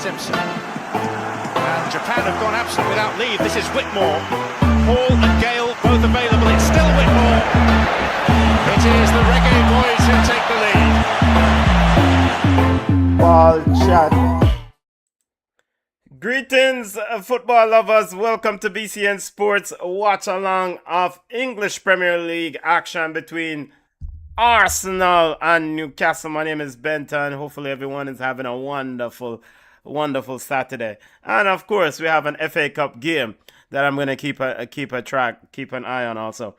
Simpson. And Japan have gone absent without leave. This is Whitmore. Hall and Gale both available. It's still Whitmore. It is the Reggae Boys who take the lead. Ball shot. Greetings, football lovers. Welcome to BCN Sports watch along of English Premier League action between Arsenal and Newcastle. My name is Banter, and hopefully everyone is having a wonderful Saturday. And of course, we have an FA Cup game that I'm gonna keep an eye on. Also,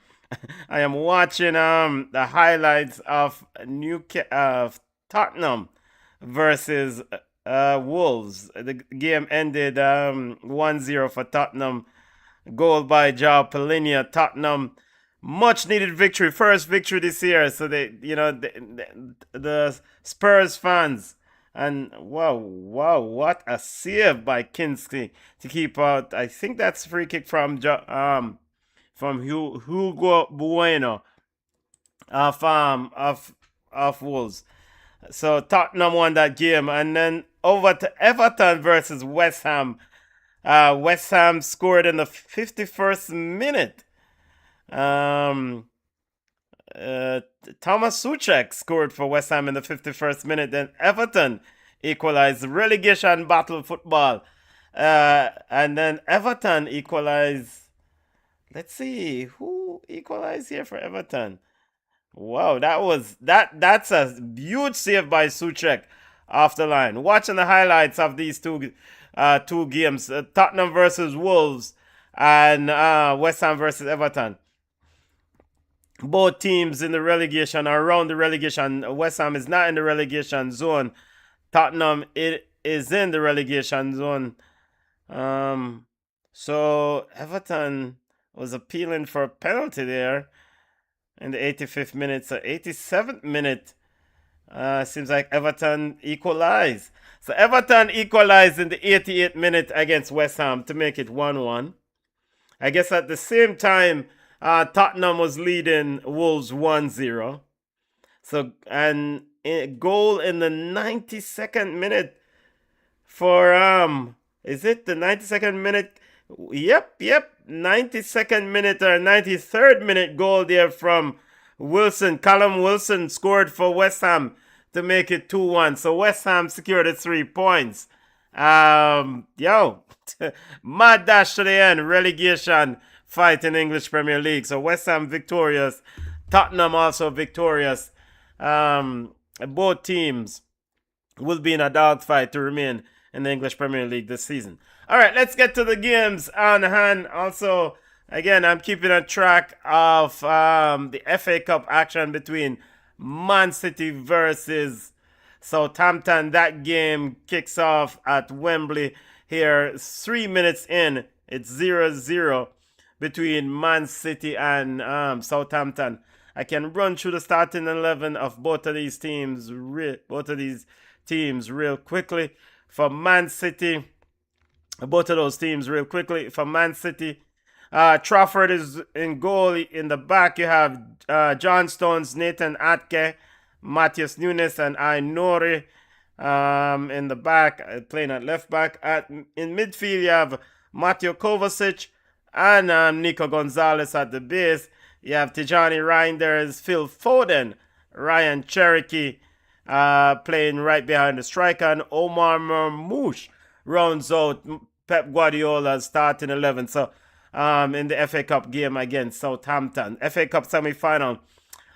I am watching the highlights of Tottenham versus Wolves. The game ended 1-0 for Tottenham. Goal by João Palhinha. Tottenham, much needed victory, first victory this year. So the Spurs fans, and wow, what a save by Kinsley to keep out. I think that's a free kick from Hugo Bueno of Wolves. So Tottenham won that game, and then over to Everton versus West Ham. West Ham scored in the 51st minute. Thomas Soucek scored for West Ham in the 51st minute. Then Everton equalized. Relegation battle football. And then Everton equalized. Let's see who equalized here for Everton. Wow, that's a huge save by Soucek off the line. Watching the highlights of these two games, Tottenham versus Wolves and West Ham versus Everton. Both teams in the relegation are around the relegation. West Ham is not in the relegation zone. Tottenham is in the relegation zone. So Everton was appealing for a penalty there in the 85th minute. So 87th minute, seems like Everton equalized. So Everton equalized in the 88th minute against West Ham to make it 1-1. I guess at the same time, Tottenham was leading Wolves 1-0. So, and a goal in the 92nd minute for, is it the 92nd minute? Yep. 92nd minute or 93rd minute goal there from Wilson. Callum Wilson scored for West Ham to make it 2-1. So West Ham secured 3 points. Mad dash to the end. Relegation fight in English Premier League. So West Ham victorious. Tottenham also victorious. Both teams will be in a dogfight to remain in the English Premier League this season. All right, let's get to the games on hand. Also, again, I'm keeping a track of the FA Cup action between Man City versus Southampton. That game kicks off at Wembley here. 3 minutes in, it's 0-0 between Man City and Southampton. I can run through the starting 11 of both of these teams real quickly. For Man City, both of those teams real quickly. For Man City, Trafford is in goal. In the back, you have John Stones, Nathan Atke, Matheus Nunes, and Ainori in the back, playing at left back. In midfield, you have Mateo Kovacic and Nico Gonzalez at the base. You have Tijani Reinders, Phil Foden, Ryan Cherokee playing right behind the striker, and Omar Marmoush rounds out Pep Guardiola's starting 11. So in the FA Cup game against Southampton, FA Cup semi-final.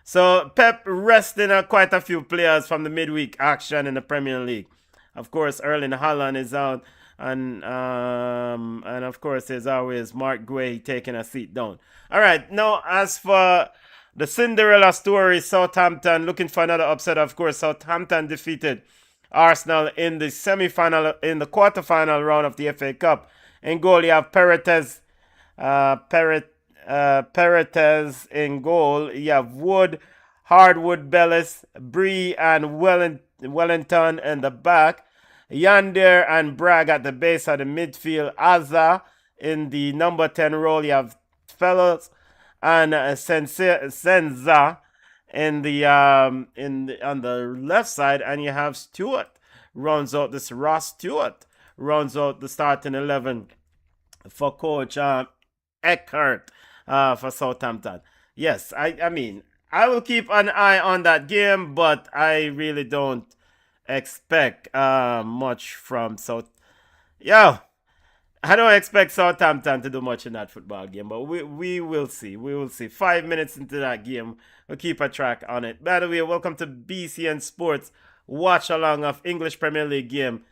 So Pep resting quite a few players from the midweek action in the Premier League. Of course, Erling Haaland is out, and of course there's always Mark Guehi taking a seat down. All right, now as for the Cinderella story, Southampton looking for another upset. Of course, Southampton defeated Arsenal in the quarterfinal round of the FA Cup. In goal, you have Peretes in goal. You have Wood, Hardwood, Bellis, Bree, and Wellington in the back. Yander and Bragg at the base of the midfield. Azza in the number 10 role. You have Fellows and Senza on the left side, and you have Stewart rounds out this. Ross Stewart rounds out the starting 11 for Coach Eckhart for Southampton. Yes, I mean, I will keep an eye on that game, but I really don't expect much from I don't expect Southampton to do much in that football game, but we will see. We will see. 5 minutes into that game, we'll keep a track on it. By the way, welcome to BCN Sports watch along of English Premier League game.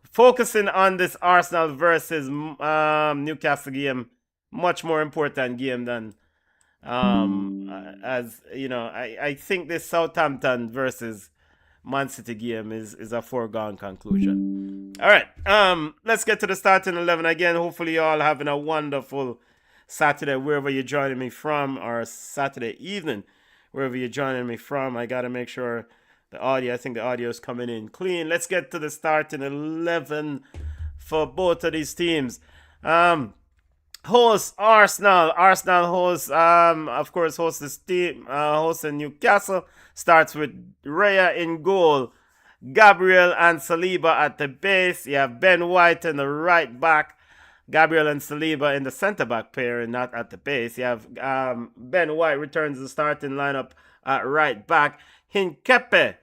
Focusing on this Arsenal versus Newcastle game, much more important game than as you know. I think this Southampton versus Man City game is a foregone conclusion. All right, let's get to the starting 11 again. Hopefully, you all having a wonderful Saturday wherever you're joining me from, or Saturday evening wherever you're joining me from. I gotta make sure I think the audio is coming in clean. Let's get to the starting 11 for both of these teams. Host Arsenal. Arsenal hosts, of course, hosts this team, hosting Newcastle. Starts with Raya in goal, Gabriel and Saliba at the base. You have Ben White in the right back, Gabriel and Saliba in the centre back pair, and not at the base. You have Ben White returns the starting lineup at right back. Hincapié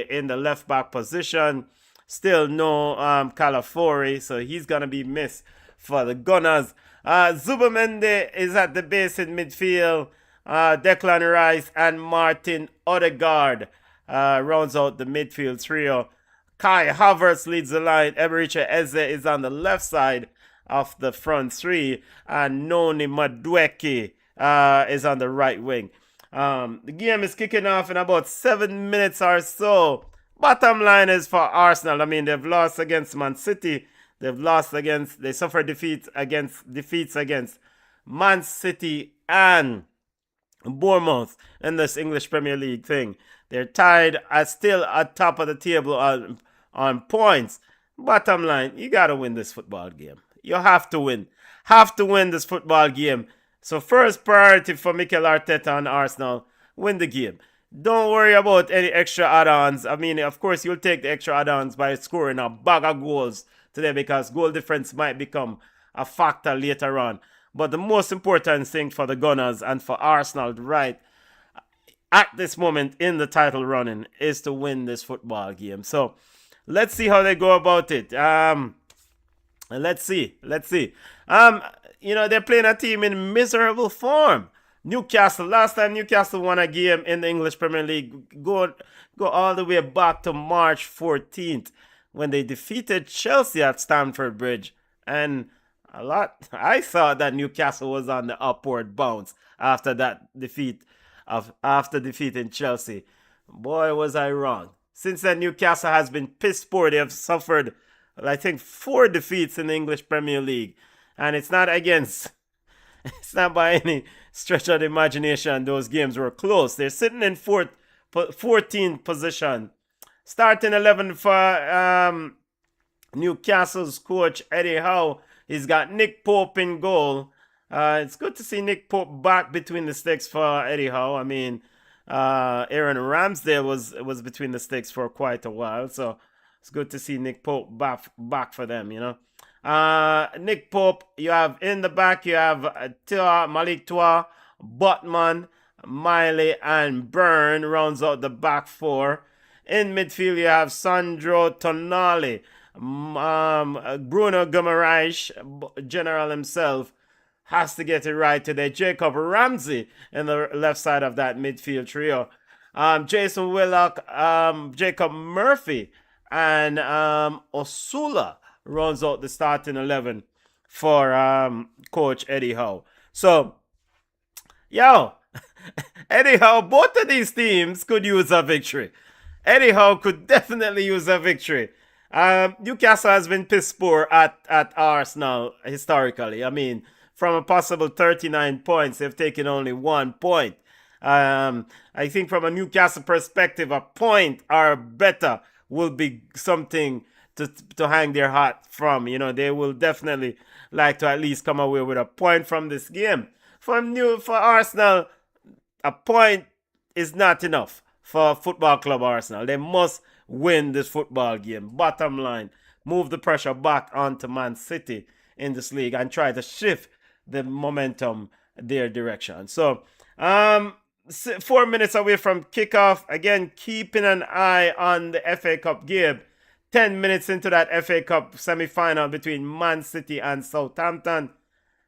in the left back position. Still no Calafori, so he's gonna be missed for the Gunners. Zubimendi is at the base in midfield. Declan Rice and Martin Odegaard rounds out the midfield trio. Kai Havertz leads the line. Ebericha Eze is on the left side of the front three, and Noni Madueke is on the right wing. The game is kicking off in about 7 minutes or so. Bottom line is for Arsenal, I mean, they've lost against Man City. They suffered defeats against Man City and Bournemouth in this English Premier League thing. They're tied still at top of the table on points. Bottom line, you gotta win this football game. You have to win. Have to win this football game. So first priority for Mikel Arteta and Arsenal, win the game. Don't worry about any extra add-ons. I mean, of course, you'll take the extra add-ons by scoring a bag of goals today, because goal difference might become a factor later on. But the most important thing for the Gunners and for Arsenal right at this moment in the title running is to win this football game. So let's see how they go about it. Let's see. They're playing a team in miserable form. Newcastle. Last time Newcastle won a game in the English Premier League, go all the way back to March 14th when they defeated Chelsea at Stamford Bridge. And I thought that Newcastle was on the upward bounce after defeating Chelsea. Boy, was I wrong. Since then, Newcastle has been piss poor. They have suffered, I think, 4 defeats in the English Premier League. And it's not by any stretch of the imagination those games were close. They're sitting in 14th position. Starting 11 for Newcastle's coach Eddie Howe. He's got Nick Pope in goal. It's good to see Nick Pope back between the sticks for Eddie Howe. I mean, Aaron Ramsdale was between the sticks for quite a while, so it's good to see Nick Pope back for them, you know. Nick Pope, you have in the back, you have Malik Tua, Botman, Miley, and Byrne rounds out the back 4. In midfield, you have Sandro Tonali, Bruno Guimaraes, General himself, has to get it right today. Jacob Ramsey in the left side of that midfield trio. Jason Willock, Jacob Murphy, and Osula runs out the starting 11 for Coach Eddie Howe. So, Eddie Howe, both of these teams could use a victory. Eddie Howe could definitely use a victory. Newcastle has been piss poor at Arsenal historically. I mean, from a possible 39 points, they've taken only 1 point. I think from a Newcastle perspective, a point or better will be something to hang their hat from. You know, they will definitely like to at least come away with a point from this game. For Arsenal, a point is not enough for Football Club Arsenal. They must win this football game. Bottom line, move the pressure back onto Man City in this league and try to shift the momentum their direction. So, 4 minutes away from kickoff. Again, keeping an eye on the FA Cup game. 10 minutes into that FA Cup semi-final between Man City and Southampton.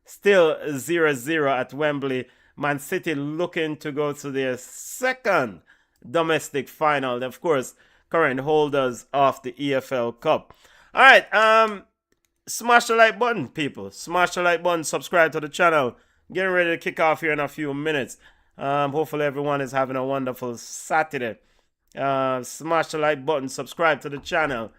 Still 0-0 at Wembley. Man City looking to go to their second domestic final. Of course, current holders of the EFL Cup. All right, smash the like button, people. Smash the like button, subscribe to the channel. Getting ready to kick off here in a few minutes. Hopefully everyone is having a wonderful Saturday. Smash the like button, subscribe to the channel.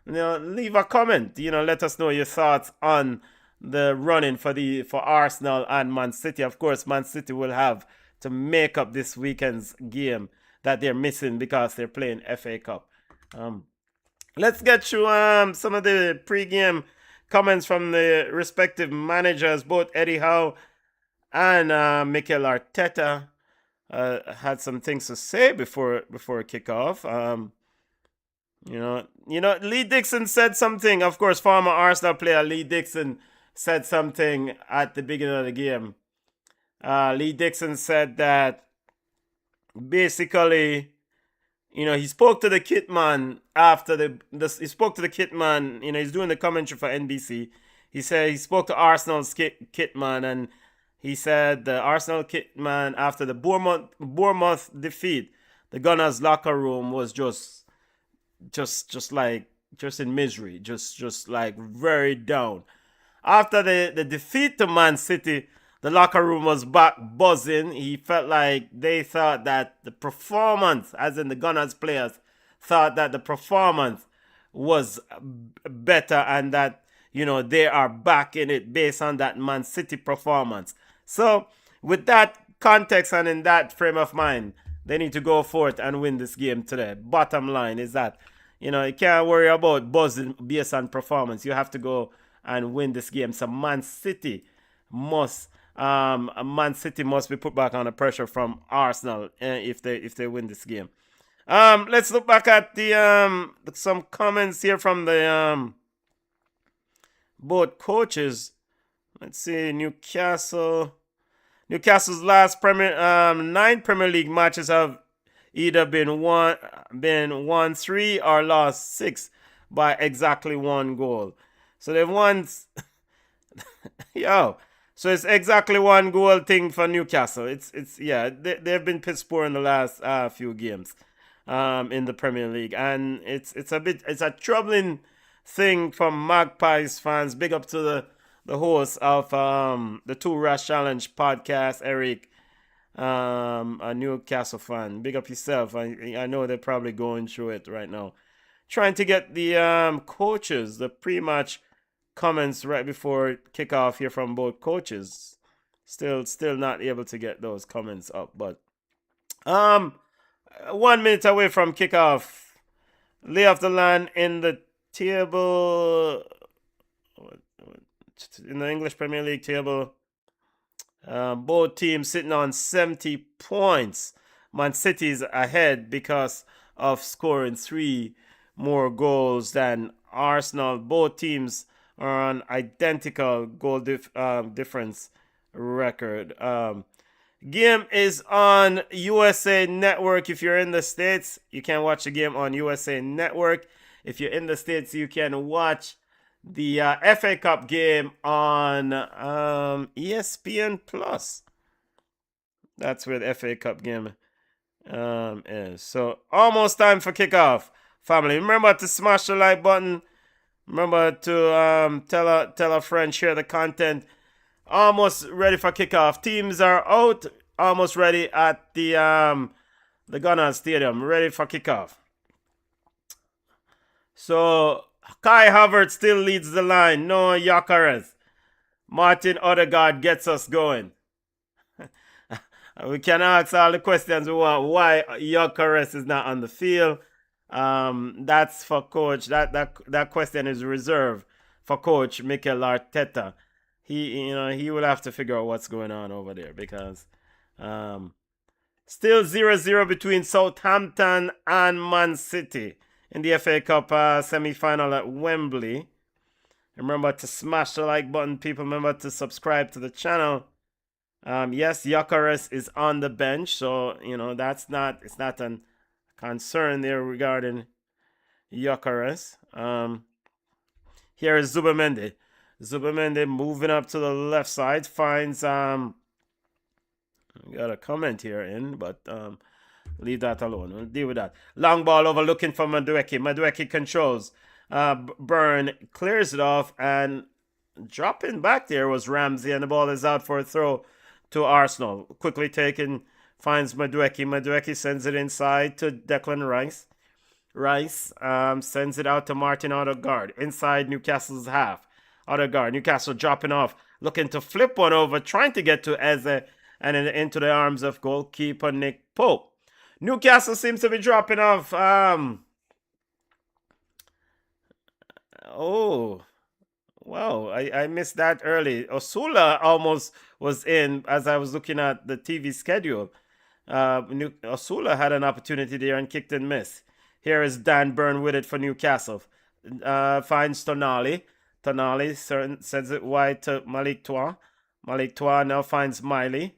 Leave a comment. Let us know your thoughts on the running for Arsenal and Man City. Of course, Man City will have to make up this weekend's game that they're missing because they're playing FA Cup. Let's get through some of the pre-game comments from the respective managers. Both Eddie Howe and Mikel Arteta had some things to say before kickoff. Lee Dixon said something. Of course, former Arsenal player Lee Dixon said something at the beginning of the game. Lee Dixon said that basically, he spoke to the kit man after he spoke to the kit man. He's doing the commentary for NBC. He said he spoke to Arsenal's kit man, and he said the Arsenal kit man after the Bournemouth defeat, the Gunners locker room was just in misery, just like very down. After the defeat to Man City, the locker room was back buzzing. He felt like they thought that the performance, as in the Gunners players, thought that the performance was better and that, they are back in it based on that Man City performance. So, with that context and in that frame of mind, they need to go forth and win this game today. Bottom line is that, you can't worry about buzzing based on performance. You have to go and win this game. So Man City must be put back under pressure from Arsenal if they win this game. Let's look back at the some comments here from the both coaches. Let's see, Newcastle's last 9 Premier League matches have either been won 3 or lost 6 by exactly 1 goal. So they've won. So it's exactly 1 goal thing for Newcastle. They've been piss poor in the last few games in the Premier League, and it's a troubling thing from Magpies fans. Big up to the host of the Two Rash Challenge podcast, Eric, a Newcastle fan. Big up yourself. I know they're probably going through it right now, trying to get the coaches, the pre-match comments right before kickoff here from both coaches. Still not able to get those comments up, but 1 minute away from kickoff. Lay off the land in the table, in the English Premier League table. Both teams sitting on 70 points. Man City's ahead because of scoring 3 more goals than Arsenal. Both teams are on identical goal difference record. Game is on USA Network. If you're in the States, you can watch the game on USA Network. If you're in the States, you can watch the FA Cup game on ESPN Plus. That's where the FA Cup game is. So almost time for kickoff, family. Remember to smash the like button. Remember to tell a friend, share the content. Almost ready for kickoff. Teams are out. Almost ready at the Gunners Stadium. Ready for kickoff. So Kai Havertz still leads the line. No Gyökeres. Martin Odegaard gets us going. We can ask all the questions we want. Why Gyökeres is not on the field? That's for coach. That question is reserved for coach Mikel Arteta. He will have to figure out what's going on over there because still 0-0 between Southampton and Man City in the FA Cup semi-final at Wembley. Remember to smash the like button, people. Remember to subscribe to the channel. Yes, Gyökeres is on the bench, so it's not a concern there regarding Gyökeres. Here is Zubimendi. Zubimendi moving up to the left side, finds got a comment here in, but leave that alone. We'll deal with that. Long ball over, looking for Madueke. Madueke controls. Byrne clears it off, and dropping back there was Ramsey, and the ball is out for a throw to Arsenal. Quickly taken, finds Madueke. Madueke sends it inside to Declan Rice. Rice sends it out to Martin Odegaard inside Newcastle's half. Odegaard, Newcastle dropping off, looking to flip one over, trying to get to Eze and into the arms of goalkeeper Nick Pope. Newcastle seems to be dropping off. Oh, wow, I missed that early. Osula almost was in as I was looking at the TV schedule. Osula had an opportunity there and kicked and missed. Here is Dan Burn with it for Newcastle. Finds Tonali. Tonali sends it wide to Malik Toure. Malik Toure now finds Miley.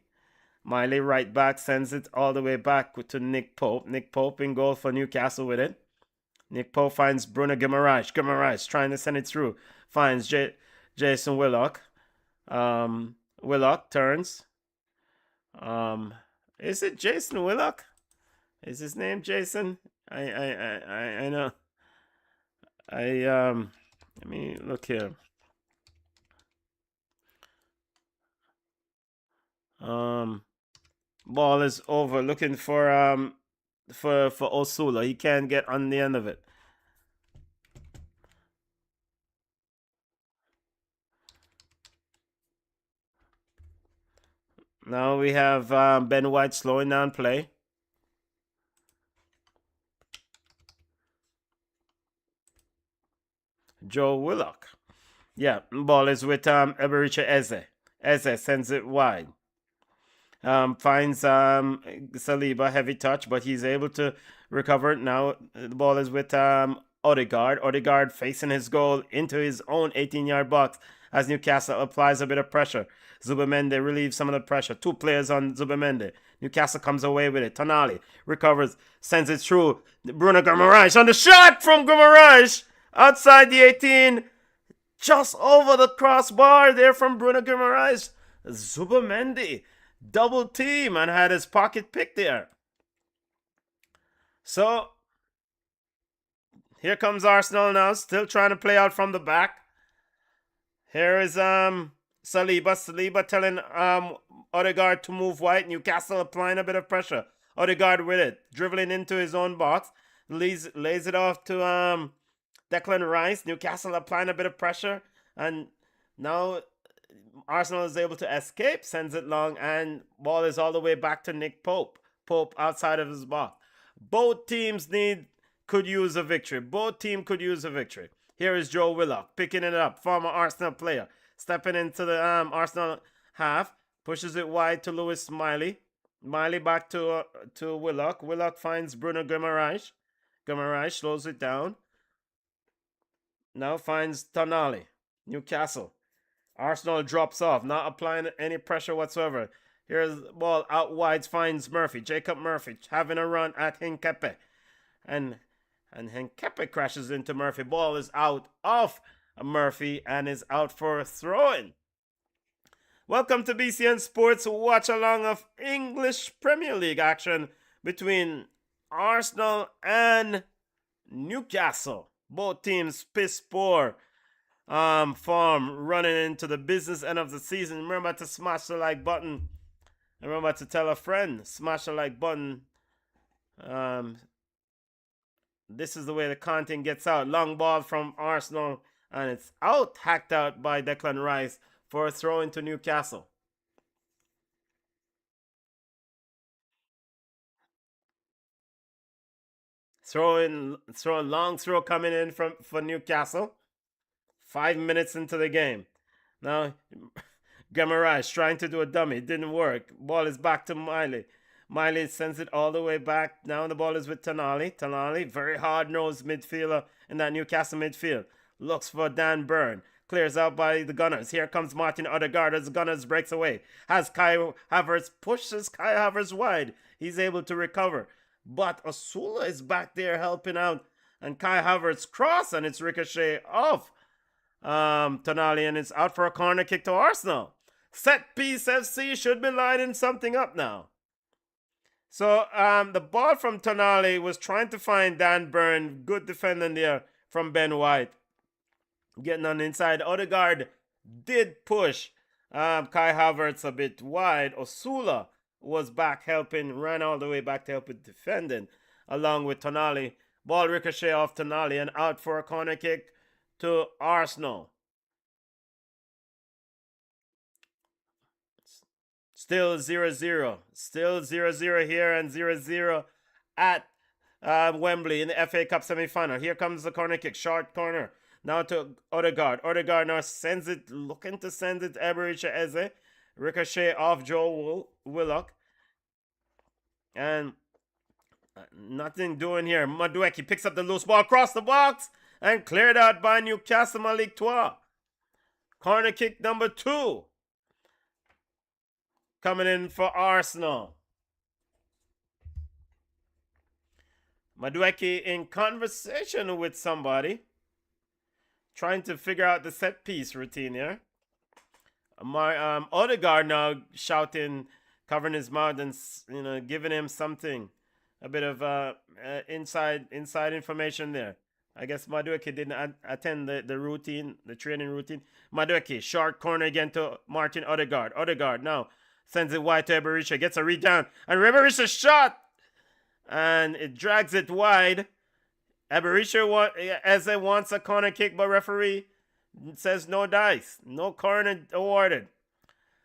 Miley right back, sends it all the way back to Nick Pope. Nick Pope in goal for Newcastle with it. Nick Pope finds Bruno Guimaraes. Guimaraes trying to send it through. Finds Jason Willock. Willock turns. Is it Jason Willock? Is his name Jason? I know. Let me look here. Ball is over, looking for Osula. He can't get on the end of it. Now we have Ben White slowing down play. Joe Willock. Yeah, ball is with Ebericha Eze. Eze sends it wide. Finds Saliba, heavy touch, but he's able to recover it. Now the ball is with Odegaard. Odegaard facing his goal into his own 18-yard box as Newcastle applies a bit of pressure. Zubimendi relieves some of the pressure. Two players on Zubimendi. Newcastle comes away with it. Tonali recovers, sends it through. Bruno Guimaraes on the shot from Guimaraes outside the 18. Just over the crossbar there from Bruno Guimaraes. Zubimendi double team and had his pocket picked there. So here comes Arsenal now, still trying to play out from the back. Here is Saliba. Saliba telling Odegaard to move wide. Newcastle applying a bit of pressure. Odegaard with it, dribbling into his own box. Lays it off to Declan Rice. Newcastle applying a bit of pressure, and now Arsenal is able to escape, sends it long, and ball is all the way back to Nick Pope. Pope outside of his box. Both teams could use a victory. Both teams could use a victory. Here is Joe Willock picking it up, former Arsenal player, stepping into the Arsenal half, pushes it wide to Lewis Miley. Miley back to Willock. Willock finds Bruno Guimaraes. Guimaraes slows it down. Now finds Tonali. Newcastle. Arsenal drops off, not applying any pressure whatsoever. Here's the ball out wide, finds Murphy. Jacob Murphy having a run at Hinkepe. And Hinkepe crashes into Murphy. Ball is out of Murphy and is out for a throw-in. Welcome to BCN Sports watch along of English Premier League action between Arsenal and Newcastle. Both teams piss poor form running into the business end of the season. Remember to smash the like button. Remember to tell a friend. Smash the like button. This is the way the content gets out. Long ball from Arsenal, and it's out, hacked out by Declan Rice for a throw into Newcastle. Long throw coming in for Newcastle. 5 minutes into the game. Now, Guimaraes trying to do a dummy. Didn't work. Ball is back to Miley. Miley sends it all the way back. Now the ball is with Tonali. Tonali, very hard-nosed midfielder in that Newcastle midfield. Looks for Dan Burn. Clears out by the Gunners. Here comes Martin Odegaard as the Gunners breaks away. Has Kai Havertz, pushes Kai Havertz wide. He's able to recover. But Osula is back there helping out. And Kai Havertz cross, and it's ricochet off Tonali, and it's out for a corner kick to Arsenal. Set piece FC should be lining something up now. So the ball from Tonali was trying to find Dan Burn. Good defending there from Ben White. Getting on the inside. Odegaard did push Kai Havertz a bit wide. Osula was back helping, ran all the way back to help with defending along with Tonali. Ball ricochet off Tonali and out for a corner kick to Arsenal. Still 0-0. Still 0-0 here and 0-0 at Wembley in the FA Cup semi-final. Here comes the corner kick. Short corner. Now to Odegaard. Odegaard now sends it, looking to send it to Eberechi Eze. Ricochet off Joe Willock. And nothing doing here. Madueke picks up the loose ball across the box and cleared out by Newcastle Malik Toa. Corner kick number 2. Coming in for Arsenal. Madueke in conversation with somebody. Trying to figure out the set piece routine here. Odegaard now shouting, covering his mouth and giving him something. A bit of inside information there. I guess Madueke didn't attend the routine, the training routine. Madueke, short corner again to Martin Odegaard. Odegaard now sends it wide to Eberechi, gets a read down, and Eberechi shot, and it drags it wide. Eberechi wants a corner kick, but referee says no dice, no corner awarded.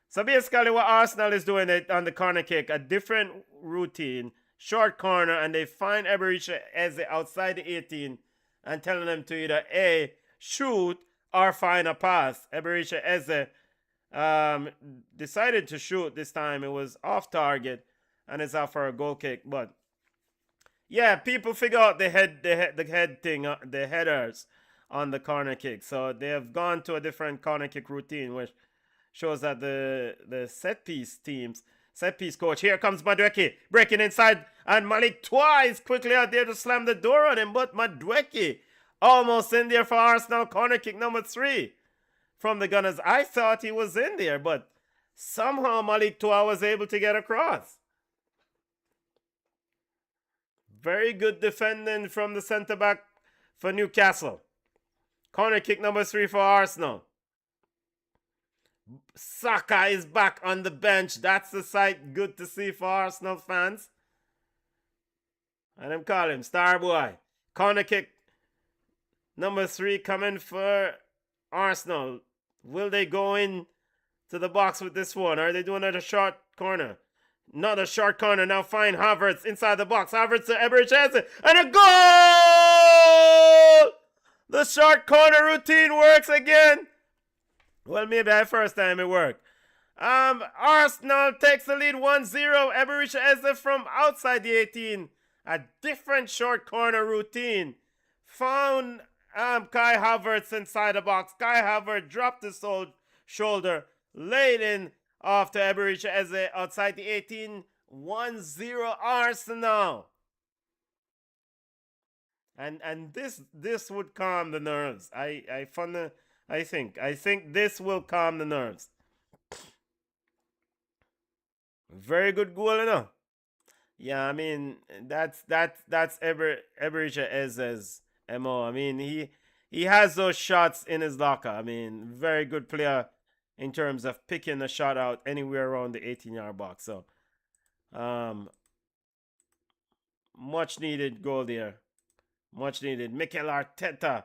So basically what Arsenal is doing on the corner kick, a different routine, short corner, and they find Eberechi Eze outside the 18 and telling them to either A, shoot, or find a pass. Eberechi Eze decided to shoot this time. It was off target, and it's out for a goal kick. But yeah, people figure out the head thing, the headers on the corner kick. So they have gone to a different corner kick routine, which shows that the set piece coach. Here comes Madueke breaking inside, and Malik twice quickly out there to slam the door on him. But Madueke almost in there for Arsenal. Corner kick number 3 from the Gunners. I thought he was in there, but somehow Malik Toa was able to get across. Very good defending from the centre back for Newcastle. Corner kick number 3 for Arsenal. Saka is back on the bench. That's the sight good to see for Arsenal fans. And I'm calling him Starboy. Corner kick number 3 coming for Arsenal. Will they go in to the box with this one? Are they doing another short corner? Another short corner. Now find Havertz inside the box. Havertz to Eberechi Eze. And a goal! The short corner routine works again. Well, maybe the first time it worked. Arsenal takes the lead 1-0. Eberechi Eze from outside the 18. A different short corner routine. Found Kai Havertz inside the box. Kai Havertz dropped his shoulder. Laid in off to Eberechi Eze outside the 18. 1-0 Arsenal. And this would calm the nerves. I think this will calm the nerves. Very good goal, you know. Yeah, I mean that's Eberechi Eze's MO. I mean he has those shots in his locker. I mean, very good player in terms of picking a shot out anywhere around the 18-yard box. So much needed goal there. Much needed. Mikel Arteta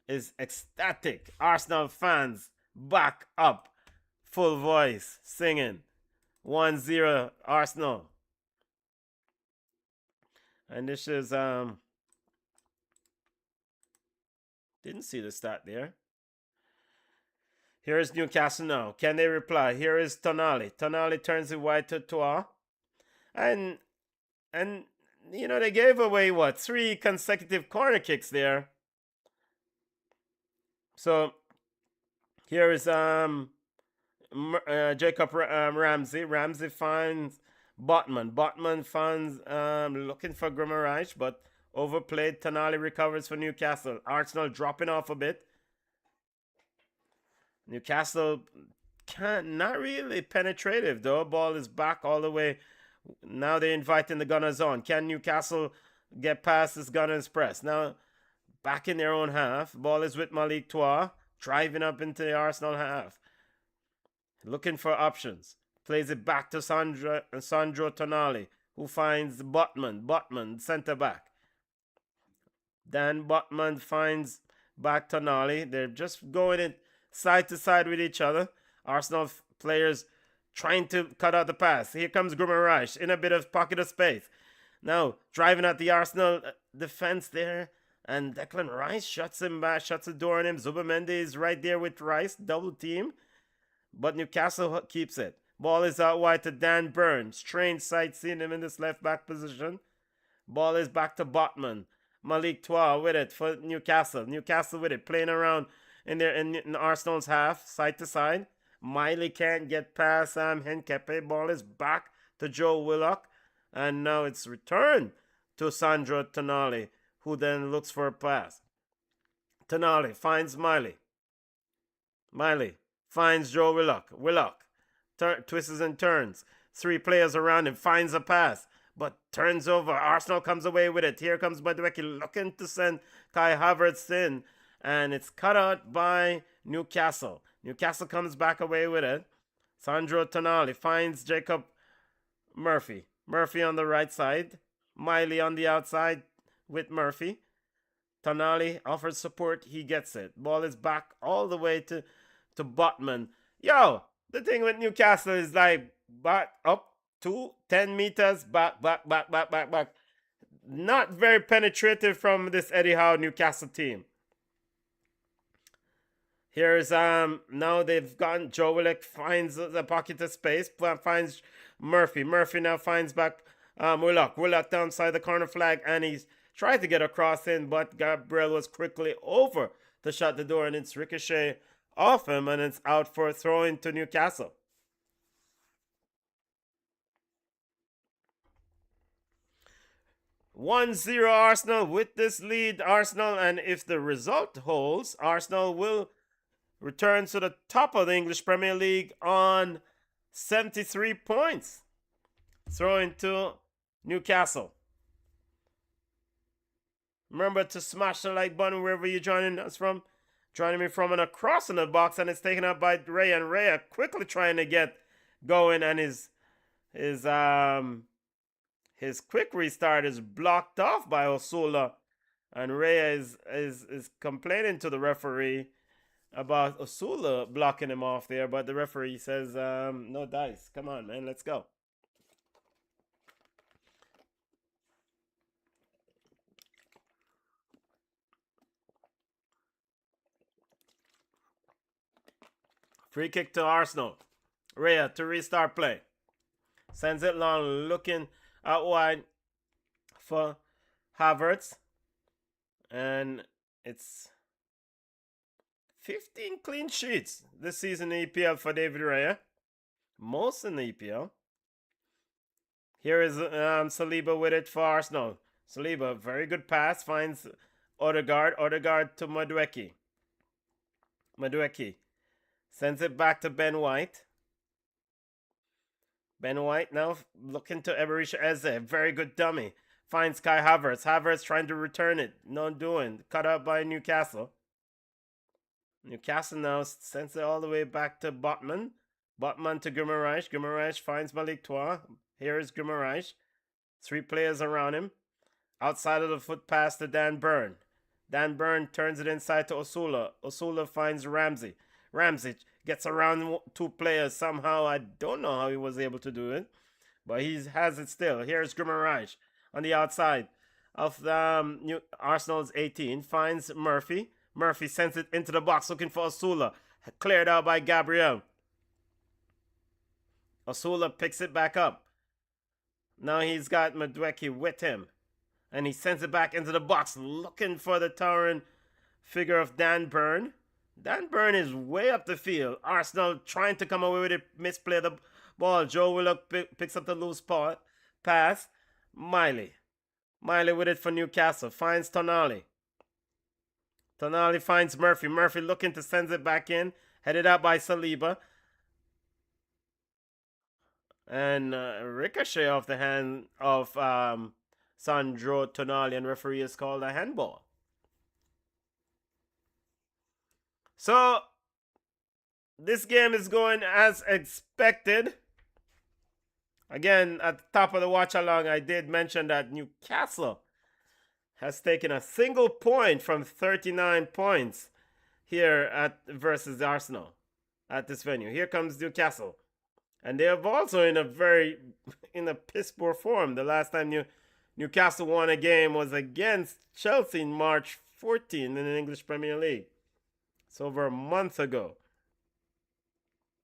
is ecstatic. Arsenal fans back up. Full voice singing. 1-0 Arsenal. And this is didn't see the stat there. Here is Newcastle now. Can they reply? Here is Tonali. Tonali turns it wide to Toa. And And, you know, they gave away, what, 3 consecutive corner kicks there. So, here is Jacob Ramsey. Ramsey finds Botman. Botman finds looking for Guimaraes, but overplayed. Tonali recovers for Newcastle. Arsenal dropping off a bit. Newcastle not really penetrative though. Ball is back all the way. Now they're inviting the Gunners on. Can Newcastle get past this Gunners press? Now back in their own half. Ball is with Malik Toure, driving up into the Arsenal half. Looking for options. Plays it back to Sandro Tonali, who finds Botman. Botman, centre back. Dan Botman finds back Tonali. They're just going in side to side with each other. Arsenal players trying to cut out the pass. Here comes Guimaraes in a bit of pocket of space. Now driving at the Arsenal defense there. And Declan Rice shuts him back, shuts the door on him. Zubimendi is right there with Rice, double team. But Newcastle keeps it. Ball is out wide to Dan Burn. Strange sight seeing him in this left back position. Ball is back to Botman. Malik Toure with it for Newcastle. Newcastle with it, playing around in Arsenal's half, side to side. Miley can't get past Henkepe. Ball is back to Joe Willock. And now it's returned to Sandro Tonali, who then looks for a pass. Tonali finds Miley. Miley finds Joe Willock. Willock twists and turns. 3 players around him. Finds a pass, but turns over. Arsenal comes away with it. Here comes Madueke looking to send Kai Havertz in. And it's cut out by Newcastle. Newcastle comes back away with it. Sandro Tonali finds Jacob Murphy. Murphy on the right side. Miley on the outside with Murphy. Tonali offers support. He gets it. Ball is back all the way to Botman. Yo, the thing with Newcastle is like back up to 10 meters, back. Not very penetrative from this Eddie Howe Newcastle team. Here's now they've gone. Joe Willock finds the pocket of space, finds Murphy. Murphy now finds back Willock. Willock downside the corner flag, and he's tried to get across in, but Gabriel was quickly over to shut the door, and it's ricochet off him, and it's out for a throw into Newcastle. (1-0) Arsenal with this lead. Arsenal, and if the result holds, Arsenal will return to the top of the English Premier League on 73 points. Throw into Newcastle. Remember to smash the like button wherever you're joining us from. Joining me from and across in the box, and it's taken up by Ray, and Ray quickly trying to get going, and his quick restart is blocked off by Osula, and Ray is complaining to the referee about Osula blocking him off there, but the referee says no dice. Come on, man, let's go. Free kick to Arsenal. Rhea to restart play. Sends it long, looking out wide for Havertz. And it's 15 clean sheets this season in EPL for David Raya. Most in the EPL. Here is Saliba with it for Arsenal. Saliba, very good pass, finds Odegaard. Odegaard to Madueke. Madueke sends it back to Ben White. Ben White now looking to Eberisha Eze. Very good dummy. Finds Kai Havertz. Havertz trying to return it. No doing. Cut out by Newcastle. Newcastle now sends it all the way back to Botman. Botman to Guimaraes. Guimaraes finds Malik Toure. Here is Guimaraes. 3 players around him. Outside of the foot pass to Dan Burn. Dan Burn turns it inside to Osula. Osula finds Ramsey. Ramsey gets around 2 players somehow. I don't know how he was able to do it, but he has it still. Here's Guimaraes on the outside of the Arsenal's 18. Finds Murphy. Murphy sends it into the box looking for Osula. Cleared out by Gabriel. Osula picks it back up. Now he's got Madueke with him. And he sends it back into the box, looking for the towering figure of Dan Burn. Dan Burn is way up the field. Arsenal trying to come away with it, misplay the ball. Joe Willock picks up the loose pass. Miley with it for Newcastle. Finds Tonali. Tonali finds Murphy. Murphy looking to send it back in. Headed out by Saliba. And ricochet off the hand of Sandro Tonali, and referee is called a handball. So this game is going as expected. Again, at the top of the watch along, I did mention that Newcastle has taken a single point from 39 points here at versus Arsenal at this venue. Here comes Newcastle. And they have also in a piss poor form. The last time Newcastle won a game was against Chelsea in March 14 in the English Premier League. It's over a month ago.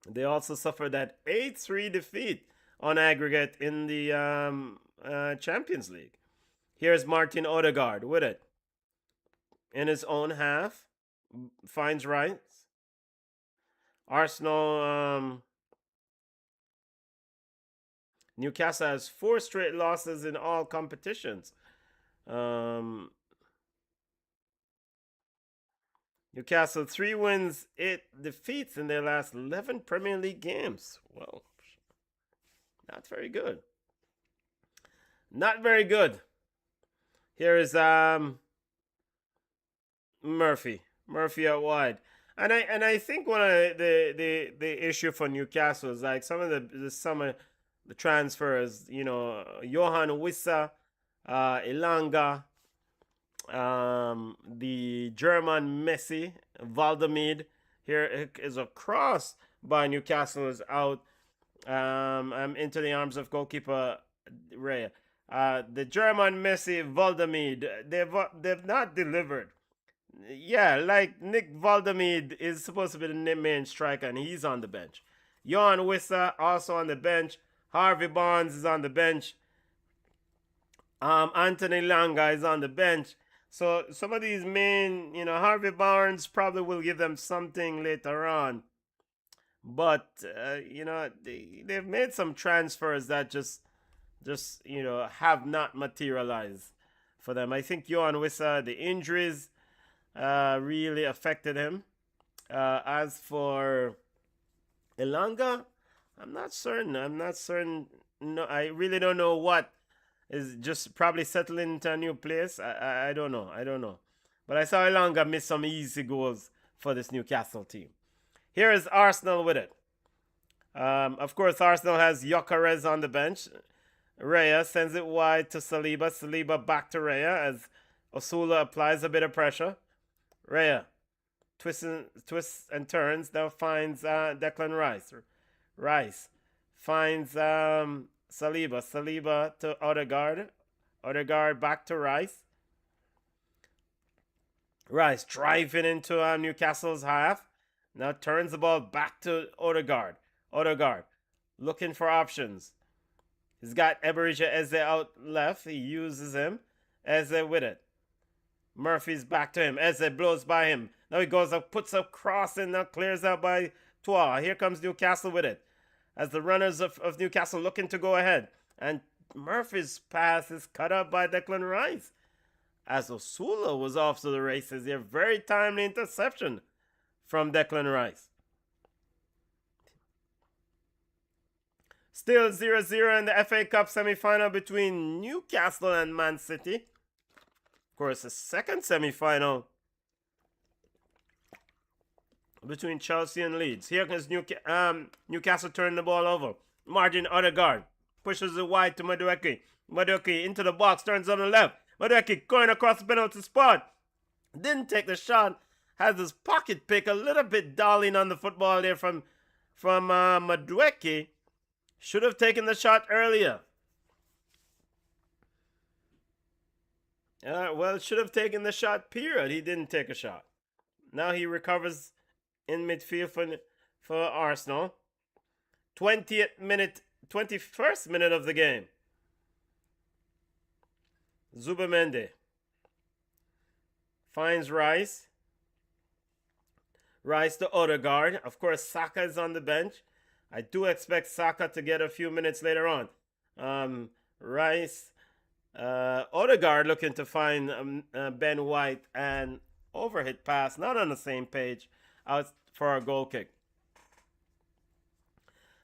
They also suffered that 8-3 defeat on aggregate in the Champions League. Here's Martin Odegaard with it. In his own half. Finds Rice. Arsenal... Newcastle has 4 straight losses in all competitions. Newcastle 3 wins, 8 defeats in their last 11 Premier League games. Well, not very good. Not very good. Here is Murphy. Murphy out wide. And I think one of the issue for Newcastle is like some of the transfers, Johan Wissa, Elanga, the German Messi, Valdemid. Here is a cross by Newcastle is out. I'm into the arms of goalkeeper Ray. The German Messi, Valdemid, they've not delivered. Yeah, like Nick Valdemid is supposed to be the main striker, and he's on the bench. Johan Wissa also on the bench. Harvey Barnes is on the bench. Anthony Langa is on the bench. So some of these main, Harvey Barnes probably will give them something later on. But, they've made some transfers that just have not materialized for them. I think Johan Wissa, the injuries really affected him. As for Elanga, I'm not certain. No, I really don't know what is just probably settling into a new place. I don't know. But I saw Elanga miss some easy goals for this Newcastle team. Here is Arsenal with it. Of course, Arsenal has Gyökeres on the bench. Raya sends it wide to Saliba. Saliba back to Raya as Osula applies a bit of pressure. Raya twists and turns. Now finds Declan Rice. Rice finds Saliba. Saliba to Odegaard. Odegaard back to Rice. Rice driving into Newcastle's half. Now turns the ball back to Odegaard. Odegaard looking for options. He's got Eberechi Eze out left. He uses him. Eze with it. Murphy's back to him. Eze blows by him. Now he goes up, puts a cross in, now clears out by Tua. Here comes Newcastle with it. As the runners of Newcastle looking to go ahead. And Murphy's pass is cut up by Declan Rice. As Osula was off to the races here. Very timely interception from Declan Rice. Still 0-0 in the FA Cup semi-final between Newcastle and Man City. Of course, the second semi-final between Chelsea and Leeds. Here comes Newcastle turning the ball over. Martin Odegaard pushes it wide to Madueke. Madueke into the box, turns on the left. Madueke going across the penalty spot. Didn't take the shot. Has his pocket pick a little bit darling on the football there from Madueke. Should have taken the shot earlier. Should have taken the shot, period. He didn't take a shot. Now he recovers in midfield for Arsenal. 21st minute of the game. Zubimendi finds Rice. Rice to Odegaard. Of course, Saka is on the bench. I do expect Saka to get a few minutes later on. Rice, Odegaard looking to find Ben White, and overhit pass, not on the same page, out for a goal kick.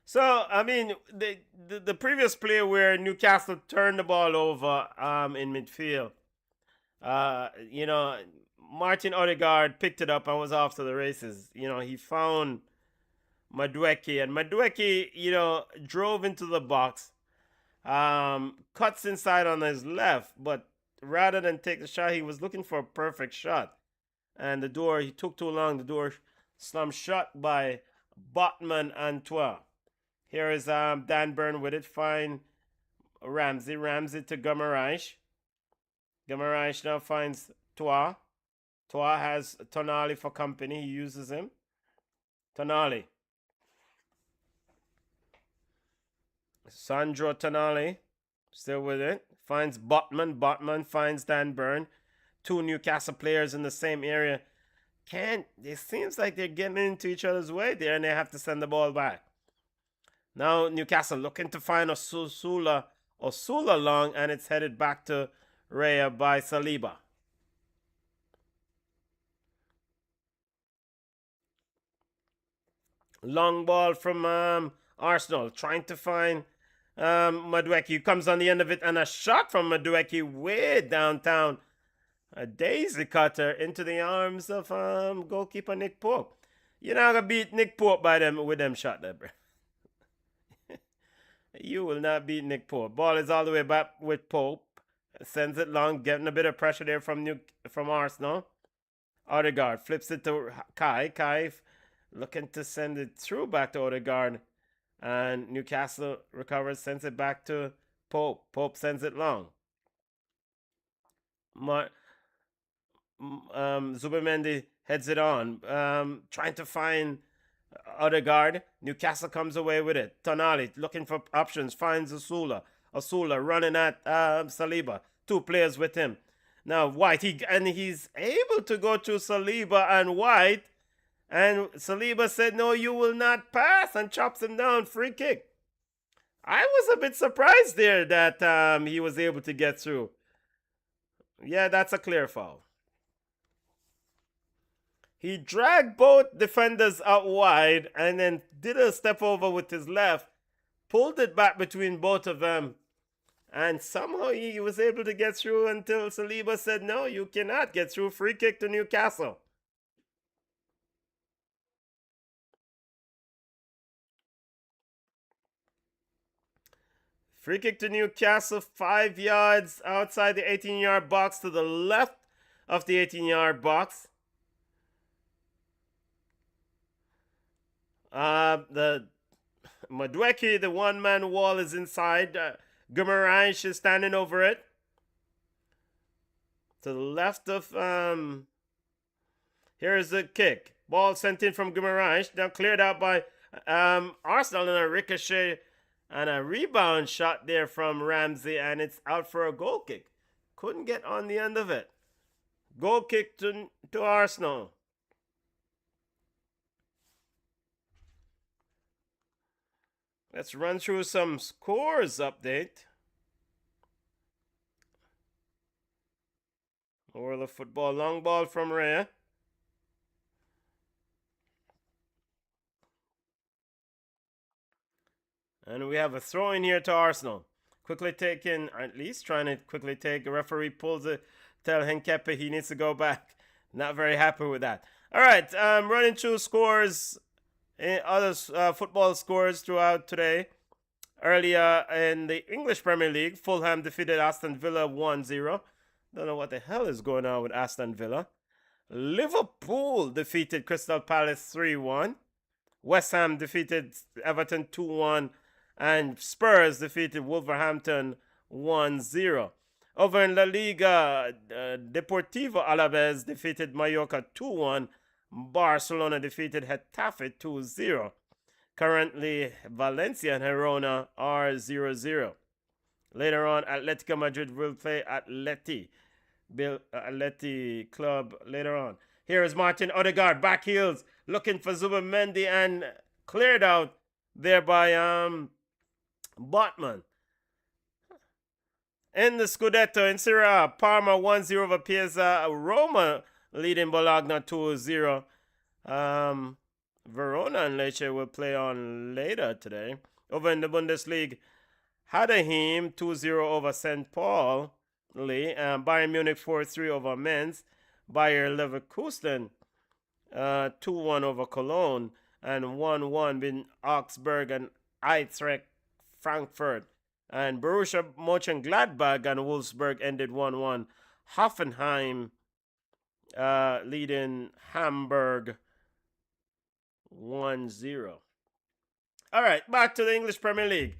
So, I mean, the previous play where Newcastle turned the ball over in midfield, Martin Odegaard picked it up and was off to the races. He found Madueke, and Madueke, drove into the box, cuts inside on his left, but rather than take the shot, he was looking for a perfect shot. And he took too long. The door slammed shut by Botman Antoine. Here is Dan Burn with it. Find Ramsey. Ramsey to Gumaraish. Gumaraish now finds Toa. Toa has Tonali for company. He uses him. Tonali. Sandro Tonali. Still with it. Finds Botman. Botman finds Dan Burn. Two Newcastle players in the same area. It seems like they're getting into each other's way there, and they have to send the ball back. Now Newcastle looking to find Osula long, and it's headed back to Raya by Saliba. Long ball from Arsenal, trying to find Madueke. He comes on the end of it, and a shot from Madueke way downtown. A daisy cutter into the arms of goalkeeper Nick Pope. You're not going to beat Nick Pope with them shot there, bro. You will not beat Nick Pope. Ball is all the way back with Pope. Sends it long, getting a bit of pressure there from Arsenal. Odegaard flips it to Kai. Kai looking to send it through back to Odegaard. And Newcastle recovers, sends it back to Pope. Pope sends it long. Zubimendi heads it on, trying to find Odegaard. Newcastle comes away with it. Tonali looking for options, finds Osula. Osula running at Saliba. Two players with him. Now White, he's able to go to Saliba and White, and Saliba said, "No, you will not pass," and chops him down. Free kick. I was a bit surprised there that he was able to get through. Yeah, that's a clear foul. He dragged both defenders out wide and then did a step over with his left, pulled it back between both of them, and somehow he was able to get through until Saliba said, "No, you cannot get through." Free kick to Newcastle. Free kick to Newcastle, 5 yards outside the 18-yard box to the left of the 18-yard box. The Madueke, the one-man wall is inside. Gumaraish is standing over it. To the left of here's the kick. Ball sent in from Gumaraish. Now cleared out by Arsenal, and a ricochet and a rebound shot there from Ramsey, and it's out for a goal kick. Couldn't get on the end of it. Goal kick to Arsenal. Let's run through some scores update. World of Football, long ball from Raya. And we have a throw in here to Arsenal. Quickly taken, or at least trying to quickly take. The referee pulls it, tell Henkepe he needs to go back. Not very happy with that. All right, running through scores. Other football scores throughout today. Earlier in the English Premier League, Fulham defeated Aston Villa 1-0. Don't know what the hell is going on with Aston Villa. Liverpool defeated Crystal Palace 3-1. West Ham defeated Everton 2-1. And Spurs defeated Wolverhampton 1-0. Over in La Liga, Deportivo Alaves defeated Mallorca 2-1. Barcelona defeated Getafe 2-0. Currently, Valencia and Girona are 0-0. Later on, Atletico Madrid will play Atleti Club later on. Here is Martin Odegaard, back heels, looking for Zubimendi and cleared out there by Botman. In the Scudetto in Serie A, Parma 1-0 over Piazza. Roma leading Bologna 2-0. Verona and Lecce will play on later today. Over in the Bundesliga, Hadeheim 2-0 over St. Paul. Bayern Munich 4-3 over Mainz. Bayer Leverkusen 2-1 over Cologne. And 1-1 between Augsburg and Eintracht Frankfurt. And Borussia Mönchengladbach and Wolfsburg ended 1-1. Hoffenheim leading Hamburg 1-0. All right, back to the English Premier League.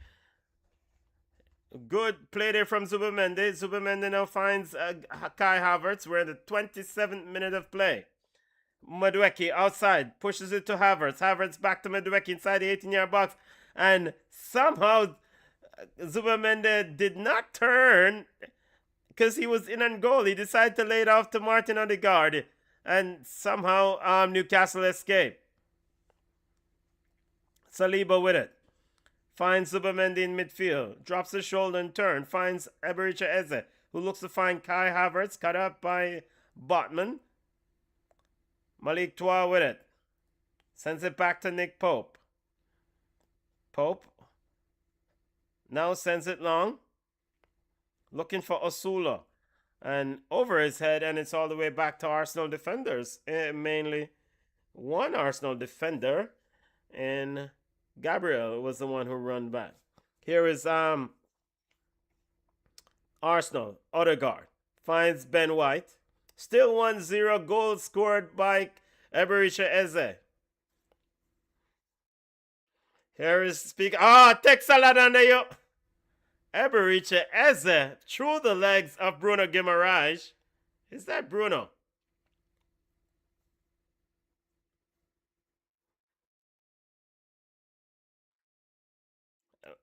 Good play there from Zubimendi. Zubimendi now finds Kai Havertz. We're in the 27th minute of play. Madueke outside, pushes it to Havertz. Havertz back to Madueke inside the 18-yard box. And somehow Zubimendi did not turn because he was in on goal. He decided to lay it off to Martin Odegaard. And somehow Newcastle escaped. Saliba with it. Finds Zubimendi in midfield. Drops his shoulder and turn. Finds Ebericha Eze, who looks to find Kai Havertz. Cut up by Botman. Malik Toa with it. Sends it back to Nick Pope. Pope now sends it long. Looking for Osula. And over his head, and it's all the way back to Arsenal defenders. Mainly one Arsenal defender. And Gabriel was the one who ran back. Here is Arsenal. Odegaard finds Ben White. Still 1-0. Goal scored by Ebericha Eze. Here is speaker. Texalad under you. Ebericha Eze through the legs of Bruno Guimaraes. Is that Bruno?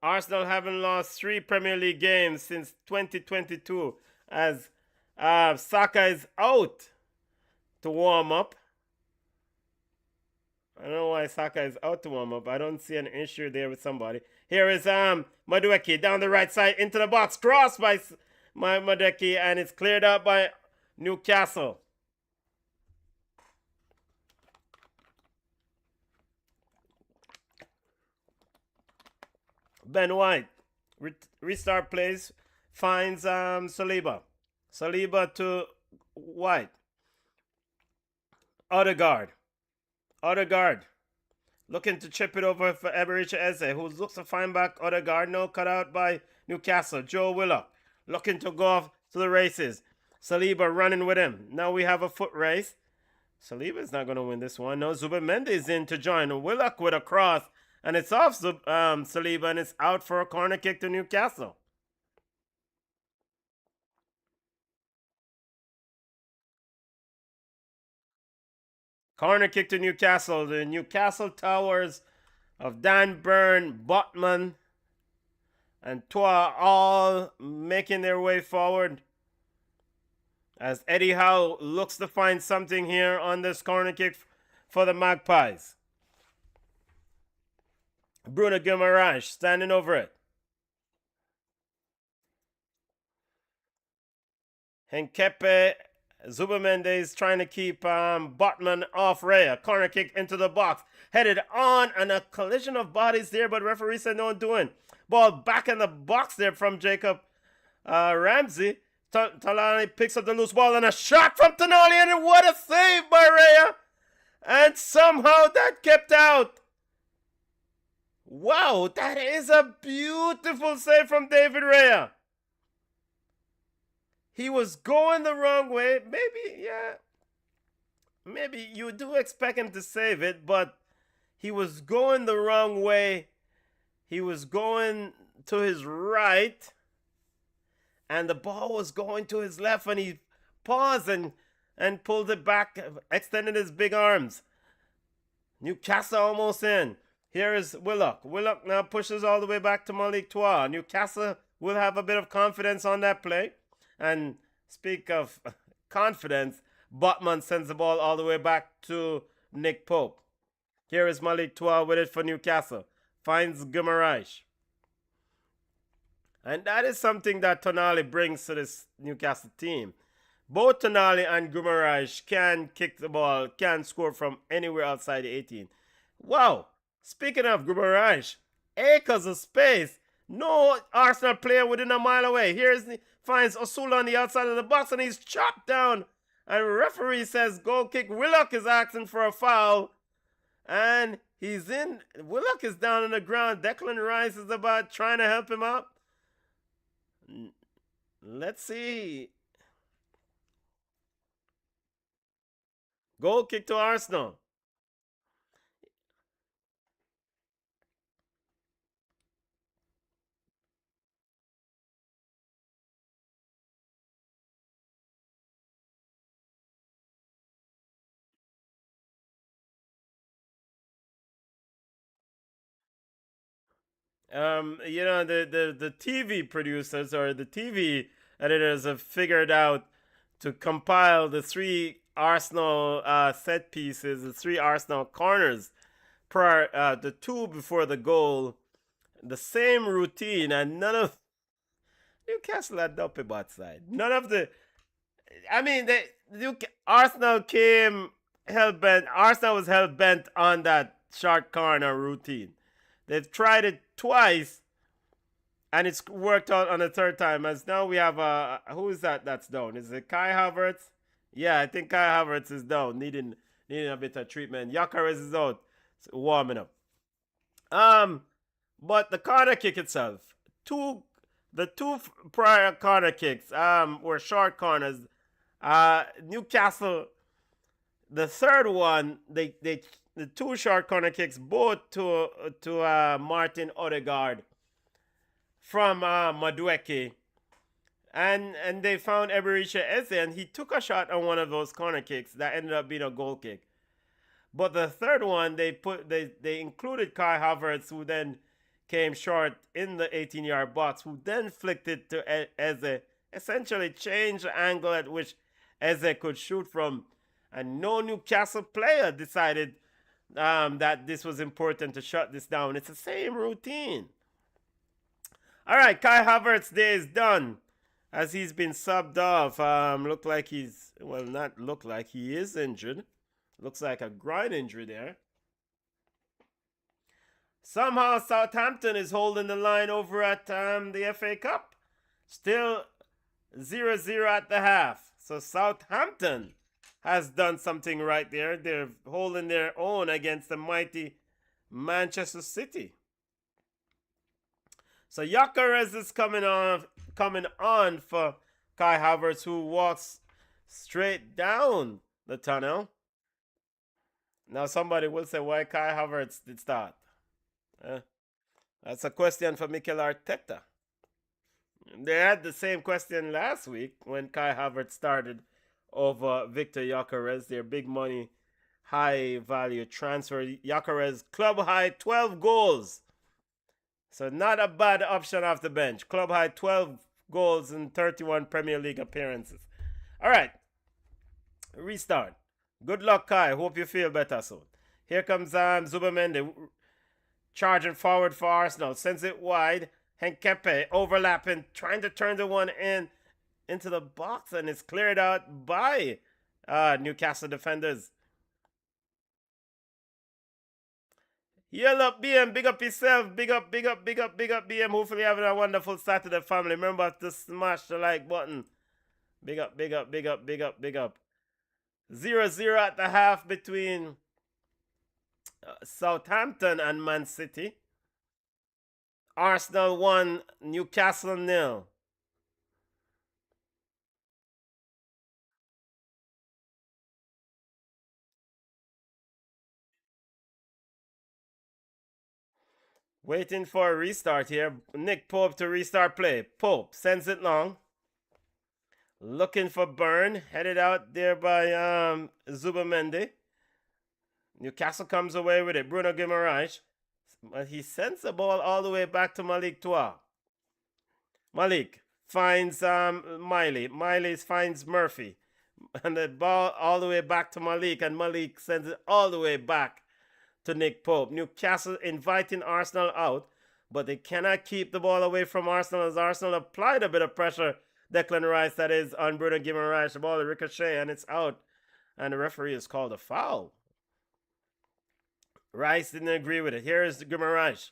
Arsenal haven't lost 3 Premier League games since 2022 as Saka is out to warm up. I don't know why Saka is out to warm up. I don't see an issue there with somebody. Here is Madueke down the right side into the box. Crossed by Madueke, and it's cleared out by Newcastle. Ben White restart plays, finds Saliba. Saliba to White. Odegaard looking to chip it over for Ebericha Eze, who looks to find back Odegaard. No, cut out by Newcastle. Joe Willock looking to go off to the races. Saliba running with him. Now we have a foot race. Saliba is not going to win this one. No, Zubimendi is in to join. Willock with a cross. And it's off Saliba, and it's out for a corner kick to Newcastle. Corner kick to Newcastle. The Newcastle Towers of Dan Burn, Botman, and Toa all making their way forward. As Eddie Howe looks to find something here on this corner kick for the Magpies. Bruno Guimaraes standing over it. Henkepe Zubimendi is trying to keep Botman off Raya. Corner kick into the box. Headed on, and a collision of bodies there, but referee said no doing. Ball back in the box there from Jacob Ramsey. Talani picks up the loose ball, and a shot from Tonali, and what a save by Raya. And somehow that kept out. Wow, that is a beautiful save from David Raya. He was going the wrong way. Maybe you do expect him to save it, but he was going the wrong way. He was going to his right, and the ball was going to his left, and he paused and pulled it back, extended his big arms. Newcastle almost in. Here is Willock. Willock now pushes all the way back to Malik Toa. Newcastle will have a bit of confidence on that play. And speak of confidence, Botman sends the ball all the way back to Nick Pope. Here is Malik Toa with it for Newcastle. Finds Gumaraj. And that is something that Tonali brings to this Newcastle team. Both Tonali and Gumaraj can kick the ball, can score from anywhere outside the 18. Wow! Speaking of Gumaraj, acres of space. No Arsenal player within a mile away. Finds Osula on the outside of the box and he's chopped down. And referee says goal kick. Willock is asking for a foul. And he's in. Willock is down on the ground. Declan Rice is about trying to help him out. Let's see. Goal kick to Arsenal. The TV producers or the TV editors have figured out to compile the 3 Arsenal set pieces, the 3 Arsenal corners, the 2 before the goal, the same routine, and none of Newcastle had up a bot side. None of the, I mean, Arsenal came hell bent. Arsenal was hell bent on that short corner routine. They've tried it twice, and it's worked out on the third time. As now we have who is that's down? Is it Kai Havertz? Yeah, I think Kai Havertz is down, needing a bit of treatment. Gyökeres is out, warming up. But the corner kick itself, the two prior corner kicks were short corners. Newcastle, the third one, the 2 short corner kicks, both to Martin Odegaard from Madueke. And they found Eberechi Eze, and he took a shot on one of those corner kicks that ended up being a goal kick. But the third one, they included Kai Havertz, who then came short in the 18-yard box, who then flicked it to Eze, essentially changed the angle at which Eze could shoot from. And no Newcastle player decided that this was important to shut this down. It's the same routine. All right, Kai Havertz's day is done, as he's been subbed off. Look like not look like, he is injured. Looks like a groin injury there. Somehow Southampton is holding the line over at the FA Cup. Still 0-0 at the half. So Southampton has done something right there. They're holding their own against the mighty Manchester City. So Gyökeres is coming on for Kai Havertz, who walks straight down the tunnel. Now somebody will say, why Kai Havertz did start? That's a question for Mikel Arteta. They had the same question last week when Kai Havertz started over Victor Gyökeres, their big money, high value transfer. Gyökeres, club high 12 goals. So not a bad option off the bench. Club high 12 goals in 31 Premier League appearances. All right. Restart. Good luck, Kai. Hope you feel better soon. Here comes Zubimendi charging forward for Arsenal. Sends it wide. Henkepe overlapping, trying to turn the one into the box, and it's cleared out by Newcastle defenders. Yell up, BM. Big up yourself. Big up, BM. Hopefully having a wonderful Saturday, family. Remember to smash the like button. Big up. 0-0 at the half between Southampton and Man City. Arsenal 1, Newcastle 0. Waiting for a restart here. Nick Pope to restart play. Pope sends it long. Looking for Byrne. Headed out there by Zubimendi. Newcastle comes away with it. Bruno Guimaraes. But he sends the ball all the way back to Malik Toa. Malik finds Miley. Miley finds Murphy. And the ball all the way back to Malik. And Malik sends it all the way back to Nick Pope. Newcastle inviting Arsenal out, but they cannot keep the ball away from Arsenal as Arsenal applied a bit of pressure. Declan Rice, that is, on Bruno Guimaraes. The ball is ricochet and it's out. And the referee has called a foul. Rice didn't agree with it. Here is Guimaraes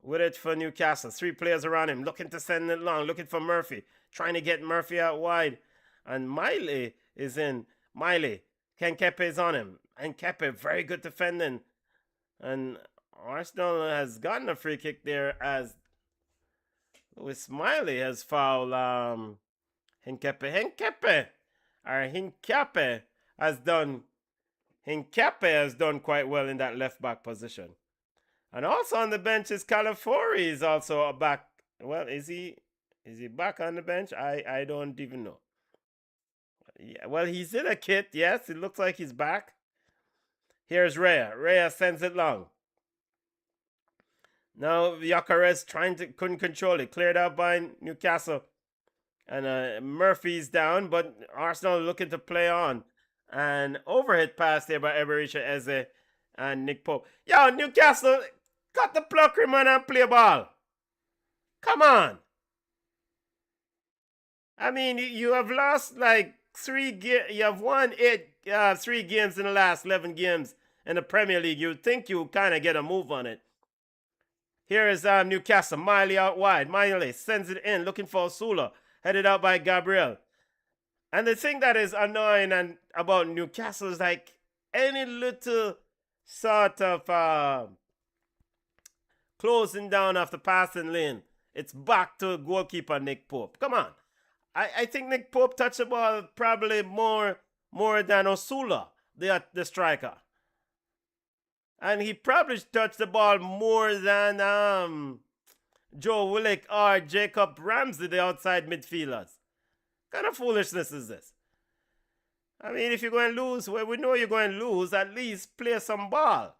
with it for Newcastle. 3 players around him, looking to send it long, looking for Murphy, trying to get Murphy out wide. And Miley is in. Miley. Ken Kepe is on him. And Kepe, very good defending. And Arsenal has gotten a free kick there as Louis Smiley has fouled Hincape has done quite well in that left back position. And also on the bench is Calafori is also back. Well, is he back on the bench? I don't even know. Yeah, well, he's in a kit, yes. It looks like he's back. Here's Rhea. Rhea sends it long. Now Gyökeres couldn't control it. Cleared out by Newcastle. And Murphy's down, but Arsenal looking to play on. And overhead pass there by Eberechi Eze and Nick Pope. Yo, Newcastle, cut the plucker, man, and play ball. Come on. I mean, you have lost like 3 games. You have won 3 games in the last 11 games in the Premier League. You'd think you would kind of get a move on it. Here is Newcastle. Miley out wide. Miley sends it in, looking for Osula. Headed out by Gabriel. And the thing that is annoying about Newcastle is like any little sort of closing down of the passing lane, it's back to goalkeeper Nick Pope. Come on. I think Nick Pope touched the ball probably more than Osula, the striker. And he probably touched the ball more than Joe Willock or Jacob Ramsey, the outside midfielders. What kind of foolishness is this? I mean, if you're going to lose, well, we know you're going to lose, at least play some ball.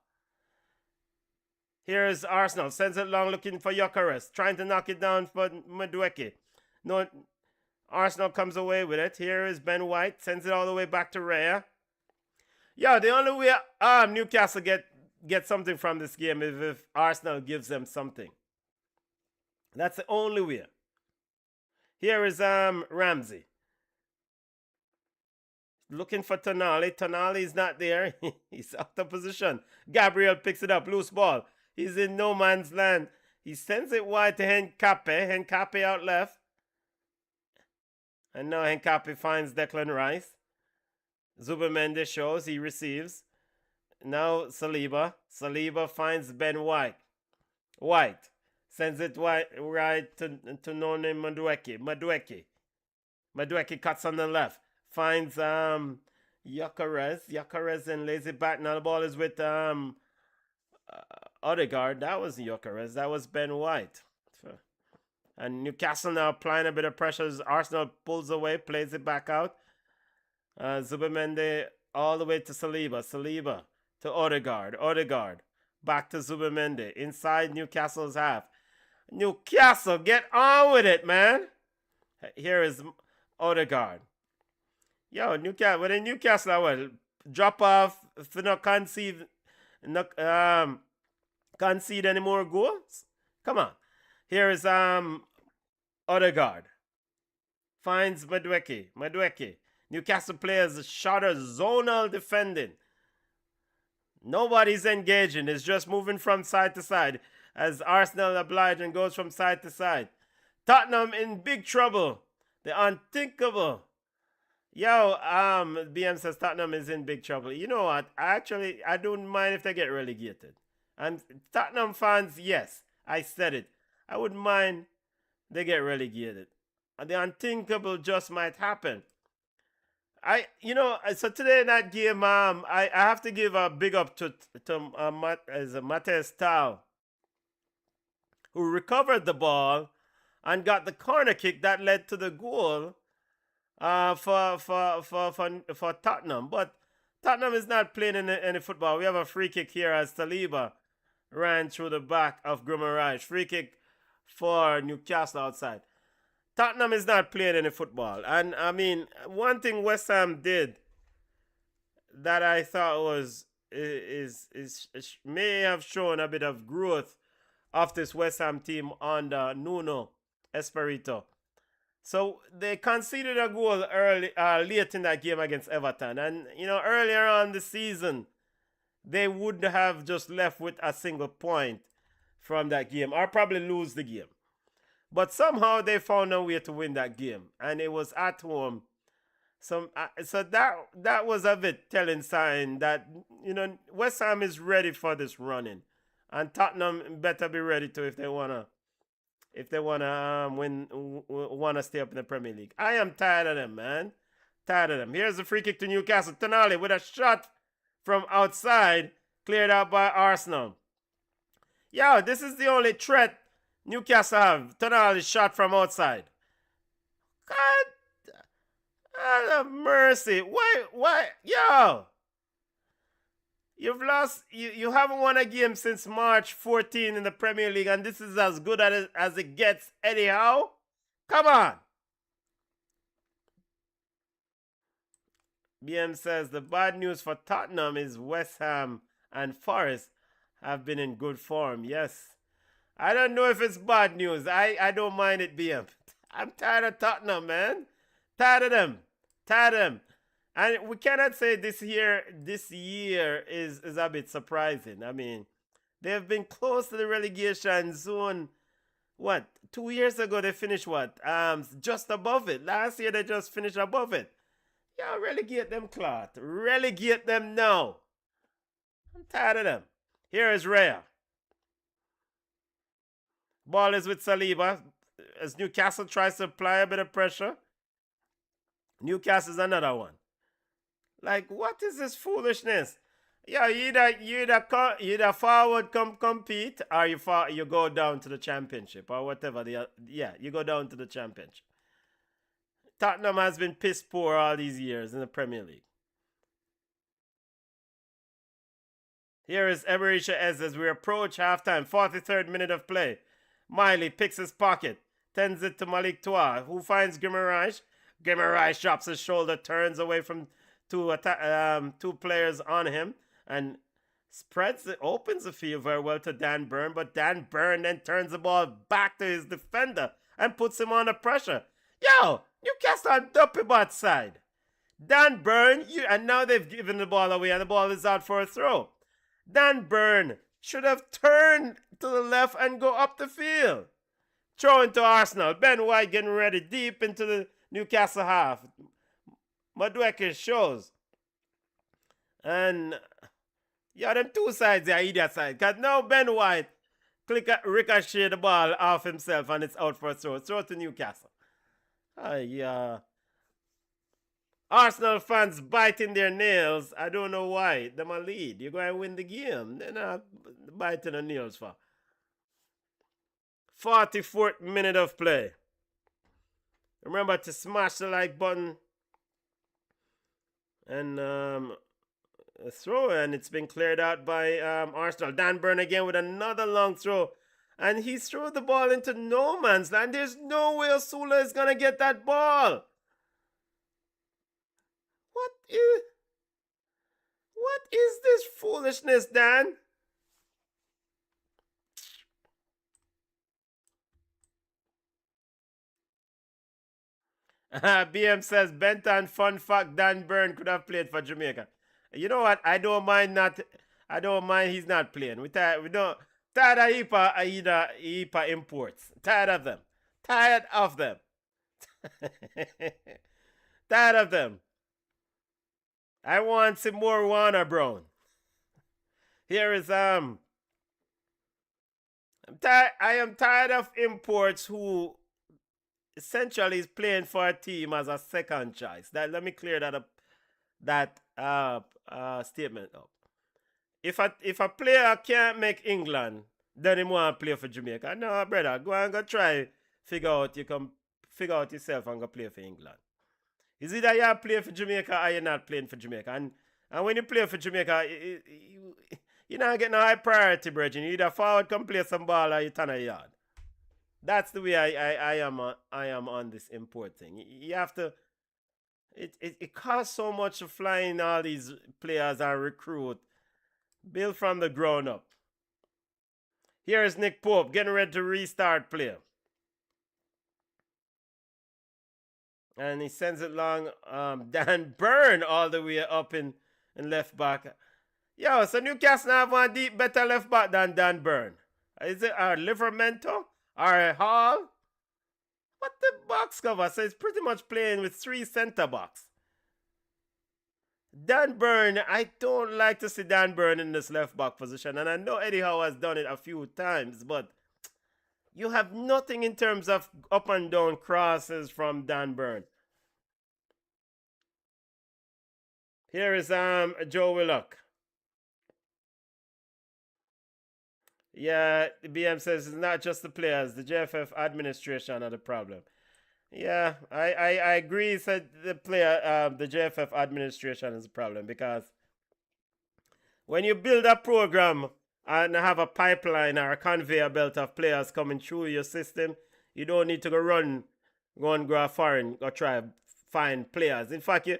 Here's Arsenal, sends it long looking for Gyökeres, trying to knock it down for Madueke. No, Arsenal comes away with it. Here is Ben White, sends it all the way back to Rhea. Yeah, the only way Newcastle get something from this game is if Arsenal gives them something. That's the only way. Here is Ramsey. Looking for Tonali. Tonali is not there. He's out of position. Gabriel picks it up. Loose ball. He's in no man's land. He sends it wide to Hincape. Hincape out left. And now Hincape finds Declan Rice. Zubimendi shows. He receives. Now Saliba. Saliba finds Ben White. White. Sends it right to no-name Madueke. Madueke cuts on the left. Finds Gyökeres. Gyökeres and lays it back. Now the ball is with Odegaard. That was Gyökeres. That was Ben White. And Newcastle now applying a bit of pressure as Arsenal pulls away, plays it back out. Zubimendi all the way to Saliba. Saliba to Odegaard. Odegaard back to Zubimendi. Inside Newcastle's half. Newcastle, get on with it, man. Here is Odegaard. Yo, Newcastle, when Newcastle, I will drop off if you not concede any more goals. Come on. Here is Odegaard. Finds Madueke. Newcastle players shutter zonal defending. Nobody's engaging. It's just moving from side to side as Arsenal oblige and goes from side to side. Tottenham in big trouble. The unthinkable. Yo, BM says Tottenham is in big trouble. You know what? I don't mind if they get relegated. And Tottenham fans, yes, I said it. I wouldn't mind they get relegated. And the unthinkable just might happen. So today in that game, I have to give a big up to Matthias Tal, who recovered the ball and got the corner kick that led to the goal for Tottenham. But Tottenham is not playing any football. We have a free kick here as Saliba ran through the back of Guimaraes. Free kick for Newcastle outside. Tottenham is not playing any football. And I mean, one thing West Ham did that I thought was may have shown a bit of growth of this West Ham team under Nuno Espirito. So they conceded a goal late in that game against Everton. And, you know, earlier on the season, they would have just left with a single point from that game or probably lose the game. But somehow they found a way to win that game. And it was at home. So that was a bit telling sign that, you know, West Ham is ready for this running. And Tottenham better be ready to if they wanna wanna stay up in the Premier League. I am tired of them, man. Tired of them. Here's the free kick to Newcastle. Tonali with a shot from outside, cleared out by Arsenal. Yo, this is the only threat Newcastle have. Tonali shot from outside. God have mercy. Why? Yo. You've lost, you haven't won a game since March 14 in the Premier League, and this is as good as it gets anyhow? Come on. BM says the bad news for Tottenham is West Ham and Forest have been in good form. Yes. I don't know if it's bad news. I don't mind it, BM. I'm tired of Tottenham, man. Tired of them. Tired of them. And we cannot say this year is a bit surprising. I mean, they've been close to the relegation zone. What? 2 years ago they finished what? Just above it. Last year they just finished above it. Yeah, relegate them, Clark. Relegate them now. I'm tired of them. Here is Raya. Ball is with Saliba. As Newcastle tries to apply a bit of pressure. Newcastle's another one. Like, what is this foolishness? Yeah, you either forward compete or you go down to the championship or whatever. You go down to the championship. Tottenham has been piss poor all these years in the Premier League. Here is Eberechi Ez as we approach halftime. 43rd minute of play. Miley picks his pocket. Tends it to Malik Toa, who finds Guimaraes. Guimaraes drops his shoulder, turns away from two players on him, and opens the field very well to Dan Burn, but Dan Burn then turns the ball back to his defender and puts him under pressure. Yo, Newcastle on Duppy side. Dan Burn, and now they've given the ball away and the ball is out for a throw. Dan Burn should have turned to the left and go up the field. Throw into Arsenal. Ben White getting ready deep into the Newcastle half. Madueke shows. And yeah, them two sides there, either side. Because now Ben White ricochet the ball off himself and it's out for a throw. Throw to Newcastle. Arsenal fans biting their nails. I don't know why. Them a lead. You're going to win the game. They're not biting the nails for. 44th minute of play. Remember to smash the like button. And a throw, and it's been cleared out by Arsenal. Dan Burn again with another long throw. And he's thrown the ball into no man's land. There's no way Osula is going to get that ball. What is this foolishness, Dan? BM says, Benton, fun fact, Dan Burn could have played for Jamaica. You know what? I don't mind he's not playing. We don't. Tired of Ipa imports. Tired of them. Tired of them. Tired of them. I want some more Warner Brown. Here is I am tired of imports who essentially is playing for a team as a second choice. Let me clear that statement up. If a player can't make England, then he want to play for Jamaica. No, brother, go and go try figure out yourself and go play for England. Is either you play for Jamaica or you're not playing for Jamaica. And when you play for Jamaica, you're not getting a high priority, brethren. You either forward come play some ball or you turn a yard. That's the way I am on this import thing. You have to. It costs so much to fly in all these players and recruit. Build from the ground up. Here is Nick Pope getting ready to restart play. And he sends it long. Dan Burn all the way up in left back. Yo, so Newcastle have one deep better left back than Dan Burn. Is it our Livermento? Our Hall? What the box cover? So it's pretty much playing with 3 centre backs. Dan Burn, I don't like to see Dan Burn in this left back position. And I know Eddie Howe has done it a few times, but you have nothing in terms of up and down crosses from Dan Burn. Here is Joe Willock. Yeah, the BM says it's not just the players, the JFF administration are the problem. Yeah, I agree. Said the the JFF administration is the problem, because when you build a program and have a pipeline or a conveyor belt of players coming through your system, you don't need to go foreign or try find players. In fact, you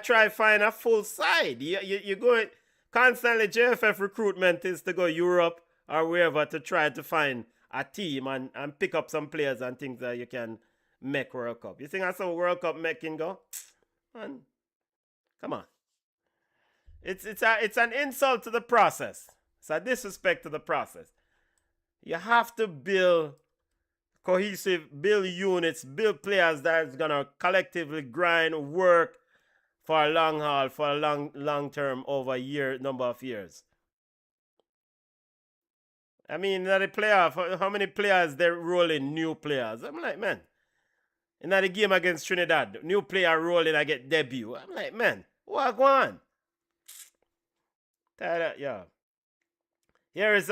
try find a full side. You go constantly. JFF recruitment is to go Europe or wherever to try to find a team and pick up some players and things that you can make World Cup. You think that's how World Cup making go? Man, come on. It's an insult to the process. It's a disrespect to the process. You have to build cohesive, build units, build players that's gonna collectively grind, work for a long haul, for a long term, over a number of years. I mean, in the playoff, how many players they're rolling new players? I'm like, man. In the game against Trinidad, new player rolling, I get debut. I'm like, man, what go on? Yeah. Here is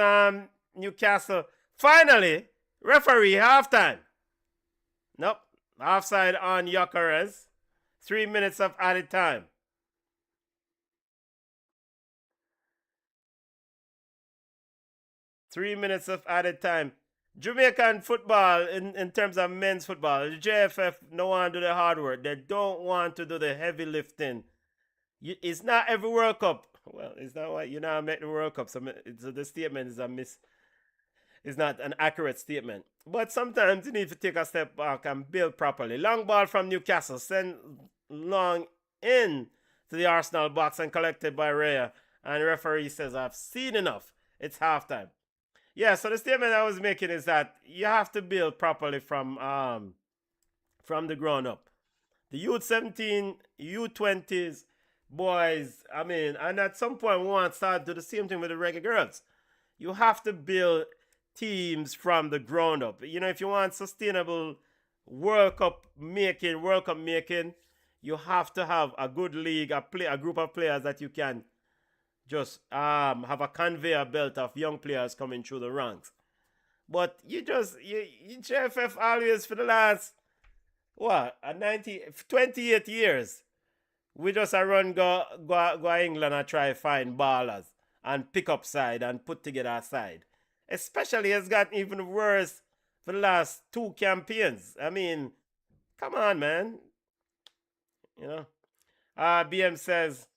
Newcastle. Finally, referee halftime. Nope. Offside on Yokeres. 3 minutes of added time. Jamaican football, in terms of men's football, the JFF don't want to do the hard work. They don't want to do the heavy lifting. It's not every World Cup. Well, it's not what I make the World Cup. So the statement is not an accurate statement. But sometimes you need to take a step back and build properly. Long ball from Newcastle, sent long in to the Arsenal box and collected by Raya. And the referee says, I've seen enough. It's halftime. Yeah, so the statement I was making is that you have to build properly from the ground up. The youth 17, youth 20s, boys, I mean, and at some point we want to start do the same thing with the reggae girls. You have to build teams from the ground up. You know, if you want sustainable World Cup making, you have to have a good league, a group of players that you can just have a conveyor belt of young players coming through the ranks. But you JFF always for the last 28 years, we just run go England and try find ballers and pick up side and put together a side. Especially it's gotten even worse for the last 2 campaigns. I mean, come on, man. You know. BM says,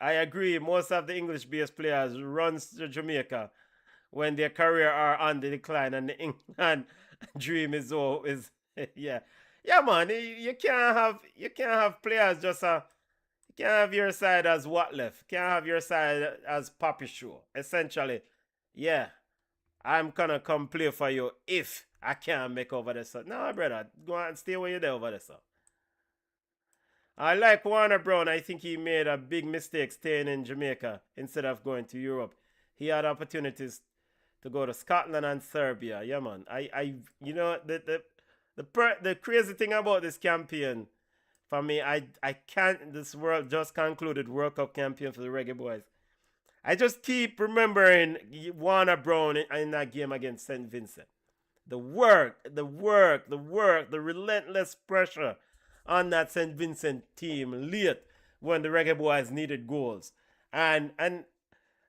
I agree. Most of the English-based players runs to Jamaica when their career are on the decline and the England dream is yeah, man. You can't have players just you can't have your side as what left. You can't have your side as Poppy Show. Essentially, yeah, I'm gonna come play for you if I can't make over the sun. No, brother, go and stay where you're there over there, sir. I like Warner Brown. I think he made a big mistake staying in Jamaica instead of going to Europe. He had opportunities to go to Scotland and Serbia. Yeah, man. You know, the crazy thing about this campaign, for me, I can't. This world just concluded World Cup campaign for the Reggae Boys. I just keep remembering Warner Brown in that game against St. Vincent. The relentless pressure on that St. Vincent team late when the Reggae Boys needed goals. And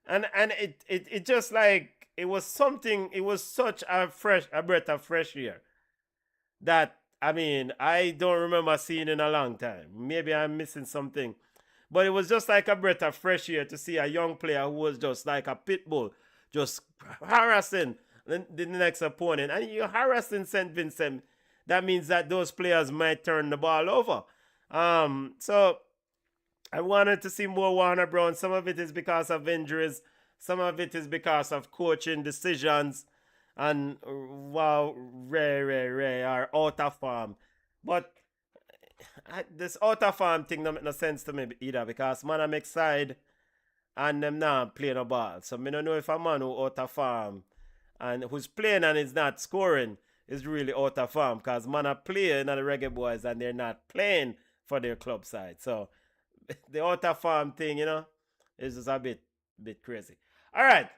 it just like it was something. It was such a breath of fresh air that I mean I don't remember seeing in a long time. Maybe I'm missing something, but it was just like a breath of fresh air to see a young player who was just like a pit bull, just harassing the next opponent, and you're harassing St. Vincent. That means that those players might turn the ball over. So I wanted to see more Warner Brown. Some of it is because of injuries. Some of it is because of coaching decisions. And wow, Ray are out of form. But this out of form thing don't make no sense to me either because man I make side and them not playing a ball. So I don't know if a man who out of form and who's playing and is not scoring is really out of form because man are playing at the Reggae Boys and they're not playing for their club side. So the out of form thing, is just a bit crazy. All right.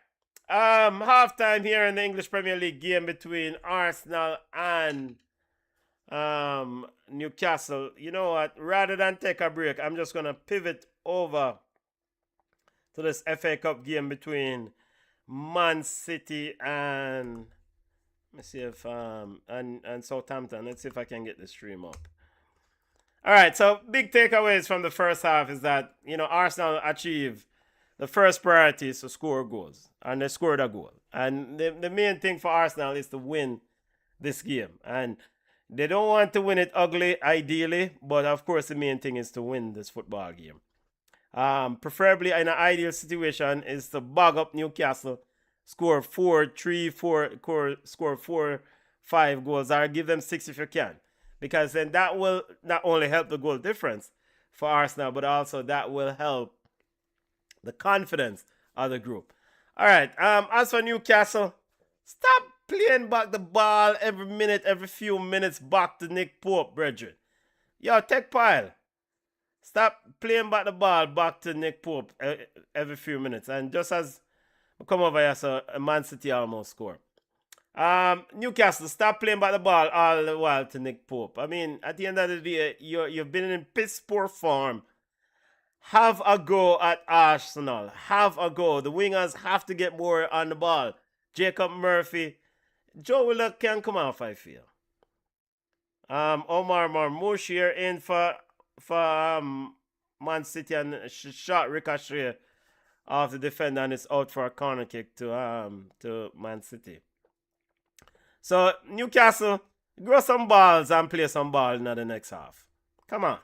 Halftime here in the English Premier League game between Arsenal and Newcastle. You know what? Rather than take a break, I'm just gonna pivot over to this FA Cup game between Man City and let me see if and Southampton. Let's see if I can get the stream up. All right, so big takeaways from the first half is that Arsenal achieved the first priority is to score goals, and they scored a goal. And the main thing for Arsenal is to win this game, and they don't want to win it ugly, ideally, but of course the main thing is to win this football game. Preferably in an ideal situation is to bog up Newcastle, score 4, 5 goals, or give them 6 if you can. Because then that will not only help the goal difference for Arsenal, but also that will help the confidence of the group. All right, as for Newcastle, stop playing back the ball every minute, every few minutes back to Nick Pope, brethren. Yo, take pile. Stop playing back the ball back to Nick Pope every few minutes. And just as we come over here, so Man City almost score. Newcastle, stop playing back the ball all the while to Nick Pope. I mean, at the end of the day, you've been in piss poor form. Have a go at Arsenal. Have a go. The wingers have to get more on the ball. Jacob Murphy. Joe Willock can come off, I feel. Omar Marmoush here in for Man City and shot ricochet off the defender and it's out for a corner kick to Man City. So Newcastle, grow some balls and play some ball in the next half. Come on.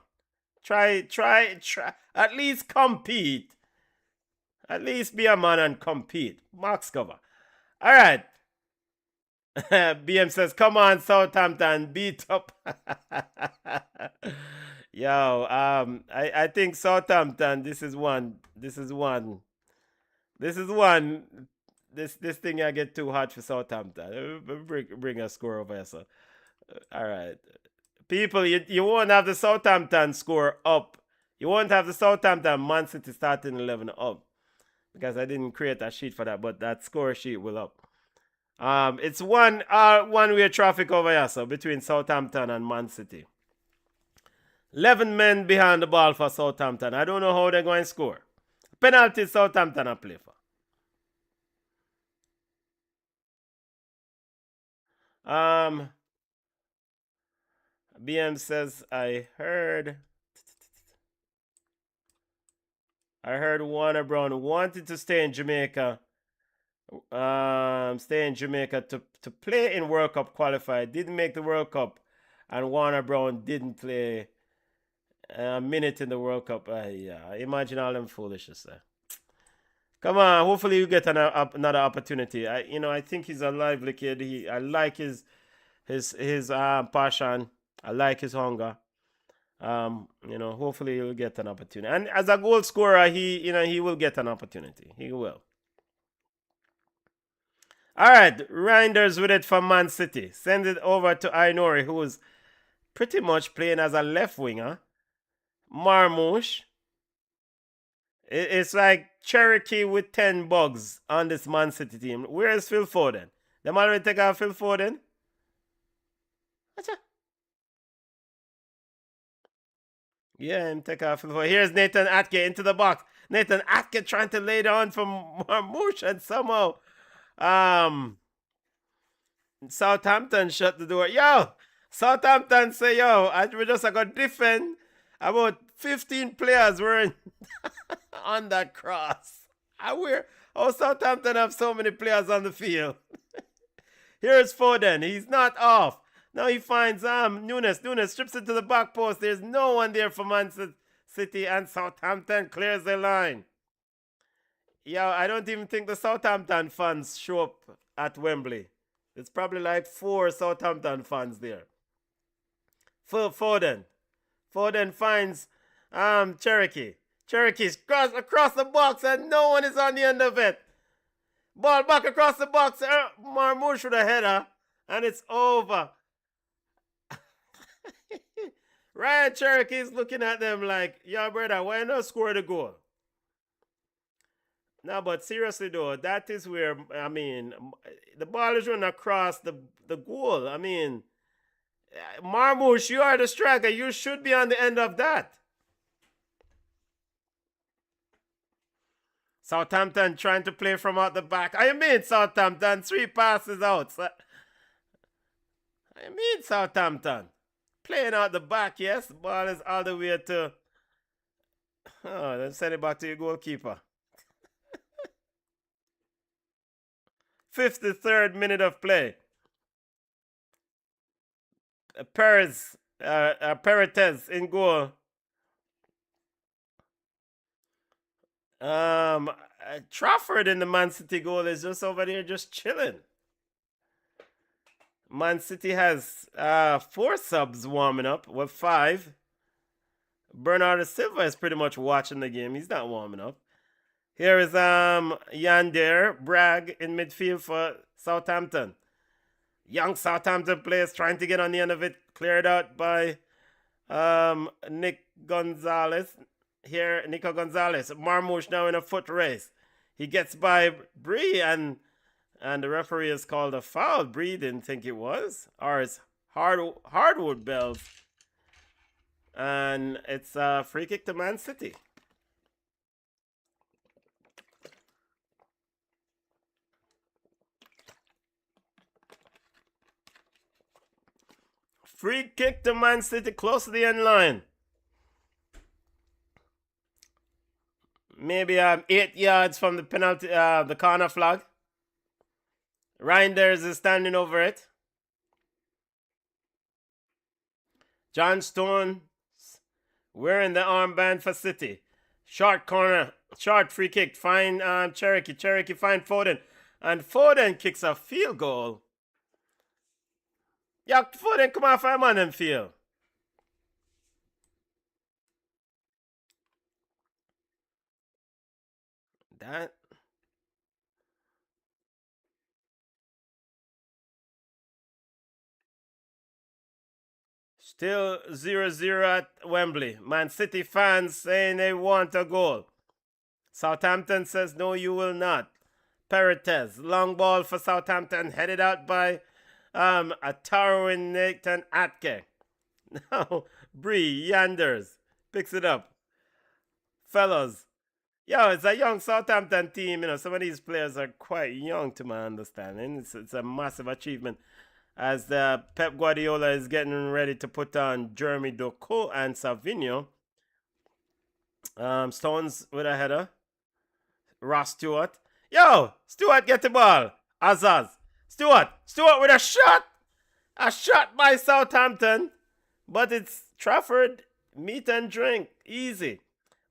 Try. At least compete. At least be a man and compete. Max cover. All right. BM says, come on, Southampton, beat up. Yo, I think Southampton, this thing I get too hot for Southampton. Bring a score over here, so. All right. People, you won't have the Southampton score up. You won't have the Southampton Man City starting 11 up. Because I didn't create a sheet for that, but that score sheet will up. It's one-way traffic over here, so between Southampton and Man City. 11 men behind the ball for Southampton. I don't know how they're going to score. Penalty Southampton I play for. BM says, I heard Warner Brown wanted to stay in Jamaica. To play in World Cup qualifier. Didn't make the World Cup. And Warner Brown didn't play a minute in the World Cup. Yeah, imagine all them foolishness there. Come on, hopefully you get another opportunity. I think he's a lively kid. I like his passion. I like his hunger. Hopefully he'll get an opportunity. And as a goal scorer, he will get an opportunity. He will. All right, Reinders with it from Man City. Send it over to Ainori, who is pretty much playing as a left winger. Marmouche. It's like Cherokee with 10 bugs on this Man City team. Where is Phil Foden? Them already take out Phil Foden? Yeah, him take out Phil Foden. Here's Nathan Atke into the box. Nathan Atke trying to lay down for Marmouche and somehow Southampton shut the door. Yo, Southampton say, yo, we just got defend. About 15 players were in on that cross. Southampton have so many players on the field. Here's Foden. He's not off. Now he finds Nunes. Nunes strips it to the back post. There's no one there for Man City, and Southampton clears the line. Yeah, I don't even think the Southampton fans show up at Wembley. It's probably like 4 Southampton fans there. Foden. Foden finds Cherokee. Cherokee's across the box and no one is on the end of it. Ball back across the box. Marmoush with a header. And it's over. Ryan Cherokee's looking at them like, yeah, brother, why not score the goal? No, but seriously though, that is where, I mean, the ball is running across the goal. I mean, Marmoush, you are the striker. You should be on the end of that. Southampton trying to play from out the back. I mean Southampton, 3 passes out. I mean Southampton. Playing out the back, yes. The ball is all the way to... Oh, then send it back to your goalkeeper. 53rd minute of play. Perez in goal. Trafford in the Man City goal is just over there just chilling. Man City has 4 subs warming up with 5. Bernardo Silva is pretty much watching the game. He's not warming up. Here is Yander Bragg in midfield for Southampton. Young Southampton players trying to get on the end of it. Cleared out by Nico Gonzalez. Marmoush now in a foot race. He gets by Bree and the referee has called a foul. Bree didn't think it was. Or it's hardwood bells. And it's a free kick to Man City. Free kick to Man City close to the end line. Maybe 8 yards from the penalty, the corner flag. Reinders is standing over it. John Stones wearing the armband for City. Short corner, short free kick. Find Cherokee. Cherokee find Foden. And Foden kicks a field goal. Yeah, Foden come off a man and field. That. Still 0-0 at Wembley. Man City fans saying they want a goal. Southampton says, no, you will not. Peretez, long ball for Southampton, headed out by a towering Nathan Atke. Now, Bree Yanders picks it up. Fellas, yo, it's a young Southampton team. You know, some of these players are quite young to my understanding. It's a massive achievement as Pep Guardiola is getting ready to put on Jeremy Doku and Savinho. Stones with a header. Ross Stewart. Yo, Stewart get the ball. Azaz. Stewart with a shot. A shot by Southampton. But it's Trafford, meat and drink. Easy.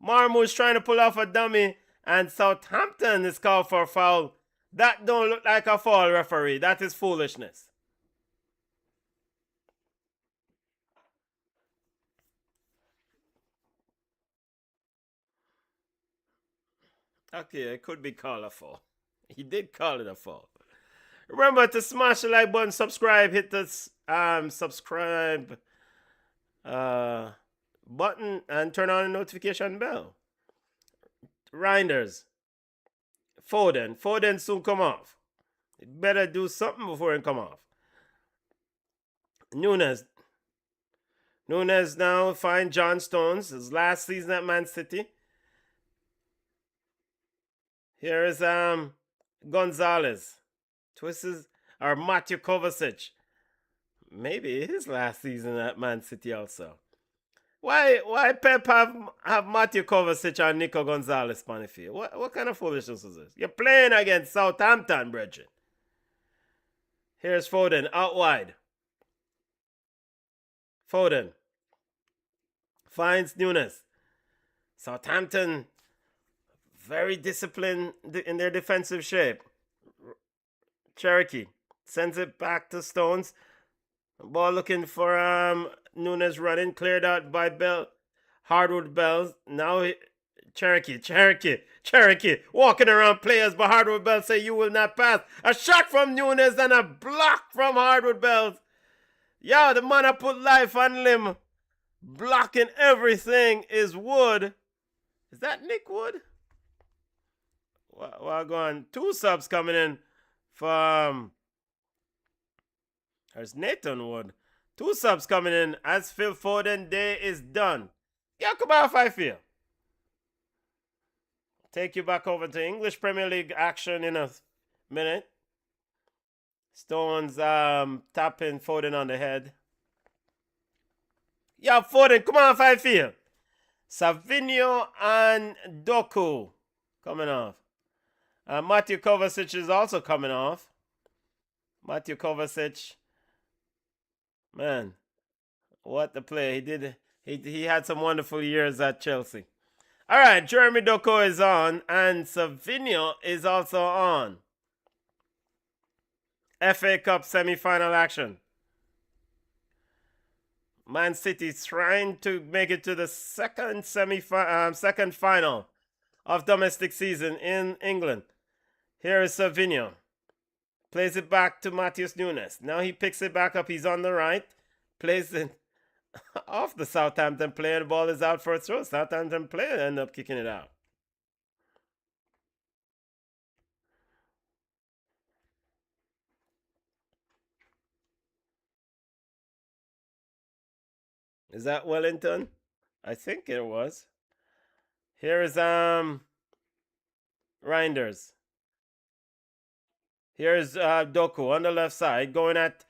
Marmoush trying to pull off a dummy. And Southampton is called for a foul. That don't look like a foul, referee. That is foolishness. Okay, it could be called a foul. He did call it a foul. Remember to smash the like button, subscribe, hit the subscribe button, and turn on the notification bell. Reinders. Foden soon come off. It better do something before it come off. Nunes now find John Stones. His last season at Man City. Here is Gonzalez. Twists or Matthew Kovacic. Maybe his last season at Man City also. Why Pep have Matthew Kovacic and Nico Gonzalez on the field? What kind of foolishness is this? You're playing against Southampton, brethren. Here's Foden out wide. Foden finds Nunes. Southampton very disciplined in their defensive shape. Cherokee sends it back to Stones. Ball looking for Nunes running, cleared out by Hardwood Bells. Now Cherokee walking around players, but Hardwood Bells say you will not pass. A shot from Nunes and a block from Hardwood Bells. Yo, the man I put life on limb. Blocking everything is Wood. Is that Nick Wood? Well, go on. 2 subs coming in from... There's Nathan Wood. 2 subs coming in as Phil Foden day is done. Yeah, come on, I feel. Take you back over to English Premier League action in a minute. Stones tapping Foden on the head. Yeah, Foden, come on, I feel. Savinho and Doku coming off. Matthew Kovacic is also coming off. Matthew Kovacic. Man, what the play. He did. He had some wonderful years at Chelsea. All right, Jeremy Doku is on, and Savinho is also on. FA Cup semi-final action. Man City trying to make it to the second final of domestic season in England. Here is Savinho. Plays it back to Matheus Nunes. Now he picks it back up. He's on the right. Plays it off the Southampton player. The ball is out for a throw. Southampton player end up kicking it out. Is that Wellington? I think it was. Here is Reinders. Here's Doku on the left side going at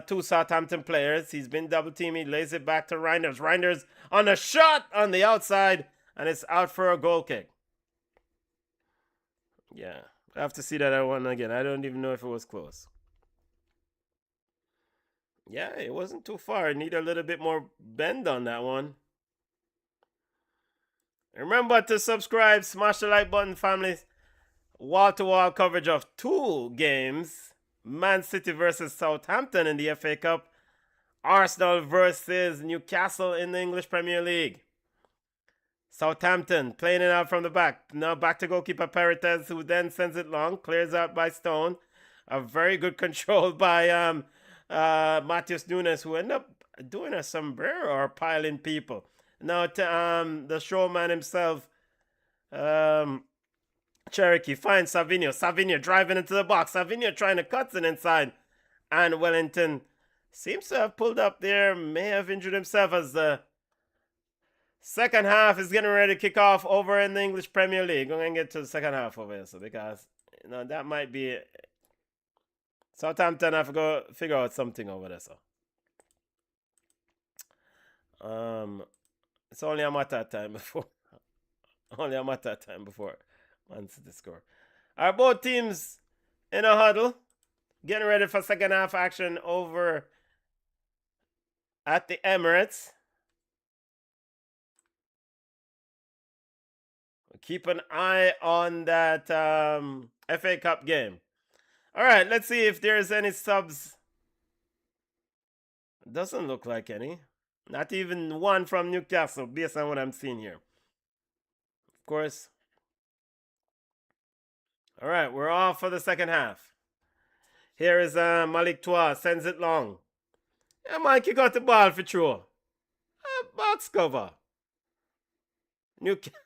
2 Southampton players. He's been double teamed. He lays it back to Reinders. Reinders on a shot on the outside, and it's out for a goal kick. Yeah, I have to see that one again. I don't even know if it was close. Yeah, it wasn't too far. Need a little bit more bend on that one. Remember to subscribe, smash the like button, families. Wall-to-wall coverage of 2 games. Man City versus Southampton in the FA Cup. Arsenal versus Newcastle in the English Premier League. Southampton playing it out from the back. Now back to goalkeeper Perites, who then sends it long. Clears out by Stone. A very good control by Matheus Nunes, who ended up doing a sombrero or piling people. Now the showman himself, Cherokee finds Savinho. Savinho driving into the box. Savinho trying to cut it inside. And Wellington seems to have pulled up there. May have injured himself as the second half is getting ready to kick off over in the English Premier League. We're going to get to the second half over here. So because, that might be it. Southampton have to go figure out something over there. So it's only a matter of time before. Only a matter of time before Man City score. All right, both teams in a huddle, getting ready for second half action over at the Emirates. Keep an eye on that FA Cup game. All right, let's see if there's any subs. Doesn't look like any. Not even one from Newcastle, based on what I'm seeing here. Of course. All right, we're off for the second half. Here is Malik Toua, sends it long. Yeah, Mike, you got the ball for throw. Box cover. Newcastle.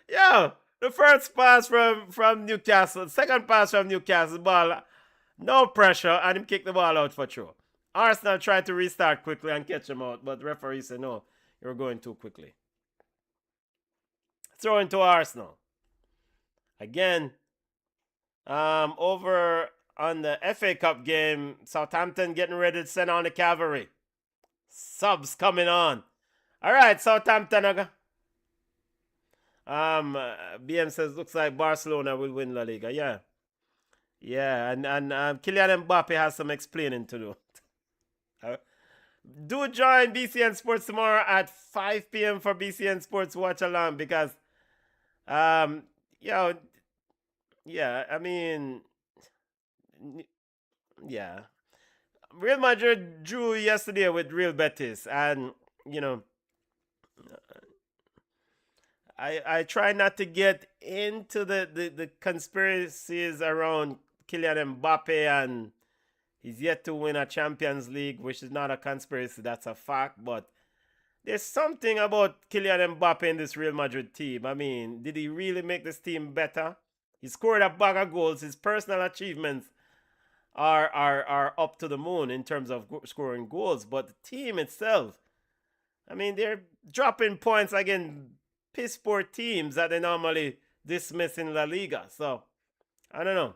Yo, the first pass from Newcastle, second pass from Newcastle, ball, no pressure, and him kick the ball out for throw. Arsenal tried to restart quickly and catch him out, but the referee said, no, you're going too quickly. Throw into Arsenal. Again, over on the FA Cup game, Southampton getting ready to send on the cavalry. Subs coming on. All right, Southampton. BM says looks like Barcelona will win La Liga. Yeah. Yeah, and Kylian Mbappe has some explaining to do. Do join BCN Sports tomorrow at 5 p.m. for BCN Sports watch along because yeah, I mean, yeah. Real Madrid drew yesterday with Real Betis, and you know, I try not to get into the conspiracies around Kylian Mbappe, and he's yet to win a Champions League, which is not a conspiracy, that's a fact. But there's something about Kylian Mbappe in this Real Madrid team. I mean, did he really make this team better? He scored a bag of goals. His personal achievements are up to the moon in terms of scoring goals. But the team itself, I mean, they're dropping points against piss poor teams that they normally dismiss in La Liga. So, I don't know.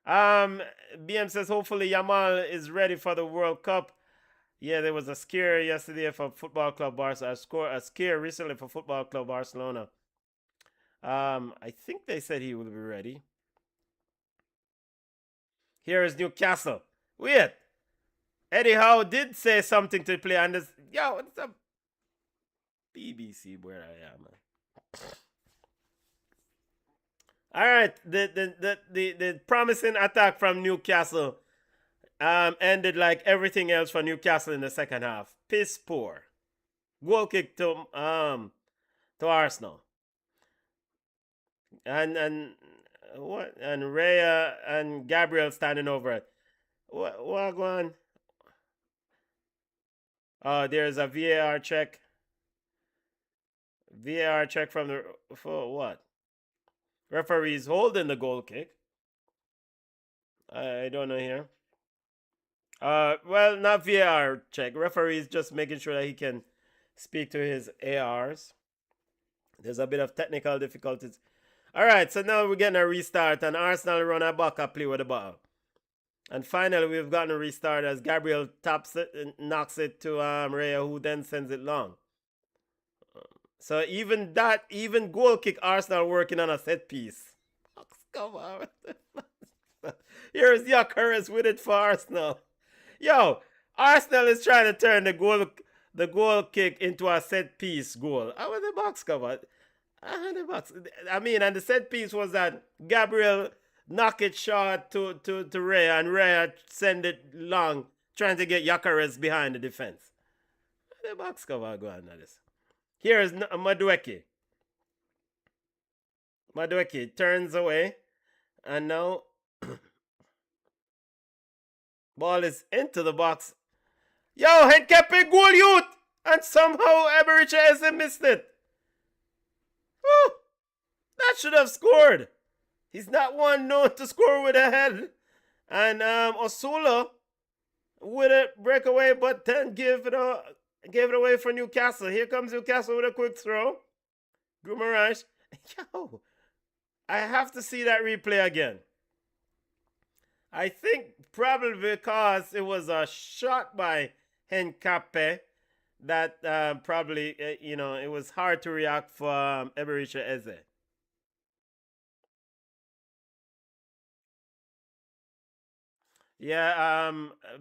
BM says hopefully Yamal is ready for the World Cup. Yeah, there was a scare yesterday for Football Club Barcelona. A scare recently for Football Club Barcelona. I think they said he will be ready. Here is Newcastle. Wait. Eddie Howe did say something to play on this. Yo, what's up? BBC where I am. All right, the promising attack from Newcastle ended like everything else for Newcastle in the second half. Piss poor. Goal kick to Arsenal. And what? And Raya and Gabriel standing over it. What going? Oh, there's a VAR check. VAR check from the for what? Referee's holding the goal kick. I don't know here. Well, not VAR check. Referee's just making sure that he can speak to his ARs. There's a bit of technical difficulties. All right, so now we're getting a restart, and Arsenal run a back a play with the ball. And finally, we've gotten a restart as Gabriel taps it and knocks it to Raya, who then sends it long. So even goal kick, Arsenal working on a set piece. Come on. Here's Gyökeres with it for Arsenal. Yo, Arsenal is trying to turn the goal kick into a set piece goal. How was the box cover? I mean, and the set piece was that Gabriel knock it short to Raya, and Raya send it long, trying to get Gyökeres behind the defense. The box cover go on this. Here is Madueke. Madueke turns away, and now ball is into the box. Yo, Henkepe goal youth! And somehow Ebericha hasn't missed it. Woo! That should have scored. He's not one known to score with a head. And Osula with a breakaway, but then gave it away for Newcastle. Here comes Newcastle with a quick throw. Gumaraj. Yo, I have to see that replay again. I think probably because it was a shot by Henkepe that probably, it was hard to react for Ebericha Eze. Yeah,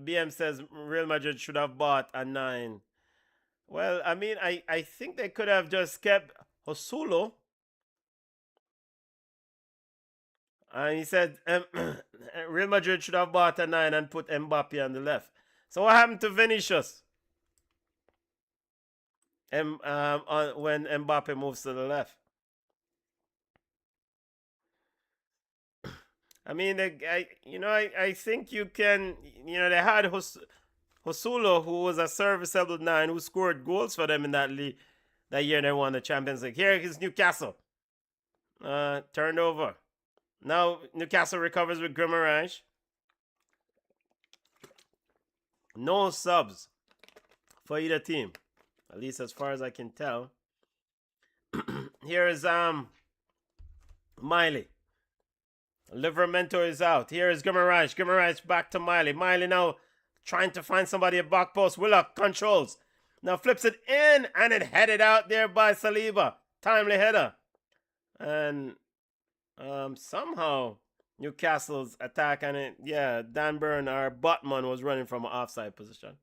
BM says Real Madrid should have bought a 9. Well, I mean, I think they could have just kept Hosulo. And he said Real Madrid should have bought a 9 and put Mbappe on the left. So what happened to Vinicius? When Mbappe moves to the left. I mean, I think you can, they had Hosulo, who was a serviceable 9, who scored goals for them in that league. That year they won the Champions League. Here is Newcastle. Turned over. Now Newcastle recovers with Gumaraj. No subs for either team, at least as far as I can tell. Here is Miley. Livermento is out. Here is Guimaraes. Guimaraes back to Miley. Miley now trying to find somebody at back post. Willock controls. Now flips it in and it headed out there by Saliba. Timely header. And somehow Newcastle's attack and it, yeah, Dan Burn or Botman was running from an offside position.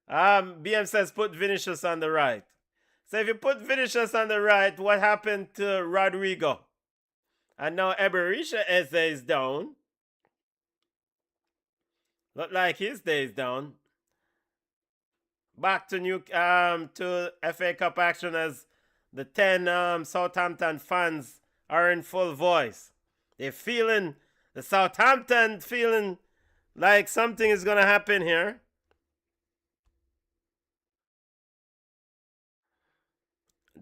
BM says put Vinicius on the right. So if you put Vinicius on the right, what happened to Rodrigo? And now Eberisha Eze is down. Look like his day is down. Back to FA Cup action as the 10 Southampton fans are in full voice. They're feeling, the Southampton feeling like something is going to happen here.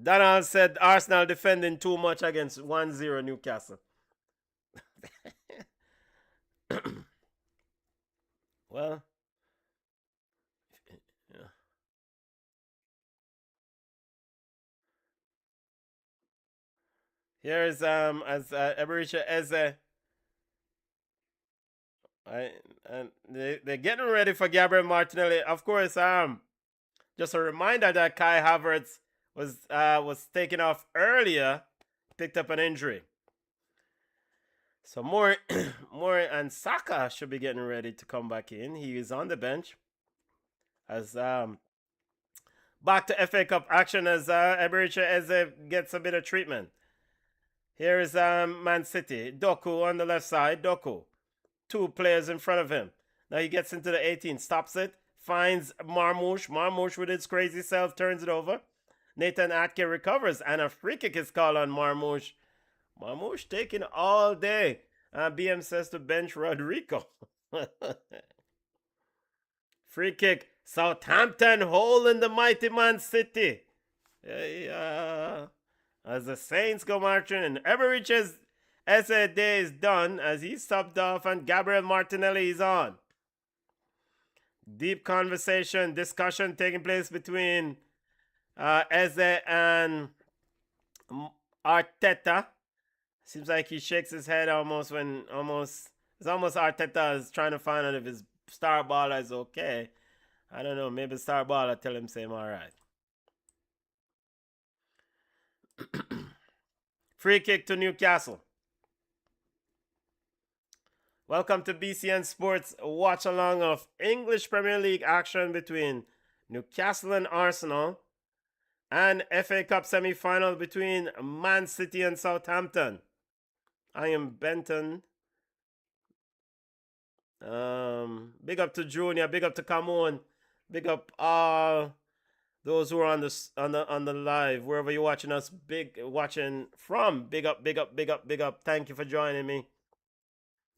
Donald said Arsenal defending too much against 1-0 Newcastle. Well, yeah. Here is as Eberisha Eze. And they're getting ready for Gabriel Martinelli. Of course, just a reminder that Kai Havertz was taken off earlier, picked up an injury. So more and Saka should be getting ready to come back in. He is on the bench. As back to FA Cup action as Eberisha Eze gets a bit of treatment. Here is Man City. Doku on the left side. Doku. 2 players in front of him. Now he gets into the 18, stops it, finds Marmoush. Marmoush with his crazy self turns it over. Nathan Atke recovers and a free kick is called on Marmoush. Marmoush taking all day. BM says to bench Rodrigo. Free kick. Southampton holding the mighty Man City. As the Saints go marching and Eberisha's Eze day is done as he's subbed off and Gabriel Martinelli is on. Deep conversation, discussion taking place between Eze and Arteta. Seems like he shakes his head it's almost Arteta is trying to find out if his star baller is okay. I don't know, maybe star baller tell him say I'm alright. Free kick to Newcastle. Welcome to BCN Sports watch along of English Premier League action between Newcastle and Arsenal and FA Cup semi-final between Man City and Southampton. I am Benton. Big up to Junior, big up to Camon, big up all those who are on the live, wherever you're watching us, watching from. Big up, big up, big up, big up. Thank you for joining me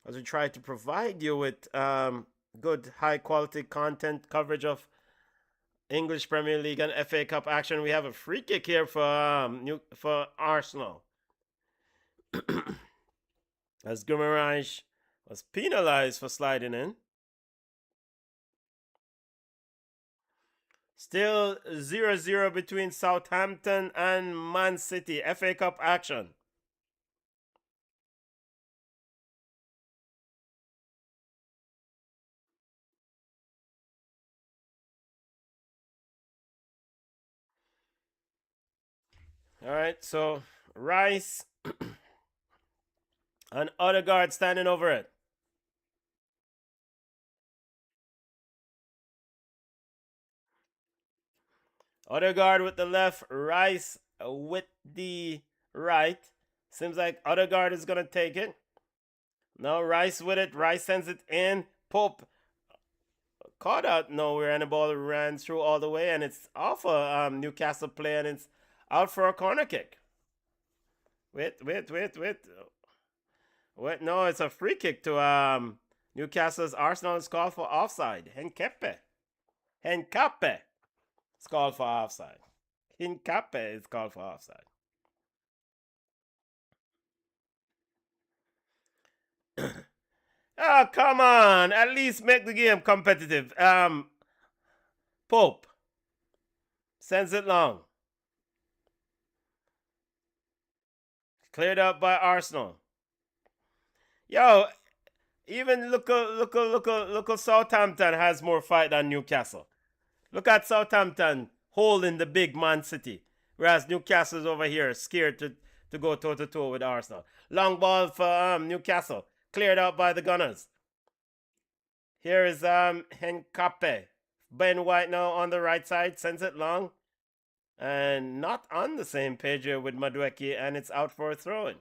as we try to provide you with good, high quality content coverage of English Premier League and FA Cup action. We have a free kick here for Arsenal. As Guimaraes was penalized for sliding in. Still 0-0 between Southampton and Man City. FA Cup action. All right, so Rice and Odegaard standing over it. Odegaard with the left, Rice with the right. Seems like Odegaard is going to take it. Now Rice with it. Rice sends it in. Pope caught out nowhere and the ball ran through all the way and it's off a Newcastle play and it's out for a corner kick. Wait. No, it's a free kick to Newcastle's Arsenal is called for offside. Henkepe. It's called for offside. Hincape is called for offside. Oh, come on. At least make the game competitive. Pope sends it long. Cleared up by Arsenal. Yo, even look Southampton has more fight than Newcastle. Look at Southampton holding the big Man City, whereas Newcastle's over here scared to go toe-to-toe with Arsenal. Long ball for Newcastle, cleared out by the Gunners. Here is Henkape. Ben White now on the right side, sends it long. And not on the same page here with Madueke, and it's out for a throw-in.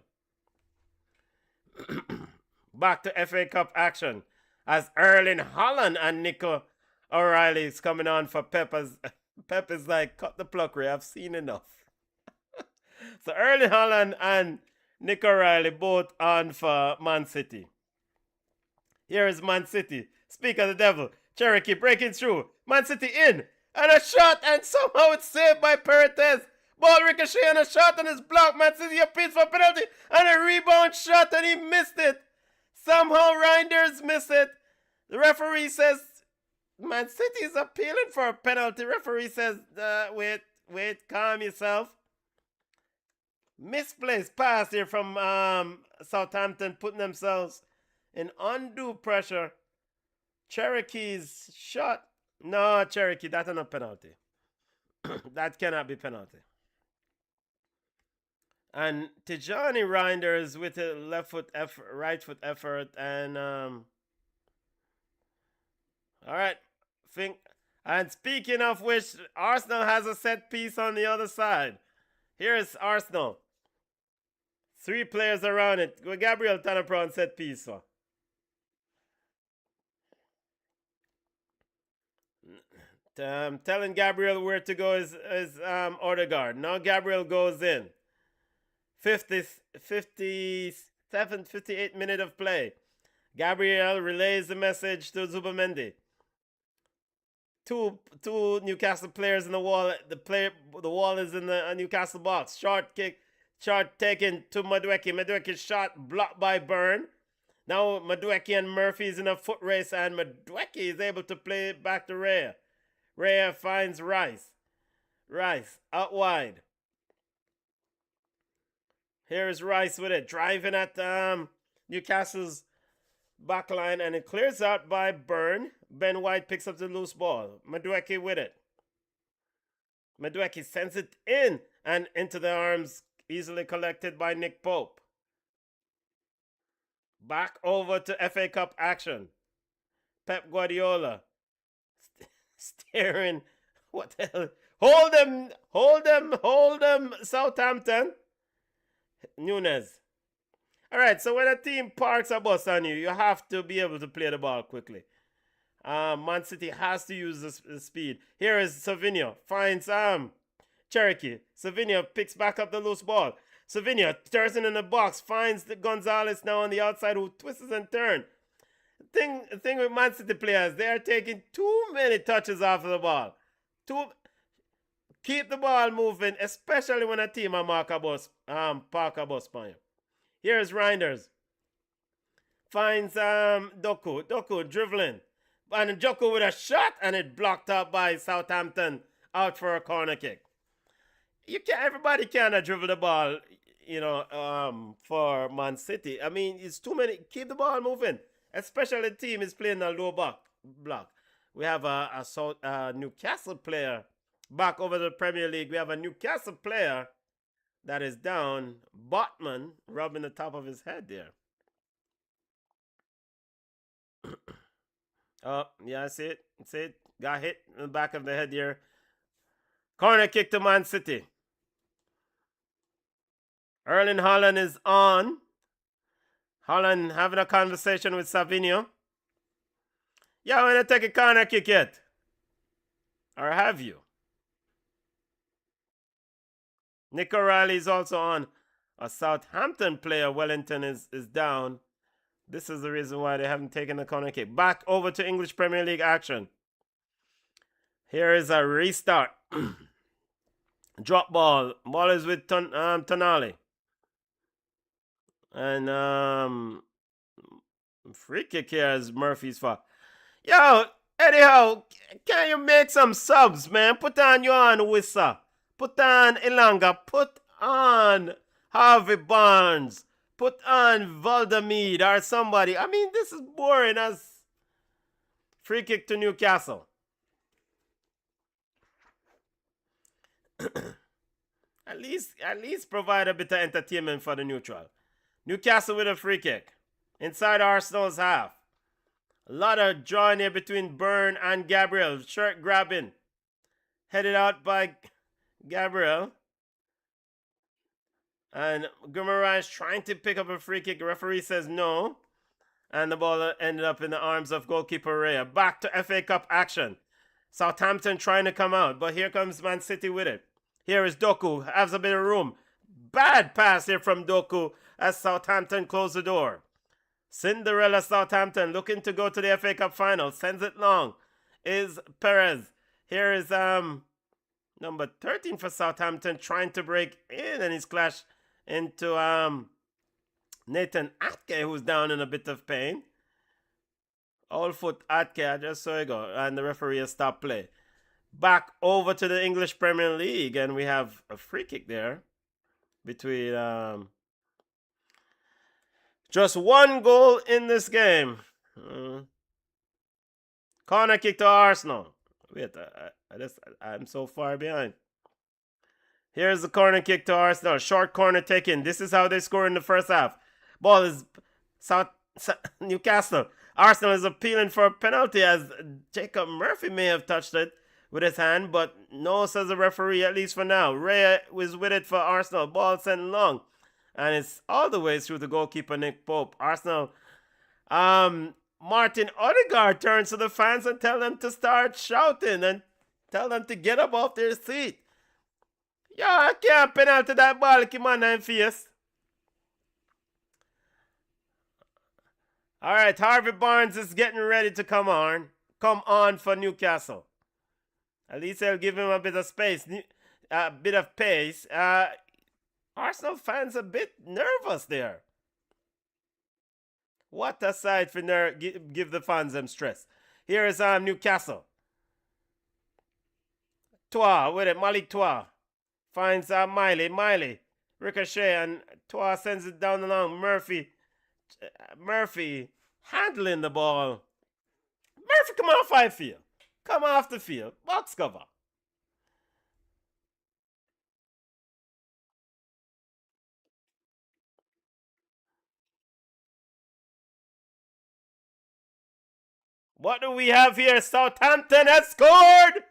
Back to FA Cup action as Erling Haaland and Nico O'Reilly is coming on for Pep. Pep is like, cut the pluck, Ray. I've seen enough. So Erling Haaland and Nico O'Reilly both on for Man City. Here is Man City. Speak of the devil. Cherokee breaking through. Man City in. And a shot, and somehow it's saved by Perez. Ball ricochet and a shot, and it's blocked. Man City appeals for penalty. And a rebound shot, and he missed it. Somehow Reinders missed it. The referee says, Man City is appealing for a penalty. Referee says, wait, calm yourself. Misplaced pass here from Southampton, putting themselves in undue pressure. Cherokee's shot. No, Cherokee, that's not a penalty. That cannot be penalty. And Tijani Reinders with a left foot effort, right foot effort, and all right. And speaking of which, Arsenal has a set piece on the other side. Here's Arsenal. 3 players around it. Gabriel Tanapro on set piece. So. Telling Gabriel where to go is Odegaard. Now Gabriel goes in. 57th, 58th minute of play. Gabriel relays the message to Zubamendi. Two Newcastle players in the wall. The wall is in the Newcastle box. Short kick, shot taken to Madueke. Madueke's shot blocked by Byrne. Now Madueke and Murphy is in a foot race, and Madueke is able to play it back to Rhea. Rhea finds Rice. Rice out wide. Here's Rice with it, driving at Newcastle's back line, and it clears out by Byrne. Ben White picks up the loose ball. Madueke with it. Madueke sends it in and into the arms, easily collected by Nick Pope. Back over to FA Cup action. Pep Guardiola staring. What the hell? Hold them, Southampton. Nunes. All right, so when a team parks a bus on you, you have to be able to play the ball quickly. Man City has to use the speed. Here is Savinho. Finds Cherokee. Savinho picks back up the loose ball. Savinho turns in the box. Finds the Gonzalez now on the outside, who twists and turns. The thing with Man City players, they are taking too many touches off of the ball. Keep the ball moving, especially when a team park a bus on you. Here's Reinders. Finds Doku. Doku dribbling. And Doku with a shot, and it blocked out by Southampton, out for a corner kick. Everybody cannot dribble the ball, for Man City. I mean, it's too many. Keep the ball moving, especially the team is playing a low block. We have a Newcastle player back over the Premier League. We have a Newcastle player that is down. Botman rubbing the top of his head there. Oh, yeah, I see it. Got hit in the back of the head here. Corner kick to Man City. Erling Haaland is on. Haaland having a conversation with Savinho. Yeah, I want to take a corner kick yet. Or have you? Nick O'Reilly is also on. A Southampton player, Wellington, is down. This is the reason why they haven't taken the corner kick. Back over to English Premier League action. Here is a restart. Drop ball. Ball is with Tonali. And free kick here is Murphy's fault. Yo, anyhow, can you make some subs, man? Put on your Wissa. Put on Ilanga. Put on Harvey Barnes. Put on Valdemide or somebody. I mean, this is boring as free kick to Newcastle. At least provide a bit of entertainment for the neutral. Newcastle with a free kick. Inside Arsenal's half. A lot of drawing here between Byrne and Gabriel. Shirt grabbing. Headed out by Gabriel. And Guimaraes trying to pick up a free kick. The referee says no. And the ball ended up in the arms of goalkeeper Raya. Back to FA Cup action. Southampton trying to come out. But here comes Man City with it. Here is Doku. Has a bit of room. Bad pass here from Doku as Southampton close the door. Cinderella Southampton looking to go to the FA Cup final. Sends it long. Is Perez. Here is number 13 for Southampton trying to break in, and he's clashed into Nathan Atke, who's down in a bit of pain. All foot Atke, I just saw it go, and the referee has stopped play. Back over to the English Premier League, and we have a free kick there between just one goal in this game. Corner kick to Arsenal. Wait, I'm so far behind. Here's the corner kick to Arsenal. Short corner taken. This is how they score in the first half. Ball is Newcastle. Arsenal is appealing for a penalty as Jacob Murphy may have touched it with his hand, but no, says the referee, at least for now. Raya was with it for Arsenal. Ball sent long. And it's all the way through the goalkeeper, Nick Pope. Arsenal, Martin Odegaard turns to the fans and tell them to start shouting and tell them to get up off their seat. Yeah, I can't penalty that ball, keep on in face. All right, Harvey Barnes is getting ready to come on for Newcastle. At least they'll give him a bit of space, a bit of pace. Arsenal fans a bit nervous there. What a sight for give the fans them stress. Here is Newcastle. Toa with it, Malik Toa. Finds Miley. Ricochet, and Toa sends it down along. Murphy handling the ball. Murphy, come off my field. Come off the field. Box cover. What do we have here? Southampton has scored!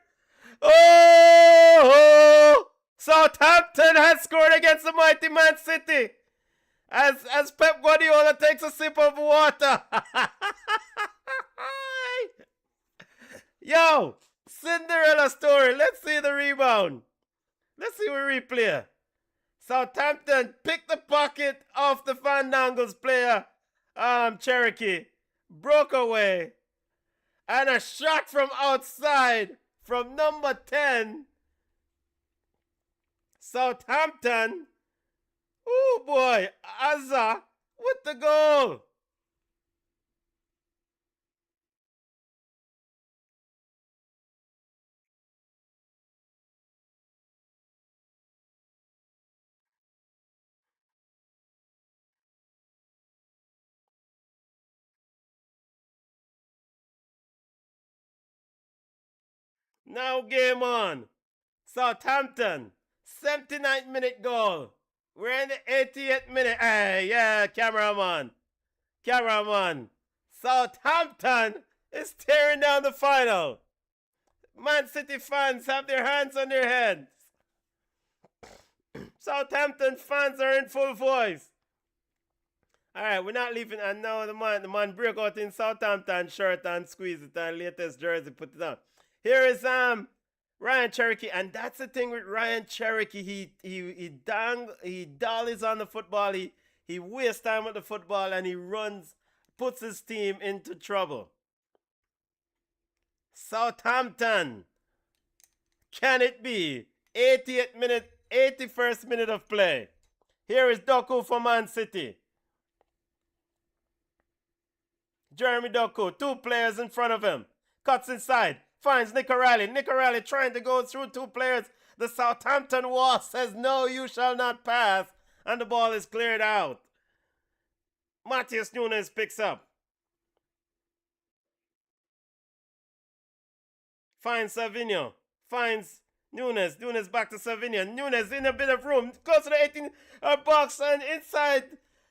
Oh! Southampton has scored against the mighty Man City. As Pep Guardiola takes a sip of water. Yo! Cinderella story. Let's see the rebound. Let's see what replay. Southampton picked the pocket off the Fandangles player, Cherokee. Broke away. And a shot from outside from number 10. Southampton. Oh boy, Azza with the goal. Now game on. Southampton, 79th minute goal. We're in the 88th minute. Hey, yeah, cameraman. Southampton is tearing down the final. Man City fans have their hands on their heads. Southampton fans are in full voice. All right, we're not leaving. And now the man break out in Southampton shirt and squeeze it and latest jersey, put it on. Here is Ryan Cherokee, and that's the thing with Ryan Cherokee. He dollies on the football. He wastes time with the football, and he puts his team into trouble. Southampton. Can it be? 88th minute, 81st minute of play. Here is Doku for Man City. Jeremy Doku, 2 players in front of him. Cuts inside. Finds Nick O'Reilly. Nick O'Reilly trying to go through 2 players. The Southampton wall says, no, you shall not pass. and the ball is cleared out. Matheus Nunes picks up. Finds Savinho. Finds Nunes. Nunes back to Savinho. Nunes in a bit of room. Close to the 18 box and inside.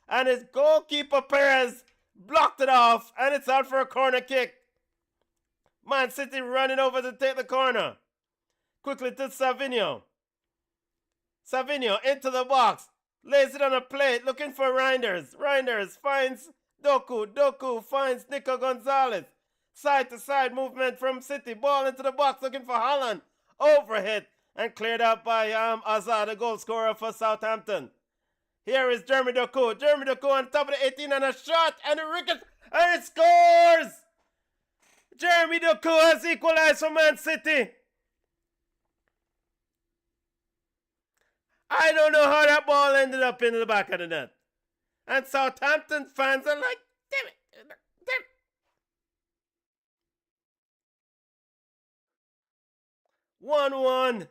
And his goalkeeper Perez blocked it off. And it's out for a corner kick. Man City running over to take the corner. Quickly to Savinho. Savinho into the box. Lays it on a plate. Looking for Reinders. Reinders finds Doku. Doku finds Nico Gonzalez. Side to side movement from City. Ball into the box looking for Holland. Overhit and cleared out by Azar, the goal scorer for Southampton. Here is Jeremy Doku. Jeremy Doku on top of the 18 and a shot and a ricochet and it scores! Jeremy Doku has equalized for Man City. I don't know how that ball ended up in the back of the net. And Southampton fans are like, damn it. 1-1.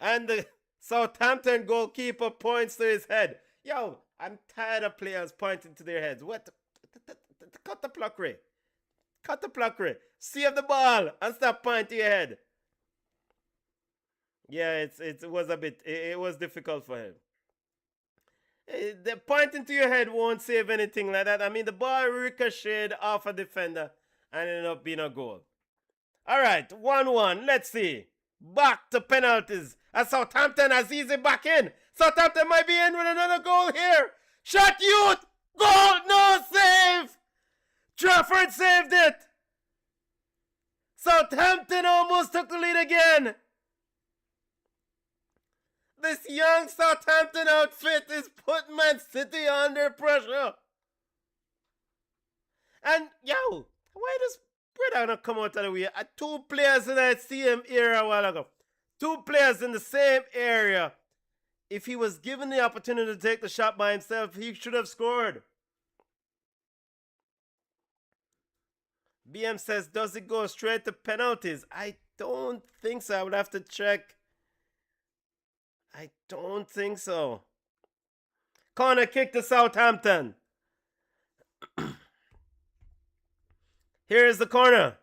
And the Southampton goalkeeper points to his head. Yo, I'm tired of players pointing to their heads. What? Cut the pluckery. Cut the pluckery. Save the ball and stop pointing to your head. Yeah, it was difficult for him. The pointing to your head won't save anything like that. I mean, the ball ricocheted off a defender and ended up being a goal. All right, 1-1. Let's see. Back to penalties. As Southampton has easy back in. Southampton might be in with another goal here. Shot Youth. Goal. No save. Trafford saved it. Southampton almost took the lead again. This young Southampton outfit is putting Man City under pressure. And, yo, why does Breda not come out of the way? Two players in that same area a while ago. Two players in the same area. If he was given the opportunity to take the shot by himself, he should have scored. BM says, does it go straight to penalties? I don't think so. I would have to check. I don't think so. Corner kick to Southampton. Here's the corner.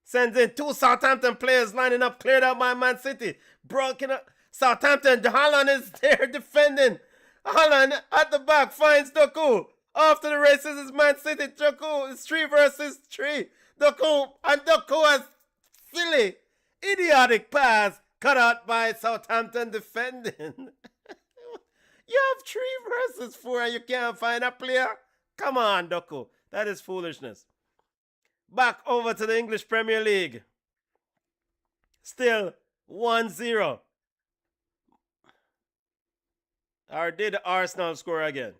Sends in two Southampton players lining up, cleared out by Man City. Broken up. Southampton, Holland is there defending. Holland at the back finds Doku. After the races is Man City. Doku is 3 versus 3. Doku and Doku has silly, idiotic pass cut out by Southampton defending. You have 3 versus 4 and you can't find a player? Come on, Doku. That is foolishness. Back over to the English Premier League. Still 1-0. Or did Arsenal score again?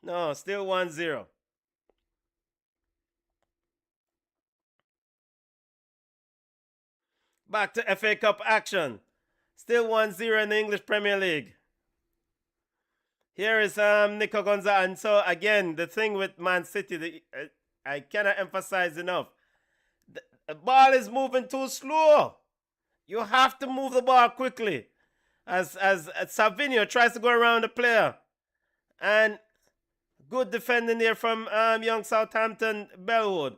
No, still 1-0. Back to FA Cup action. Still 1-0 in the English Premier League. Here is Nico Gonzalez. And so again, the thing with Man City, I cannot emphasize enough. The ball is moving too slow. You have to move the ball quickly. As Savinho tries to go around the player. And good defending there from young Southampton Bellwood.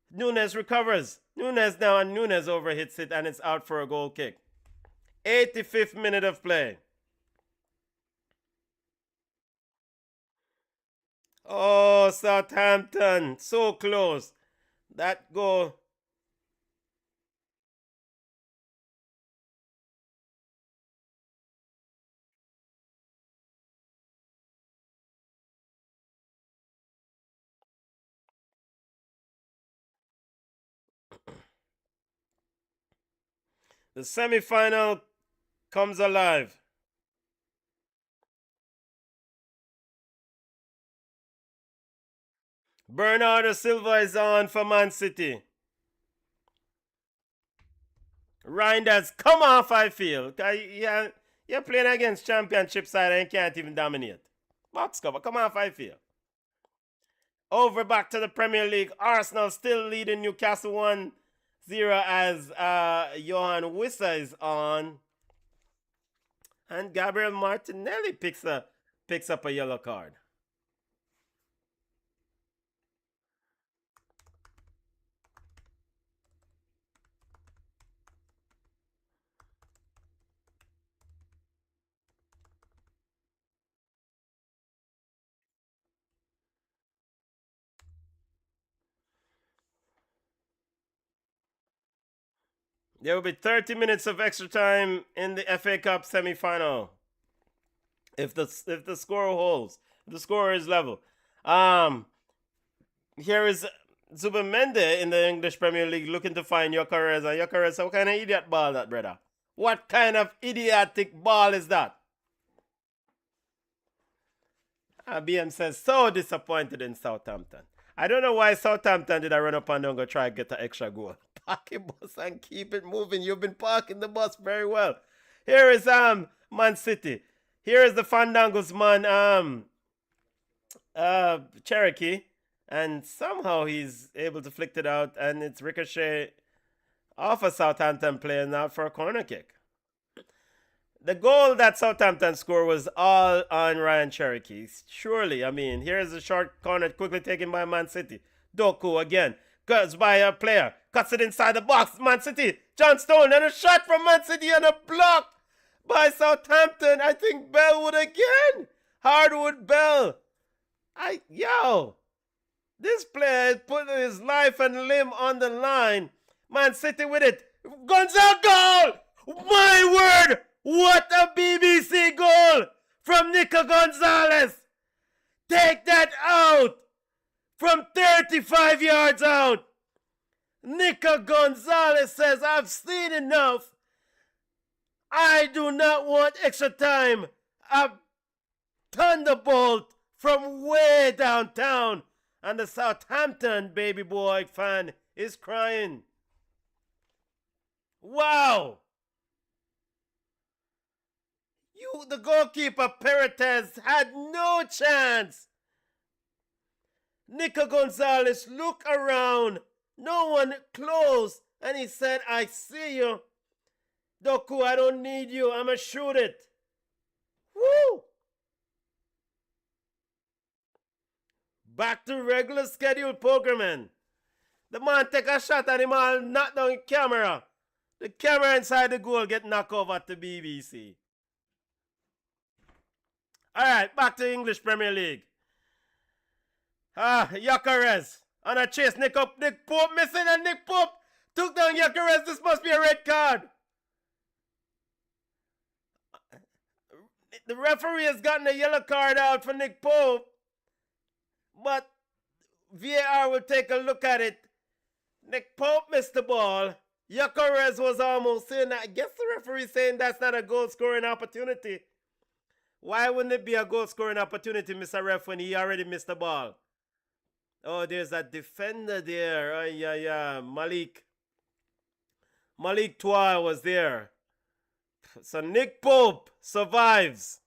Nunes recovers. Nunes now, and Nunes overhits it and it's out for a goal kick. 85th minute of play. Oh, Southampton, so close. That goal. The semi-final comes alive. Bernardo Silva is on for Man City. Reinders, come off, I feel. You're playing against championship side and you can't even dominate. Box cover, come off, I feel. Over back to the Premier League. Arsenal still leading Newcastle 1-0 as Johan Wissa is on. And Gabriel Martinelli picks up a yellow card. There will be 30 minutes of extra time in the FA Cup semi-final. If the score holds, if the score is level. Here is Zubamende in the English Premier League looking to find Gyökeres. And Gyökeres, what kind of idiot ball that, brother? What kind of idiotic ball is that? BM says, so disappointed in Southampton. I don't know why Southampton did I run up and down and go try and get an extra goal. Park your bus and keep it moving. You've been parking the bus very well. Here is Man City. Here is the Fandango's man Cherokee. And somehow he's able to flick it out, and it's ricochet off a Southampton player now for a corner kick. The goal that Southampton scored was all on Ryan Cherokee. Surely, I mean, here's a short corner quickly taken by Man City. Doku again goes by a player, cuts it inside the box. Man City, John Stone, and a shot from Man City and a block by Southampton. I think Bell would again. Hardwood Bell. This player is putting his life and limb on the line. Man City with it. Gonzalo goal! My word! What a BBC goal from Nico Gonzalez. Take that out from 35 yards out. Nico Gonzalez says, I've seen enough. I do not want extra time. A thunderbolt from way downtown. And the Southampton baby boy fan is crying. Wow! The goalkeeper, Peretes, had no chance. Nico Gonzalez looked around. No one close. And he said, I see you. Doku, I don't need you. I'ma shoot it. Woo! Back to regular scheduled programming. The man take a shot and him all knock down the camera. The camera inside the goal get knocked over at the BBC. Alright, back to English Premier League. Gyökeres on a chase. Nick Pope missing, and Nick Pope took down Gyökeres. This must be a red card. The referee has gotten a yellow card out for Nick Pope. But VAR will take a look at it. Nick Pope missed the ball. Gyökeres was almost in. I guess the referee saying that's not a goal scoring opportunity. Why wouldn't it be a goal scoring opportunity, Mr. Ref, when he already missed the ball? Oh, there's a defender there. Oh, yeah. Malik Toa was there. So Nick Pope survives.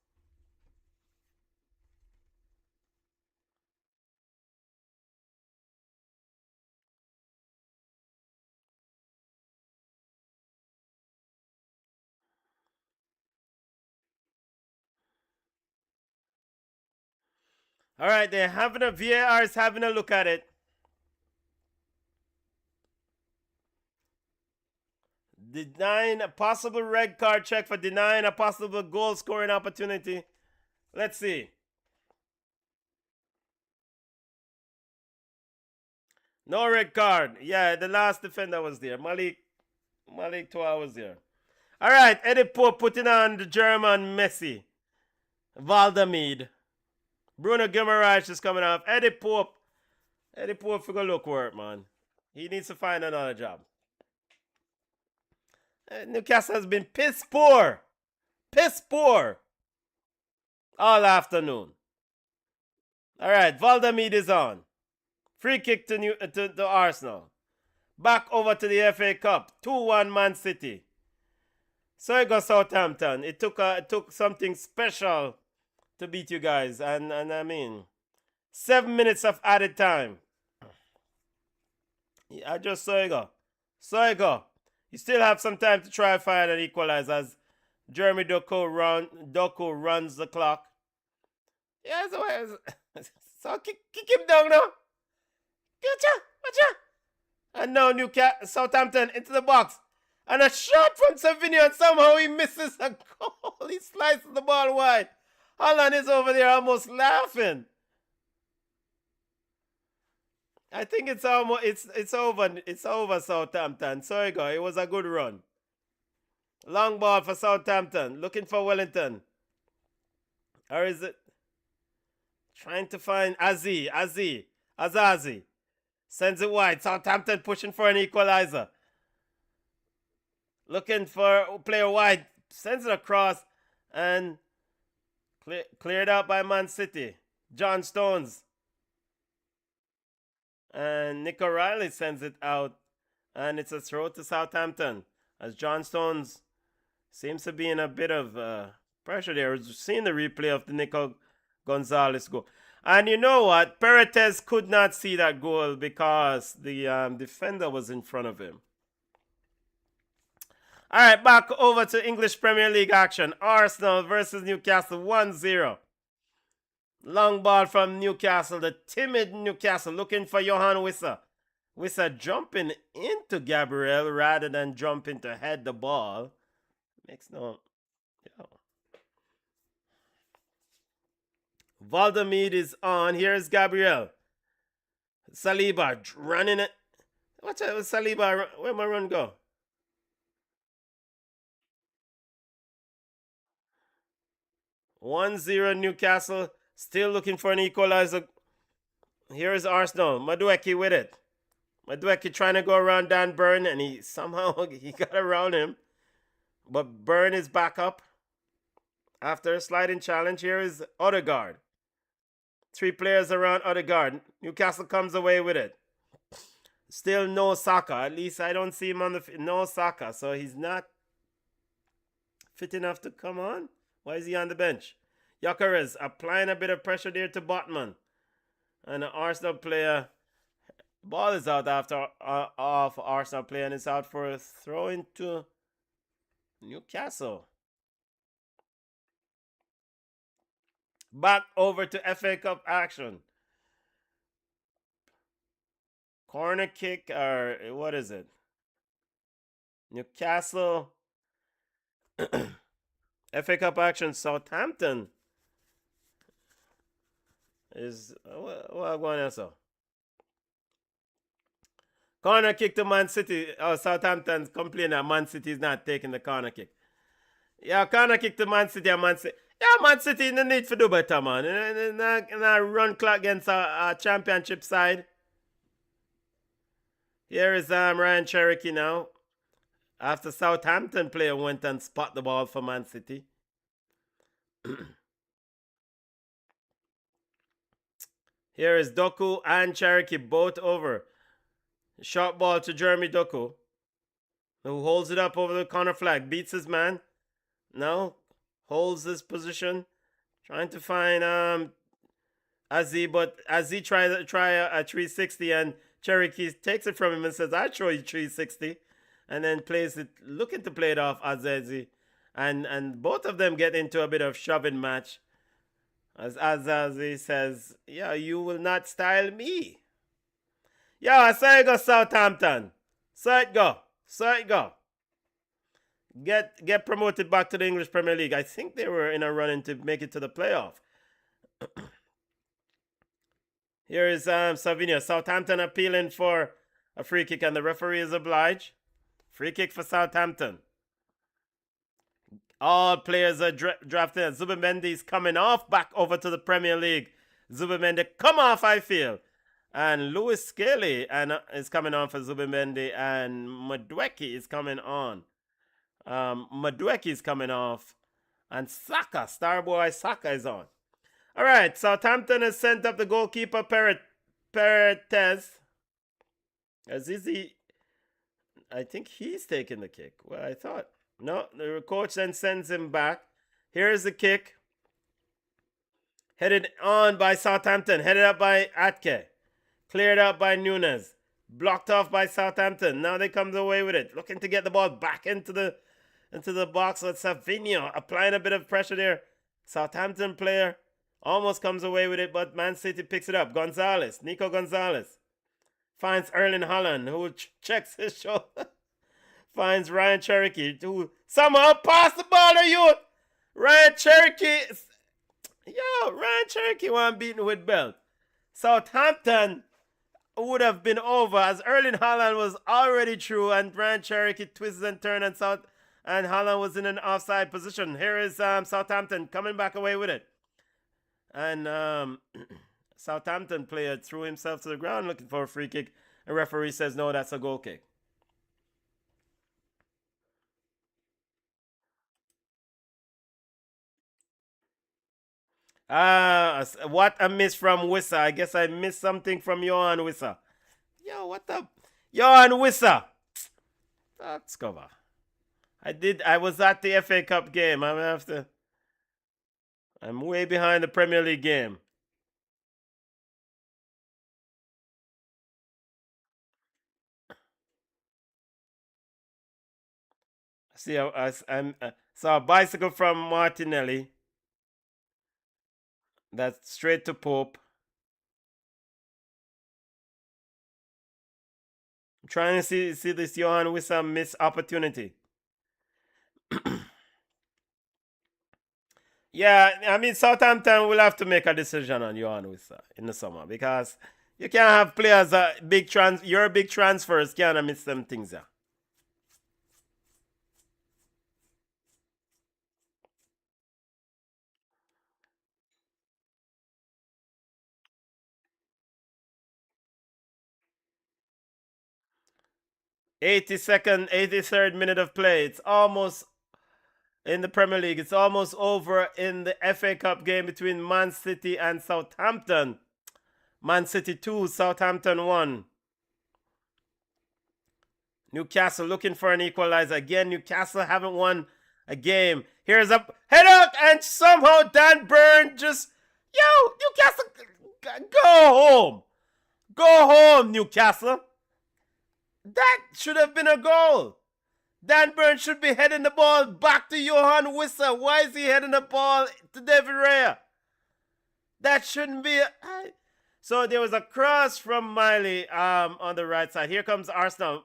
All right, they're having VAR is having a look at it. Denying a possible red card check for denying a possible goal scoring opportunity. Let's see. No red card. Yeah, the last defender was there. Malik Toa was there. All right, Eddie Pope putting on the German Messi. Valdemid. Bruno Guimaraes is coming off. Eddie Pope for go look work, man. He needs to find another job. Newcastle has been piss poor all afternoon. All right, Valdemid is on. Free kick to Arsenal. Back over to the FA Cup. 2-1 Man City. So it goes Southampton. It took something special to beat you guys. And I mean, 7 minutes of added time. I just saw it go. You still have some time to try and find an equalizer as Jeremy Doku runs the clock. Yeah, so kick him down now. Gotcha. And now Southampton into the box. And a shot from Savinio, and somehow he misses a goal. He slices the ball wide. Holland is over there almost laughing. I think it's over. It's over, Southampton. So you go. It was a good run. Long ball for Southampton. Looking for Wellington. Or is it trying to find Azazi? Sends it wide. Southampton pushing for an equalizer. Looking for a player wide. Sends it across and cleared out by Man City. John Stones. And Nick O'Reilly sends it out. And it's a throw to Southampton. As John Stones seems to be in a bit of pressure there. We're seeing the replay of the Nico Gonzalez goal. And you know what? Peretes could not see that goal because the defender was in front of him. All right, back over to English Premier League action. Arsenal versus Newcastle 1-0. Long ball from Newcastle. The timid Newcastle looking for Johan Wissa. Wissa jumping into Gabriel rather than jumping to head the ball. Makes no... Yeah. Valdemid is on. Here's Gabriel. Saliba running it. Watch out, Saliba. Where my run go? (1-0) Newcastle. Still looking for an equalizer. Here is Arsenal. Madueke with it. Madueke trying to go around Dan Burn, and he got around him. But Burn is back up. After a sliding challenge, here is Odegaard. 3 players around Odegaard. Newcastle comes away with it. Still no Saka. At least I don't see him on the... No Saka. So he's not fit enough to come on. Why is he on the bench? Gyökeres applying a bit of pressure there to Botman. And an Arsenal player... Ball is out after off Arsenal player, and it's out for a throw into Newcastle. Back over to FA Cup action. Corner kick, or what is it? Newcastle. FA Cup action. Southampton is what going on? So corner kick to Man City. Oh, Southampton's complaining that Man City is not taking the corner kick. Yeah, corner kick to Man City and Man City. Yeah, Man City in the need to do better, man. In a run clock against a championship side. Here is Ryan Cherokee now. After Southampton player went and spot the ball for Man City. Here is Doku and Cherokee both over. Short ball to Jeremy Doku, who holds it up over the corner flag. Beats his man. Now holds this position. Trying to find Azzi, but Azzi try a 360 and Cherokee takes it from him and says, I'll show you 360. And then plays it, looking to play it off Azzi. And both of them get into a bit of shoving match. As Azzi says, yeah, you will not style me. Yeah, so it go Southampton. So it go. Get promoted back to the English Premier League. I think they were in a running to make it to the playoff. Here is Savinio. Southampton appealing for a free kick, and the referee is obliged. Free kick for Southampton. All players are drafted. Zubimendi is coming off back over to the Premier League. Zubimendi come off, I feel. And Lewis Scaly is coming on for Zubimendi, and Madueke is coming on. Madueke is coming off, and Saka, Starboy Saka is on. All right, Southampton has sent up the goalkeeper Peretes. I think he's taking the kick. Well, I thought. No, the coach then sends him back. Here's the kick. Headed on by Southampton. Headed up by Atke. Cleared out by Nunes. Blocked off by Southampton. Now they come away with it. Looking to get the ball back into the into the box with Savinho, applying a bit of pressure there. Southampton player almost comes away with it, but Man City picks it up. Nico Gonzalez finds Erling Haaland, who checks his shoulder. Finds Ryan Cherokee, who somehow passed the ball to you. Ryan Cherokee wasn't beaten with belt. Southampton would have been over as Erling Haaland was already through, and Ryan Cherokee twists and turns and Haaland was in an offside position. Here is Southampton coming back away with it. And Southampton player threw himself to the ground looking for a free kick. The referee says, no, that's a goal kick. What a miss from Wissa. I guess I missed something from Johan Wissa. Yo, what the? Johan Wissa. That's cover. I was at the FA Cup game. I'm way behind the Premier League game. See, I saw a bicycle from Martinelli. That's straight to Pope. I'm trying to see this Johan Wissa miss opportunity. Yeah, I mean, Southampton will have to make a decision on Johan Wissa in the summer, because you can't have players your big transfers can't miss them things there. '82nd, 83rd minute of play. It's almost in the Premier League. It's almost over in the FA Cup game between Man City and Southampton. Man City 2, Southampton 1. Newcastle looking for an equalizer. Again, Newcastle haven't won a game. Here's a header, and somehow Dan Burn just... Yo, Newcastle, go home. Go home, Newcastle. That should have been a goal. Dan Burn should be heading the ball back to Johan Wissa. Why is he heading the ball to David Raya? That shouldn't be... So there was a cross from Miley on the right side. Here comes Arsenal.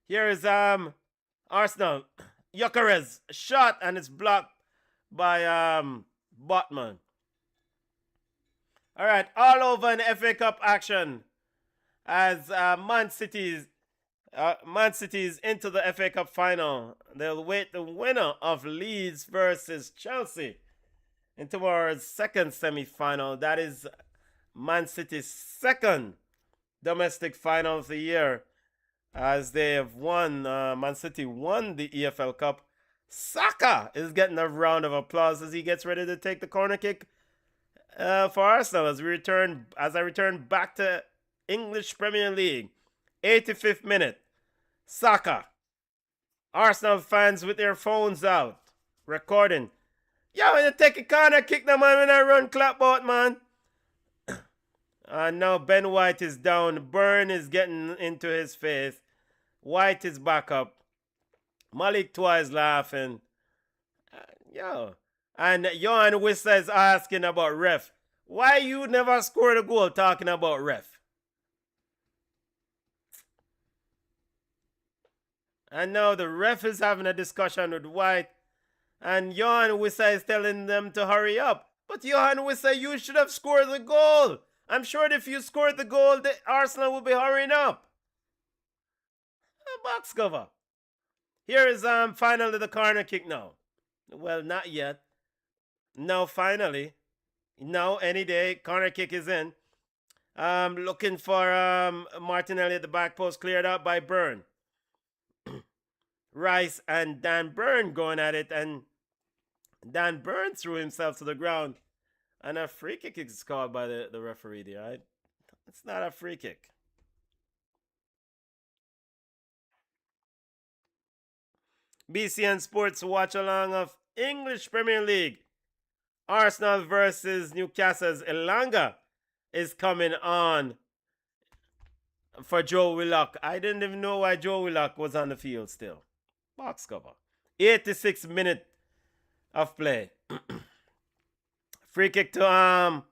Here is Arsenal. Gyökeres shot, and it's blocked by Botman. All right, all over in FA Cup action as Man City's into the FA Cup final. They'll wait the winner of Leeds versus Chelsea in tomorrow's second semi-final. That is Man City's second domestic final of the year, as they have won. Man City won the EFL Cup. Saka is getting a round of applause as he gets ready to take the corner kick for Arsenal as I return back to English Premier League. 85th minute. Saka. Arsenal fans with their phones out, recording. Yo, you take a corner kick now, man, when I run clapboard, man. And now Ben White is down. Burn is getting into his face. White is back up. Malik twice laughing. Yo. And Johan Wissa is asking about ref. Why you never scored a goal talking about ref? And now the ref is having a discussion with White. And Johan Wissa is telling them to hurry up. But Johan Wissa, you should have scored the goal. I'm sure if you scored the goal, the Arsenal will be hurrying up. A box cover. Here is finally the corner kick now. Well, not yet. Now, finally. Now, any day, corner kick is in. Looking for Martinelli at the back post, cleared out by Byrne. Rice and Dan Burn going at it, and Dan Burn threw himself to the ground. And a free kick is called by the referee there. Right? It's not a free kick. BCN Sports watch along of English Premier League. Arsenal versus Newcastle's Elanga is coming on. for Joe Willock. I didn't even know why Joe Willock was on the field still. Box cover. 86 minute of play. Free kick to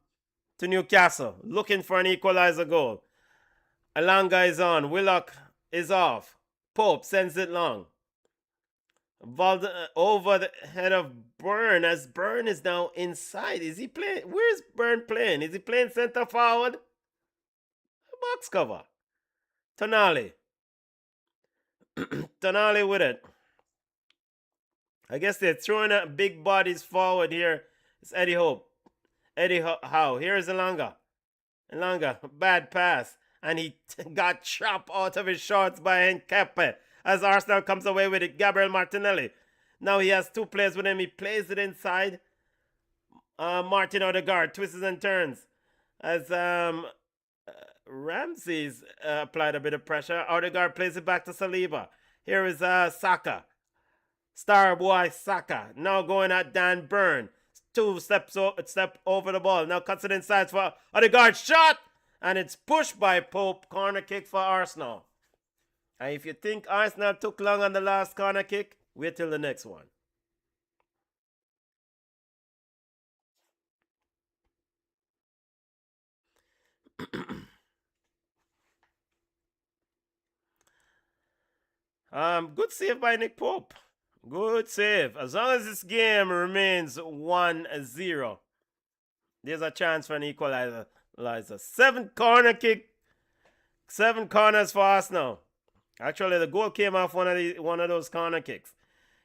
Newcastle. Looking for an equalizer goal. Alanga is on. Willock is off. Pope sends it long. Over the head of Byrne, as Byrne is now inside. Is he playing? Where's Byrne playing? Is he playing center forward? Box cover. Tonali. Tonali with it. I guess they're throwing big bodies forward here. It's Eddie Hope. Eddie Howe. Here's Alanga. Alanga. Bad pass. And he got chopped out of his shorts by Nkepe as Arsenal comes away with it. Gabriel Martinelli. Now he has two players with him. He plays it inside. Martin Odegaard twists and turns as Ramsey's applied a bit of pressure. Odegaard plays it back to Saliba. Here is Saka. Star boy Saka. Now going at Dan Byrne. Step over the ball. Now cuts it inside for Odegaard. Shot! And it's pushed by Pope. Corner kick for Arsenal. And if you think Arsenal took long on the last corner kick, wait till the next one. Good save by Nick Pope. Good save. As long as this game remains 1-0, there's a chance for an equalizer. 7 corner kick. 7 corners for Arsenal. Actually, the goal came off one of those corner kicks.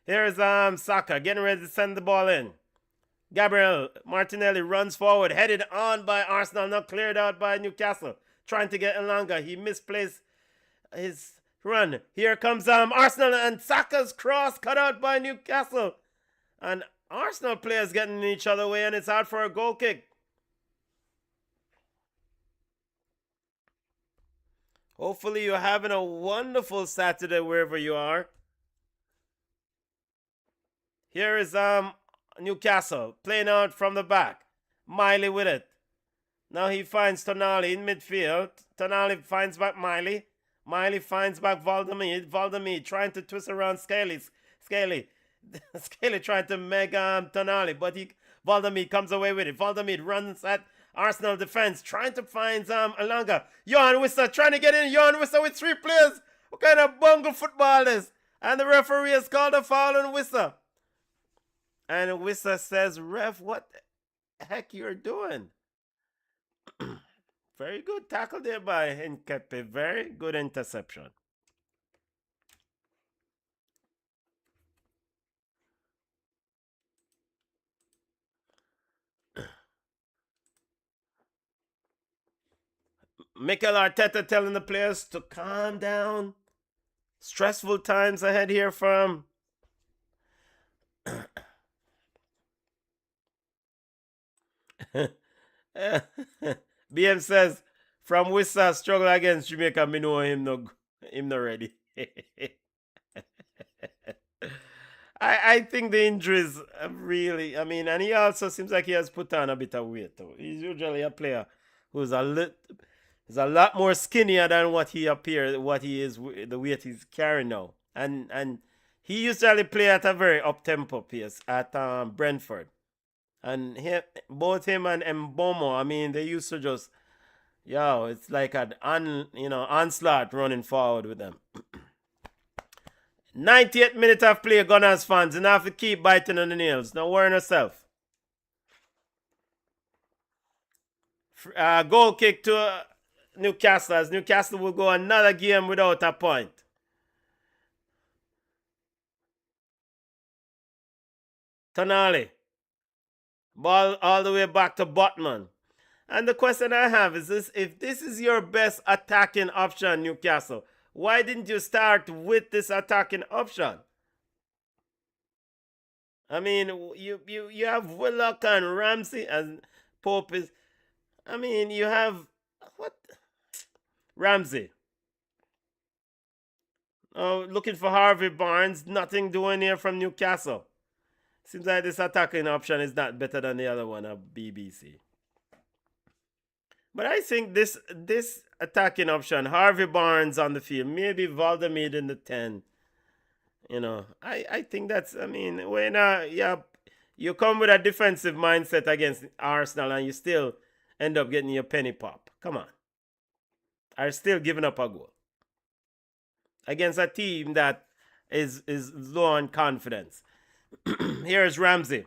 Here's Saka getting ready to send the ball in. Gabriel Martinelli runs forward, headed on by Arsenal, now cleared out by Newcastle, trying to get Alanga. He misplaced his run. Here comes Arsenal, and Saka's cross cut out by Newcastle. And Arsenal players getting in each other way, and it's out for a goal kick. Hopefully you're having a wonderful Saturday wherever you are. Here is Newcastle playing out from the back. Miley with it. Now he finds Tonali in midfield. Tonali finds back Miley. Miley finds back Valdemir. Valdemir trying to twist around Scaly. Scaly trying to make Tonali, but Valdemir comes away with it. Valdemir runs at Arsenal defense, trying to find Alanga. Johan Wissa trying to get in. Johan Wissa with 3 players. What kind of bungle football is? And the referee has called a foul on Wissa. And Wissa says, ref, what the heck you're doing? Very good tackle there by Nkepe. Very good interception. Mikel Arteta telling the players to calm down. Stressful times ahead here from BM says, from Wissa struggle against Jamaica, me know him no ready. I think the injuries really, and he also seems like he has put on a bit of weight though. He's usually a player who's a lot more skinnier than what he appears, what he is, the weight he's carrying now. And he usually play at a very up-tempo pace at Brentford. And both him and Mbomo, they used to just, it's like an onslaught running forward with them. 98th minute of play, Gunners fans, and have to keep biting on the nails. Don't worry yourself. Goal kick to Newcastle, as Newcastle will go another game without a point. Tonali. Ball all the way back to Botman. And the question I have is this: if this is your best attacking option, Newcastle, why didn't you start with this attacking option? You have Willock and Ramsey, and Pope is... you have... What? Ramsey. Oh, looking for Harvey Barnes. Nothing doing here from Newcastle. Seems like this attacking option is not better than the other one of BBC. But I think this attacking option. Harvey Barnes on the field. Maybe Valdemid in the 10. I think that's, when you come with a defensive mindset against Arsenal and you still end up getting your penny pop. Come on. Are still giving up a goal against a team that is low on confidence. Here's Ramsey.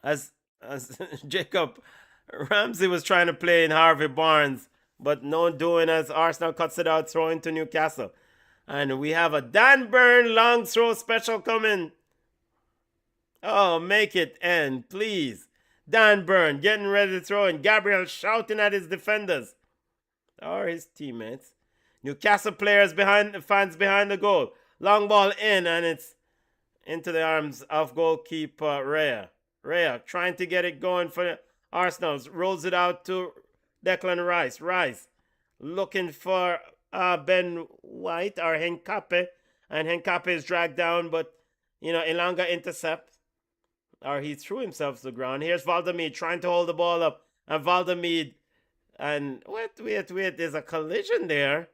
As Jacob, Ramsey was trying to play in Harvey Barnes, but no doing as Arsenal cuts it out, throwing to Newcastle. And we have a Dan Burn long throw special coming. Oh, make it end, please. Dan Burn getting ready to throw, and Gabriel shouting at his defenders or his teammates. Newcastle players fans behind the goal. Long ball in, and it's into the arms of goalkeeper Raya. Raya trying to get it going for Arsenal. Rolls it out to Declan Rice. Rice looking for Ben White or Henkape. And Henkape is dragged down, but, Ilanga intercepts. Or he threw himself to the ground. Here's Valdemid trying to hold the ball up. And Valdemid. And wait. There's a collision there.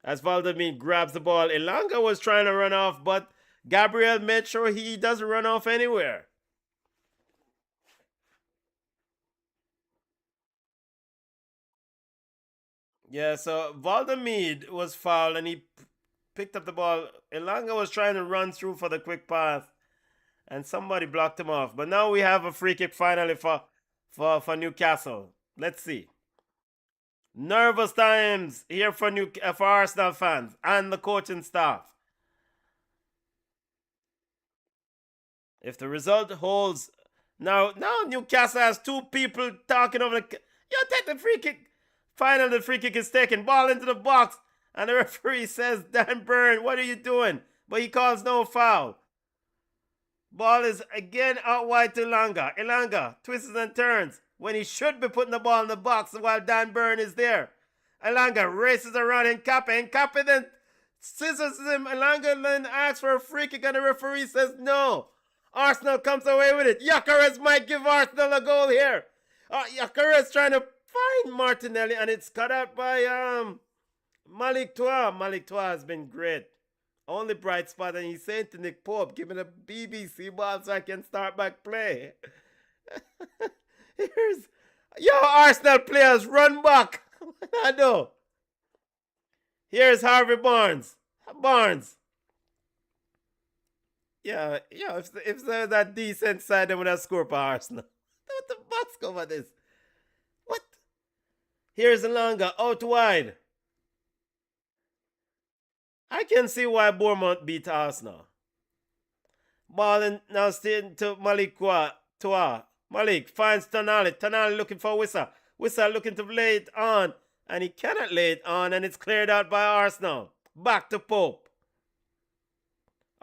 As Valdemid grabs the ball. Ilanga was trying to run off, but Gabriel made sure he doesn't run off anywhere. Yeah, so Valdemid was fouled and he picked up the ball. Ilanga was trying to run through for the quick pass and somebody blocked him off. But now we have a free kick finally for Newcastle. Let's see. Nervous times here for Arsenal fans and the coaching staff. If the result holds, now Newcastle has two people talking over the. Take the free kick. Finally, the free kick is taken. Ball into the box, and the referee says, "Dan Burn, what are you doing?" But he calls no foul. Ball is again out wide to Ilanga. Ilanga twists and turns when he should be putting the ball in the box while Dan Burn is there. Ilanga races around Henkape. Henkape then scissors him. Ilanga then asks for a free kick, and the referee says no. Arsenal comes away with it. Gyökeres might give Arsenal a goal here. Gyökeres trying to find Martinelli, and it's cut out by Malik Toua. Malik Toua has been great. Only bright spot, and he's saying to Nick Pope, give me the BBC ball so I can start back play. Here's Arsenal players, run back. I know. Here's Harvey Barnes. Barnes. Yeah, if they're that decent side, they would have scored for Arsenal. What the box cover this? What? Here's Ilanga out wide. I can see why Bournemouth beat Arsenal. Ball in, now staying to Malik Toua. Malik finds Tonali. Tonali looking for Wissa. Wissa looking to lay it on. And he cannot lay it on, and it's cleared out by Arsenal. Back to Pope.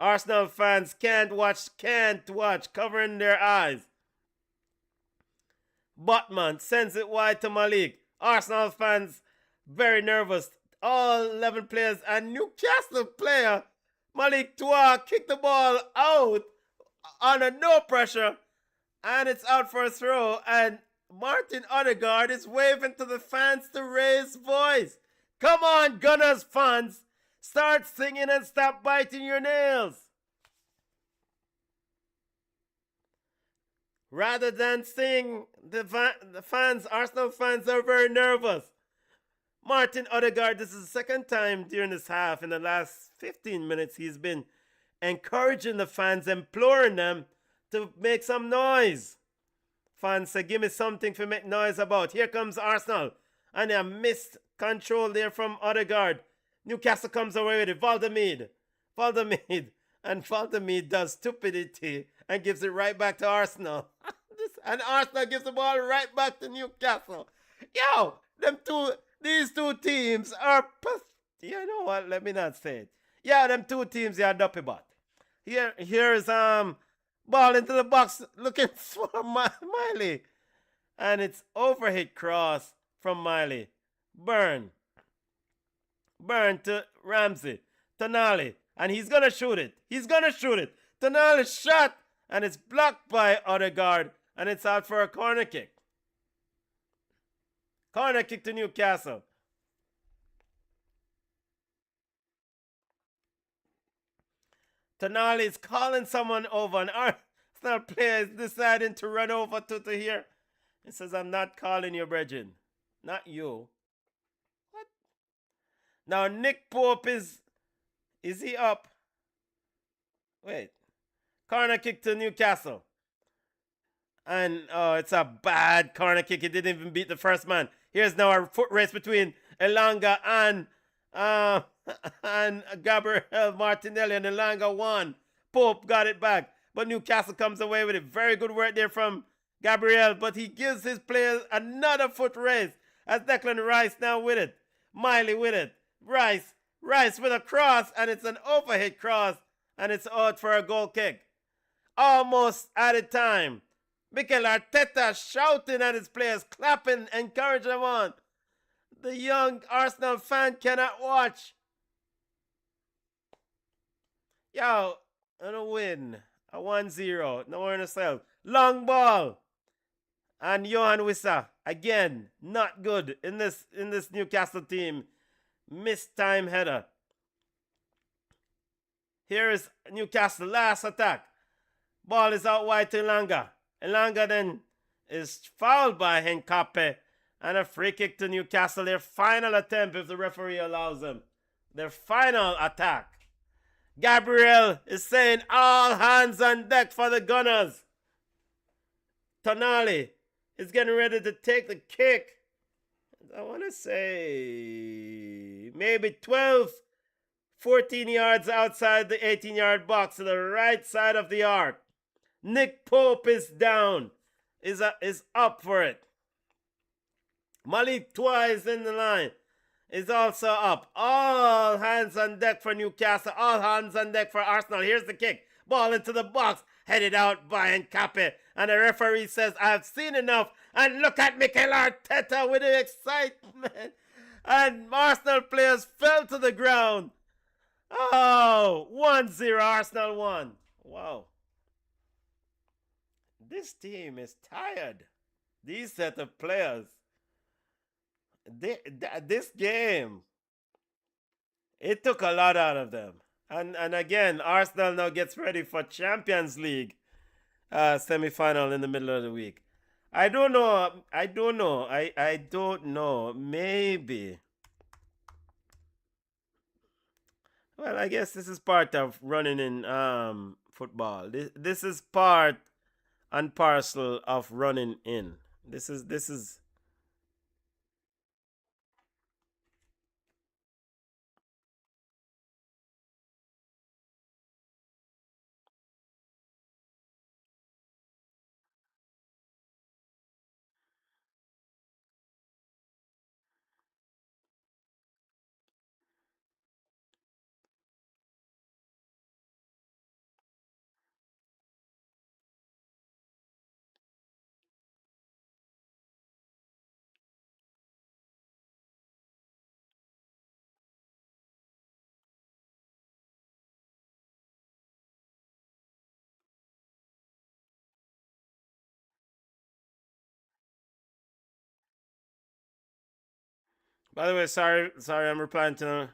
Arsenal fans can't watch, covering their eyes. Botman sends it wide to Malik. Arsenal fans very nervous. All 11 players and Newcastle player Malik Toua kicked the ball out under no pressure, and it's out for a throw. And Martin Odegaard is waving to the fans to raise voice. Come on, Gunners fans. Start singing and stop biting your nails. Rather than sing, the fans, Arsenal fans are very nervous. Martin Odegaard, this is the second time during this half, in the last 15 minutes, he's been encouraging the fans, imploring them to make some noise. Fans say, give me something to make noise about. Here comes Arsenal. And a missed control there from Odegaard. Newcastle comes away with it. Valdemid. And Valdemid does stupidity and gives it right back to Arsenal. And Arsenal gives the ball right back to Newcastle. Yo, these two teams are... You know what? Let me not say it. Yeah, them two teams, they are duppy butt. Here's ball into the box looking for Miley. And it's overhit cross from Miley. Burn to Ramsey. Tonali. And he's going to shoot it. Tonali shot. And it's blocked by Odegaard. And it's out for a corner kick. Corner kick to Newcastle. Tonali is calling someone over. An Arsenal player is deciding to run over to here. He says, I'm not calling you, brethren. Not you. What? Now, Nick Pope is he up? Wait. Corner kick to Newcastle. And it's a bad corner kick. He didn't even beat the first man. Here's now a foot race between Elanga and Gabriel Martinelli, and Elanga won. Pope got it back, but Newcastle comes away with it. Very good work there from Gabriel, but he gives his players another foot race as Declan Rice now with it. Miley with it. Rice with a cross, and it's an overhead cross, and it's out for a goal kick. Almost out of time. Mikel Arteta shouting at his players, clapping, encouraging them on. The young Arsenal fan cannot watch. Yo, and a win. A 1-0. No worry yourself. Long ball. And Johan Wissa, again, not good in this Newcastle team. Missed time header. Here is Newcastle last attack. Ball is out wide to Elanga. Elanga then is fouled by Henkape. And a free kick to Newcastle. Their final attempt, if the referee allows them. Their final attack. Gabriel is saying all hands on deck for the Gunners. Tonali is getting ready to take the kick. I want to say maybe 12, 14 yards outside the 18-yard box to the right side of the arc. Nick Pope is down. Is up for it. Malik Twice in the line is also up. All hands on deck for Newcastle. All hands on deck for Arsenal. Here's the kick. Ball into the box. Headed out by Nkape. And the referee says, I've seen enough. And look at Mikel Arteta with the excitement. And Arsenal players fell to the ground. Oh, 1-0 Arsenal won. Wow. This team is tired. These set of players. This game, it took a lot out of them. And again, Arsenal now gets ready for Champions League semi-final in the middle of the week. I don't know. I don't know. Maybe. Well, I guess this is part of running in football. This is part and parcel of running in. This is. By the way, sorry, I'm replying to.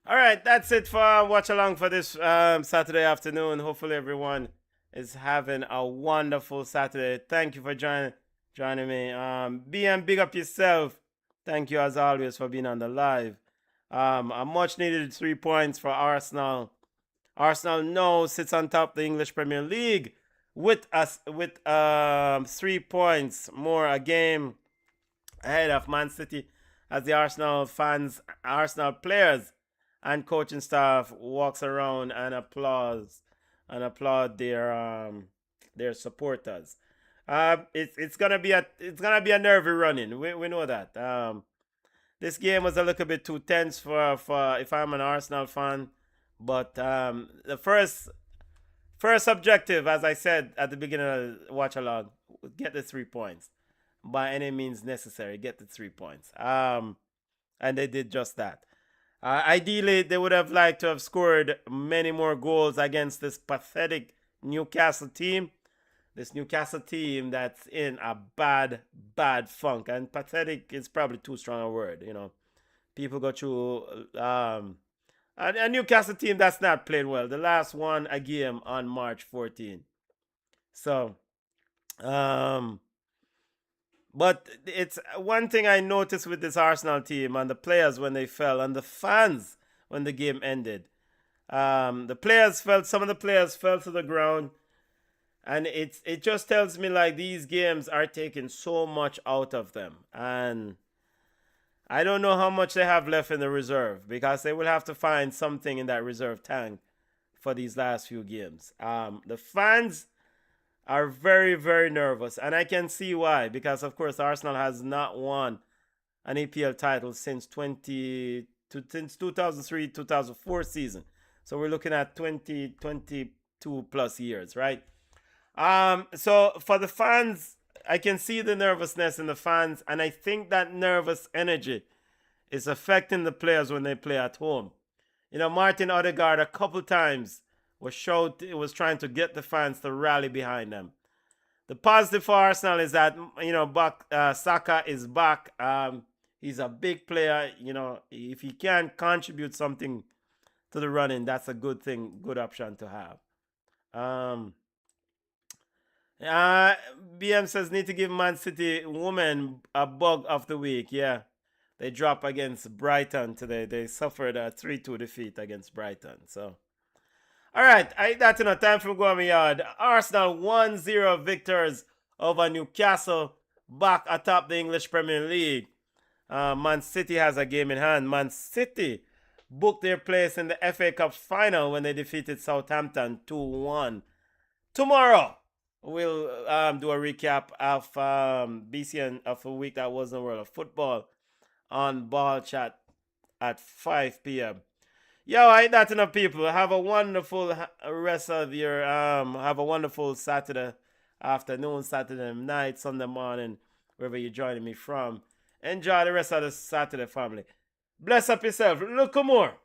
All right, that's it for watch along for this Saturday afternoon. Hopefully, everyone is having a wonderful Saturday. Thank you for joining me. Big up yourself. Thank you as always for being on the live. A much needed 3 points for Arsenal. Arsenal now sits on top of the English Premier League with 3 points more a game ahead of Man City, as the Arsenal players and coaching staff walks around and applaud their supporters. It's gonna be a nervy running. We know that. This game was a little bit too tense for if I'm an Arsenal fan, but the first First objective, as I said at the beginning of the watch along, get the 3 points. By any means necessary, get the 3 points. And they did just that. Ideally, they would have liked to have scored many more goals against this pathetic Newcastle team. This Newcastle team that's in a bad funk. And pathetic is probably too strong a word, you know. People go through a Newcastle team that's not playing well. The last won a game on March 14. So, but it's one thing I noticed with this Arsenal team and the players when they fell and the fans when the game ended. The players fell, some of the players fell to the ground. And it just tells me like these games are taking so much out of them. And I don't know how much they have left in the reserve because they will have to find something in that reserve tank for these last few games. The fans are very, very nervous, and I can see why. Because of course Arsenal has not won an EPL title since 2003-2004 season. So we're looking at 22 plus years, right? So for the fans, I can see the nervousness in the fans, and I think that nervous energy is affecting the players when they play at home. You know, Martin Odegaard a couple times was trying to get the fans to rally behind them. The positive for Arsenal is that, you know, Saka is back. He's a big player. You know, if he can contribute something to the running, that's a good thing, good option to have. BM says need to give Man City women a bug of the week. Yeah, they dropped against Brighton today. They suffered a 3-2 defeat against Brighton. So, all right, that's enough time for go on my yard. Arsenal 1-0 victors over Newcastle, back atop the English Premier League. Man City has a game in hand. Man City booked their place in the FA Cup final when they defeated Southampton 2-1. Tomorrow, we'll do a recap of BCN of a week that was in the world of football on Ball Chat at 5 p.m. Yo, ain't that enough, people? Have a wonderful rest of your have a wonderful Saturday afternoon, Saturday night, Sunday morning, wherever you're joining me from. Enjoy the rest of the Saturday, family. Bless up yourself. Look more.